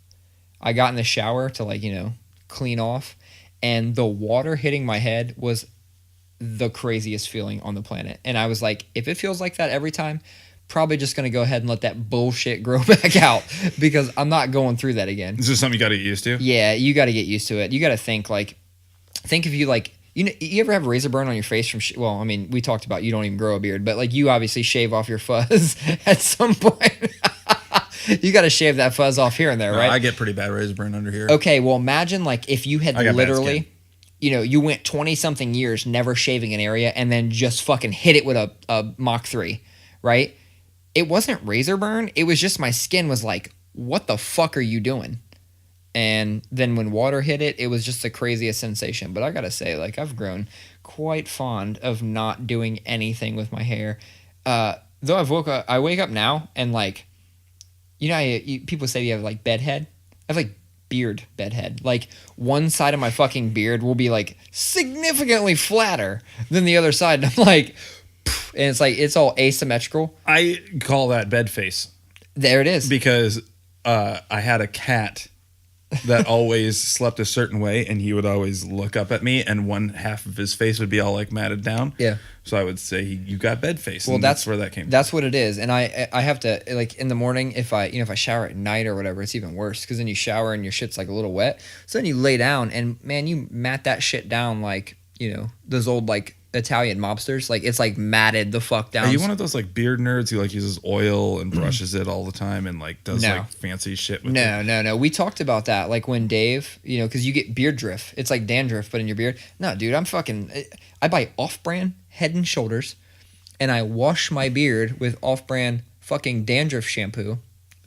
I got in the shower to clean off, and the water hitting my head was the craziest feeling on the planet. And I was like, if it feels like that every time, probably just going to go ahead and let that bullshit grow back out because I'm not going through that again. Is this something you got to get used to? Yeah, you got to get used to it. You got to think if you you ever have a razor burn on your face from we talked about you don't even grow a beard, but you obviously shave off your fuzz at some point. You got to shave that fuzz off here and there, right? I get pretty bad razor burn under here. Okay, well imagine if you had literally, you went 20 something years never shaving an area and then just fucking hit it with a Mach 3, right? It wasn't razor burn. It was just my skin was like, what the fuck are you doing? And then when water hit it, it was just the craziest sensation. But I got to say, I've grown quite fond of not doing anything with my hair. Though I wake up now and people say you have bed head. I have beard bed head. One side of my fucking beard will be significantly flatter than the other side. And I'm like, and it's all asymmetrical. I call that bed face. There it is. Because I had a cat that always slept a certain way, and he would always look up at me, and one half of his face would be all matted down. Yeah. So I would say, you got bed face. Well, that's where that came from. That's what it is. And I have to, in the morning, if I shower at night or whatever, it's even worse because then you shower and your shit's a little wet. So then you lay down and man, you mat that shit down those old Italian mobsters. It's matted the fuck down. Are you one of those beard nerds who uses oil and brushes it all the time and does fancy shit with it? No. We talked about that when Dave, because you get beard drift. It's like dandruff but in your beard. No, dude, I buy off-brand Head and Shoulders and I wash my beard with off-brand fucking dandruff shampoo.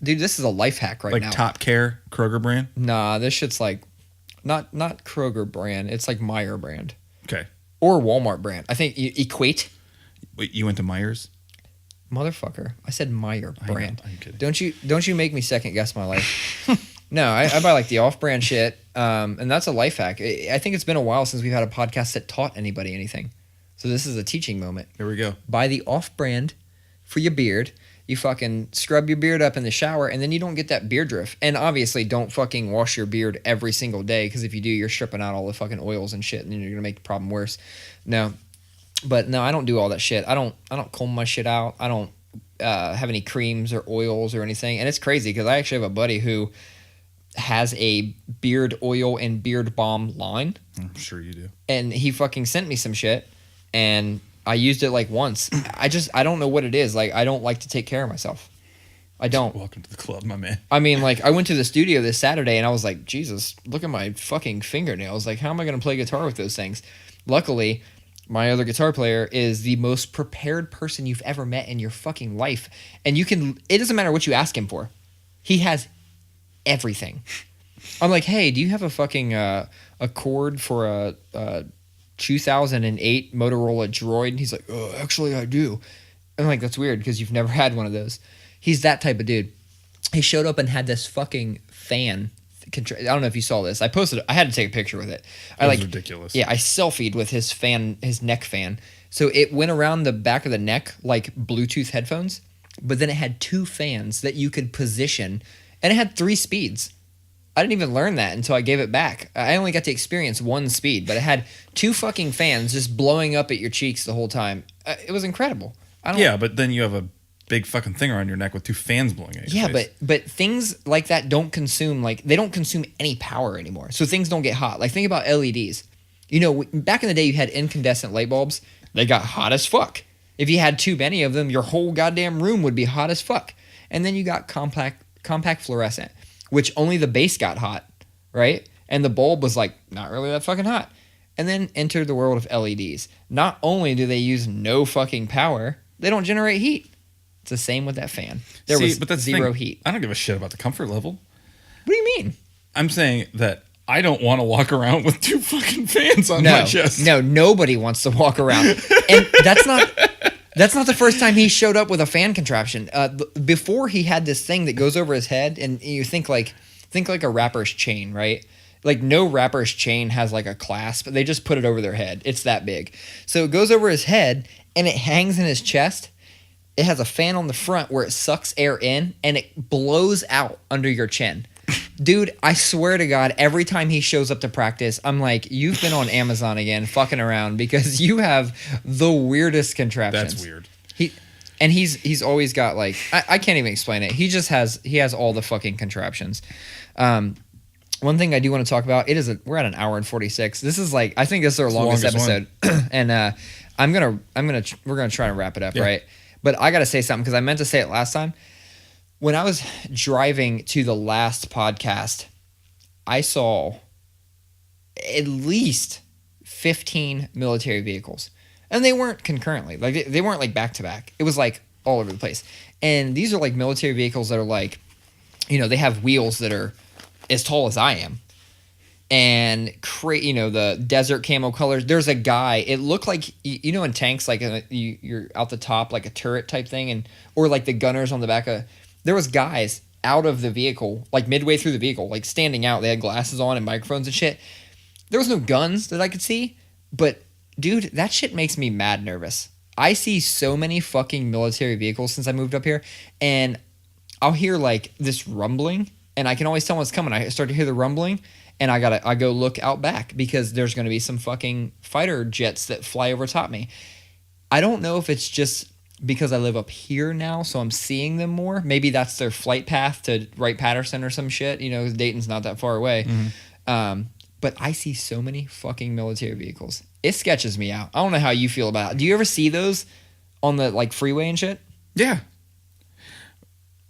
Dude, this is a life hack right now. Top Care Kroger brand? Nah, this shit's not Kroger brand. It's Meyer brand. Okay. Or Walmart brand. I think Equate. Wait, you went to Myers? Motherfucker. I said Meyer brand. I'm kidding. Don't you make me second guess my life. No, I buy the off-brand shit. And that's a life hack. I think it's been a while since we've had a podcast that taught anybody anything. So this is a teaching moment. Here we go. Buy the off-brand for your beard. You fucking scrub your beard up in the shower, and then you don't get that beard drift. And obviously, don't fucking wash your beard every single day, because if you do, you're stripping out all the fucking oils and shit, and then you're gonna make the problem worse. No, I don't do all that shit. I don't comb my shit out. I don't have any creams or oils or anything. And it's crazy because I actually have a buddy who has a beard oil and beard balm line. I'm sure you do. And he fucking sent me some shit, and I used it once. I don't know what it is. I don't like to take care of myself. I don't. Welcome to the club, my man. I went to the studio this Saturday and I was like, Jesus, look at my fucking fingernails. How am I going to play guitar with those things? Luckily, my other guitar player is the most prepared person you've ever met in your fucking life. And it doesn't matter what you ask him for. He has everything. I'm like, hey, do you have a fucking, a cord for a 2008 Motorola Droid. He's like, oh, actually, I do. I'm like, that's weird because you've never had one of those. He's that type of dude. He showed up and had this fucking fan. I don't know if you saw this. I posted. I had to take a picture with it. It was ridiculous. Yeah, I selfied with his fan, his neck fan. So it went around the back of the neck like Bluetooth headphones, but then it had 2 fans that you could position, and it had 3 speeds. I didn't even learn that until I gave it back. I only got to experience 1 speed, but it had 2 fucking fans just blowing up at your cheeks the whole time. It was incredible. Yeah, but then you have a big fucking thing around your neck with 2 fans blowing at your face. but things like that don't consume, like, they don't consume any power anymore. So things don't get hot. Like, think about LEDs. You know, back in the day, you had incandescent light bulbs. They got hot as fuck. If you had too many of them, your whole goddamn room would be hot as fuck. And then you got compact fluorescent, which only the base got hot, right? And the bulb was like, not really that fucking hot. And then entered the world of LEDs. Not only do they use no fucking power, they don't generate heat. It's the same with that fan. There was zero heat. I don't give a shit about the comfort level. What do you mean? I'm saying that I don't want to walk around with 2 fucking fans on my chest. No, nobody wants to walk around. And that's not the first time he showed up with a fan contraption. Before, he had this thing that goes over his head, and you think like a rapper's chain, right? Like, no rapper's chain has like a clasp. They just put it over their head. It's that big. So it goes over his head, and it hangs in his chest. It has a fan on the front where it sucks air in, and it blows out under your chin. Dude, I swear to God, every time he shows up to practice, I'm like, you've been on Amazon again fucking around, because you have the weirdest contraptions. That's weird. He's always got, like, I can't even explain it. He has all the fucking contraptions. One thing I do want to talk about, we're at an hour and 46. This is like, I think this is our longest episode. And we're gonna try to wrap it up, right? But I gotta say something, because I meant to say it last time. When I was driving to the last podcast, I saw at least 15 military vehicles. And they weren't concurrently. Like, they weren't like back to back. It was like all over the place. And these are like military vehicles that are like, you know, they have wheels that are as tall as I am. And the desert camo colors. There's a guy. It looked like, you know, in tanks, like you're out the top, like a turret type thing, or like the gunners on the back of. There was guys out of the vehicle, like midway through the vehicle, like standing out. They had glasses on and microphones and shit. There was no guns that I could see, but dude, that shit makes me mad nervous. I see so many fucking military vehicles since I moved up here, and I'll hear like this rumbling, and I can always tell when it's coming. I start to hear the rumbling, and I go look out back, because there's going to be some fucking fighter jets that fly over top me. I don't know if it's just because I live up here now, so I'm seeing them more. Maybe that's their flight path to Wright-Patterson or some shit. You know, Dayton's not that far away. Mm-hmm. But I see so many fucking military vehicles. It sketches me out. I don't know how you feel about it. Do you ever see those on the like freeway and shit? Yeah.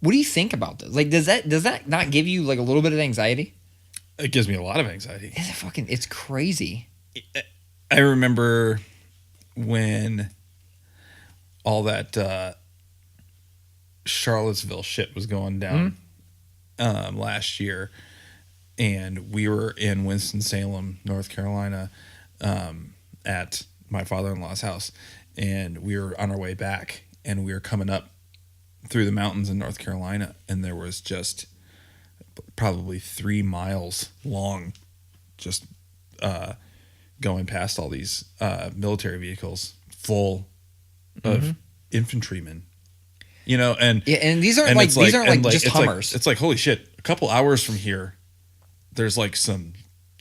What do you think about those? Like, does that not give you like a little bit of anxiety? It gives me a lot of anxiety. It's crazy. I remember when all that Charlottesville shit was going down last year, and we were in Winston-Salem, North Carolina, at my father-in-law's house, and we were on our way back, and we were coming up through the mountains in North Carolina, and there was just probably 3 miles long, just going past all these military vehicles full of infantrymen, you know, and these aren't like just Hummers. It's like, holy shit, a couple hours from here, there's like some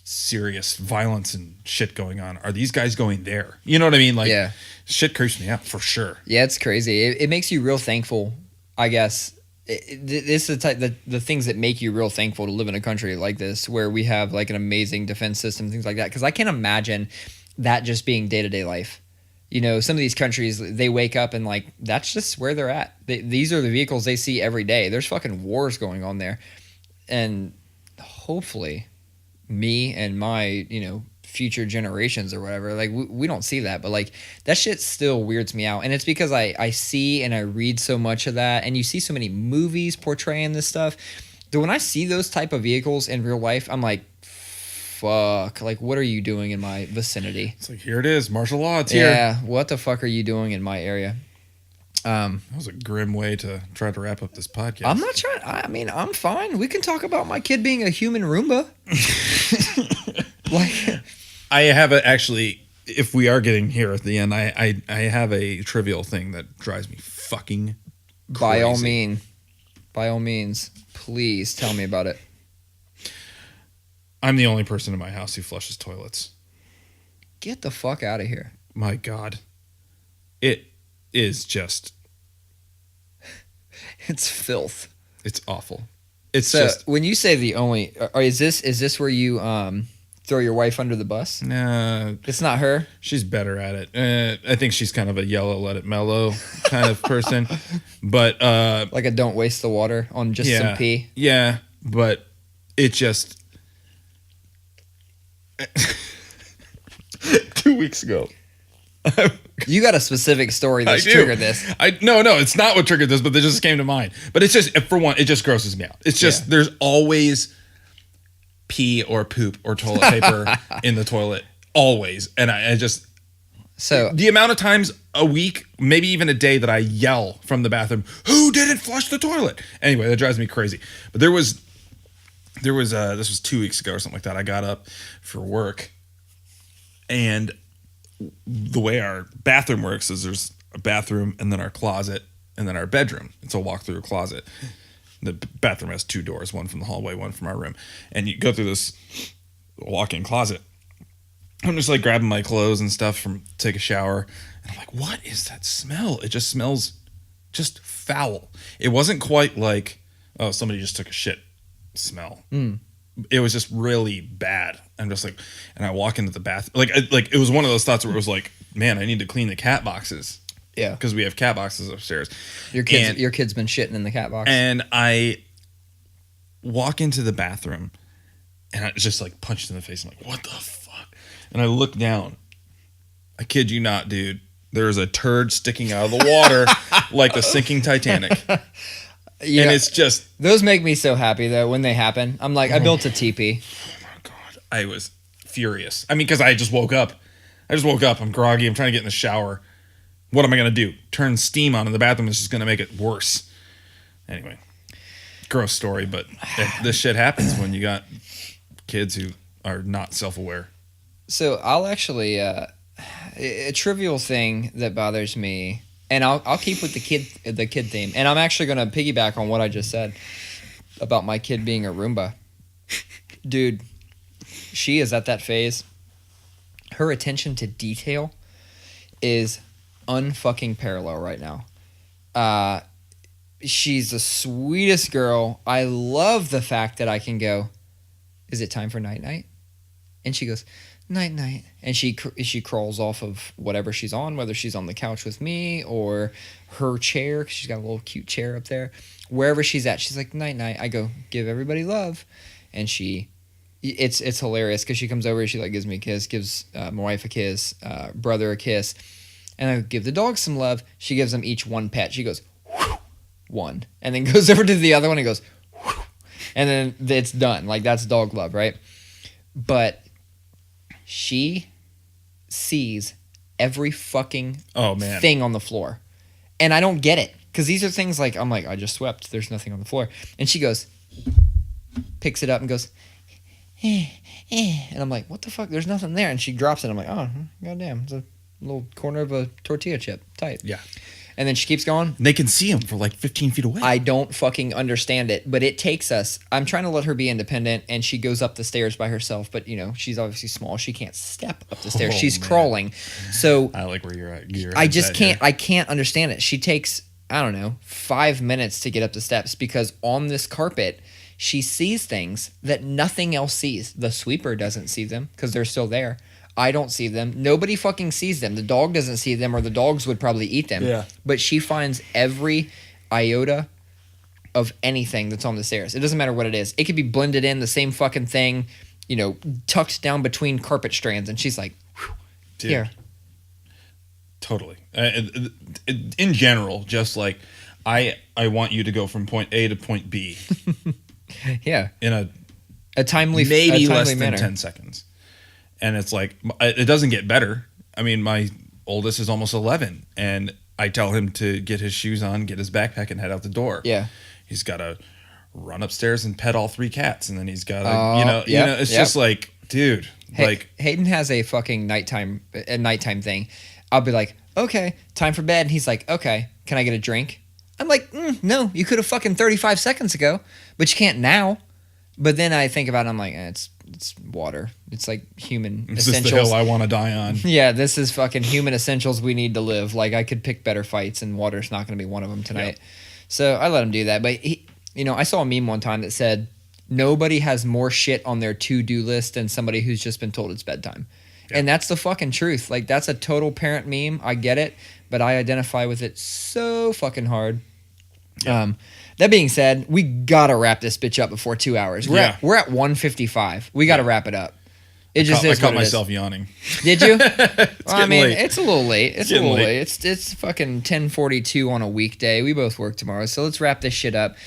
serious violence and shit going on. Are these guys going there? You know what I mean? Like, shit creeps me out for sure. Yeah, it's crazy. It makes you real thankful, I guess. This is the things that make you real thankful to live in a country like this, where we have like an amazing defense system, things like that. Because I can't imagine that just being day-to-day life. You know, some of these countries, they wake up and like, that's just where they're at. These are the vehicles they see every day. There's fucking wars going on there. And hopefully me and my, you know, future generations or whatever, like we don't see that, but like that shit still weirds me out. And it's because I see and I read so much of that, and you see so many movies portraying this stuff, that when I see those type of vehicles in real life, I'm like, fuck? Like, what are you doing in my vicinity? It's like, here it is, martial law. It's here. Yeah, what the fuck are you doing in my area? That was a grim way to try to wrap up this podcast. I'm not trying. I mean, I'm fine. We can talk about my kid being a human Roomba. Like, I have actually. If we are getting here at the end, I have a trivial thing that drives me fucking crazy. By all means, please tell me about it. I'm the only person in my house who flushes toilets. Get the fuck out of here. My God. It is just... It's filth. It's awful. It's so just... when you say the only... is this where you throw your wife under the bus? Nah. It's not her? She's better at it. I think she's kind of a yellow, let it mellow kind of person. But... like a don't waste the water on just some pee? Yeah, but it just... 2 weeks ago... You got a specific story that's triggered this. No, it's not what triggered this, but it just came to mind. But it's just, for one, it just grosses me out. It's just, there's always pee or poop or toilet paper in the toilet. Always. And I just, so the amount of times a week, maybe even a day that I yell from the bathroom, who didn't flush the toilet? Anyway, that drives me crazy. But this was 2 weeks ago or something like that. I got up for work, and the way our bathroom works is there's a bathroom and then our closet and then our bedroom. It's a walk-through closet. The bathroom has 2 doors, one from the hallway, one from our room. And you go through this walk-in closet. I'm just like grabbing my clothes and stuff from take a shower. And I'm like, what is that smell? It just smells just foul. It wasn't quite like, oh, somebody just took a shit smell. It was just really bad. I'm just like, and I walk into the bath, like it was one of those thoughts where it was like, man, I need to clean the cat boxes. Yeah, because we have cat boxes upstairs. Your kid's been shitting in the cat box. And I walk into the bathroom, and I just like punched in the face. I'm like, what the fuck? And I look down. I kid you not, dude. There's a turd sticking out of the water like the sinking Titanic. Yeah, and it's just... Those make me so happy, though, when they happen. I'm like, I built a teepee. Oh, my God. I was furious. I mean, because I just woke up. I'm groggy. I'm trying to get in the shower. What am I going to do? Turn steam on in the bathroom is just going to make it worse. Anyway, gross story, but this shit happens when you got kids who are not self-aware. So I'll actually... a trivial thing that bothers me... And I'll keep with the kid theme. And I'm actually going to piggyback on what I just said about my kid being a Roomba. Dude, she is at that phase. Her attention to detail is unfucking parallel right now. She's the sweetest girl. I love the fact that I can go, is it time for night-night? And she goes, night-night. And she crawls off of whatever she's on, whether she's on the couch with me or her chair, because she's got a little cute chair up there. Wherever she's at, she's like, night-night. I go, give everybody love. And it's hilarious, because she comes over, she like gives me a kiss, gives my wife a kiss, brother a kiss. And I give the dogs some love. She gives them each one pet. She goes, whew, one. And then goes over to the other one and goes, whew. And then it's done. Like, that's dog love, right? But... she sees every fucking thing on the floor. And I don't get it. Because these are things like, I'm like, I just swept. There's nothing on the floor. And she goes, picks it up and goes, and I'm like, what the fuck? There's nothing there. And she drops it. I'm like, oh, goddamn. It's a little corner of a tortilla chip. Tight. Yeah. And then she keeps going. They can see them for like 15 feet away. I don't fucking understand it, but it takes us. I'm trying to let her be independent, and she goes up the stairs by herself. But, you know, she's obviously small. She can't step up the stairs. She's crawling. So I like where you're at. I just can't. I can't understand it. She takes, I don't know, 5 minutes to get up the steps, because on this carpet, she sees things that nothing else sees. The sweeper doesn't see them because they're still there. I don't see them. Nobody fucking sees them. The dog doesn't see them, or the dogs would probably eat them. Yeah. But she finds every iota of anything that's on the stairs. It doesn't matter what it is. It could be blended in, the same fucking thing, you know, tucked down between carpet strands. And she's like, dude, here. Totally. In general, just like, I want you to go from point A to point B. Yeah. In a maybe less than manner. 10 seconds. And it's like, it doesn't get better. I mean, my oldest is almost 11, and I tell him to get his shoes on, get his backpack, and head out the door. Yeah. He's got to run upstairs and pet all 3 cats, and then he's got to, it's just like, dude, Hayden has a fucking nighttime thing. I'll be like, okay, time for bed. And he's like, okay, can I get a drink? I'm like, no, you could have fucking 35 seconds ago, but you can't now. But then I think about it, I'm like, it's water. It's like human Is essentials. this the hill I want to die on? Yeah, this is fucking human essentials we need to live. Like, I could pick better fights, and water's not going to be one of them tonight. Yep. So I let him do that. But I saw a meme one time that said, nobody has more shit on their to-do list than somebody who's just been told it's bedtime. Yep. And that's the fucking truth. Like, that's a total parent meme. I get it, but I identify with it so fucking hard. Yep. That being said, we gotta wrap this bitch up before 2 hours. We're at 1:55. We gotta wrap it up. I caught myself yawning. Did you? Well, late. It's a little late. It's fucking 10:42 on a weekday. We both work tomorrow, so let's wrap this shit up.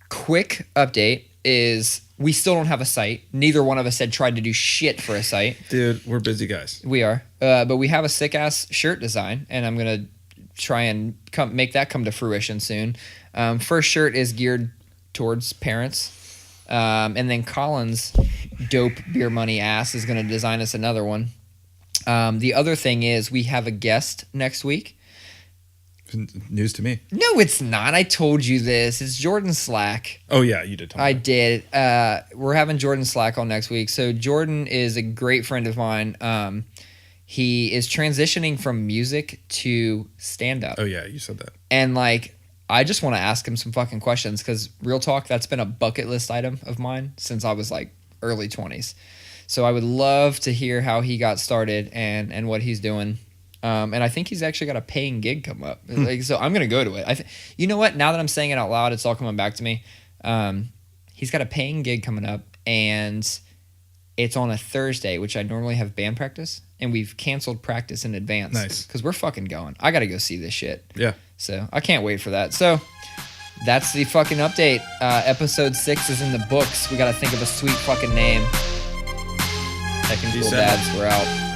Quick update is we still don't have a site. Neither one of us had tried to do shit for a site. Dude, we're busy guys. We are, but we have a sick ass shirt design, and I'm gonna try and make that come to fruition soon. First shirt is geared towards parents. And then Collin's dope beer money ass is going to design us another one. The other thing is we have a guest next week. News to me. No, it's not. I told you this. It's Jordan Slack. Oh, yeah, you did tell me. I did. We're having Jordan Slack on next week. So Jordan is a great friend of mine. He is transitioning from music to stand-up. Oh, yeah, you said that. And, I just want to ask him some fucking questions because, real talk, that's been a bucket list item of mine since I was, early 20s. So I would love to hear how he got started and what he's doing. And I think he's actually got a paying gig come up. So I'm going to go to it. You know what? Now that I'm saying it out loud, it's all coming back to me. He's got a paying gig coming up, and it's on a Thursday, which I normally have band practice, and we've canceled practice in advance. Nice. Because we're fucking going. I got to go see this shit. Yeah. So I can't wait for that. So that's the fucking update. Episode 6 is in the books. We got to think of a sweet fucking name. Heckin' Cool Dads, we're out.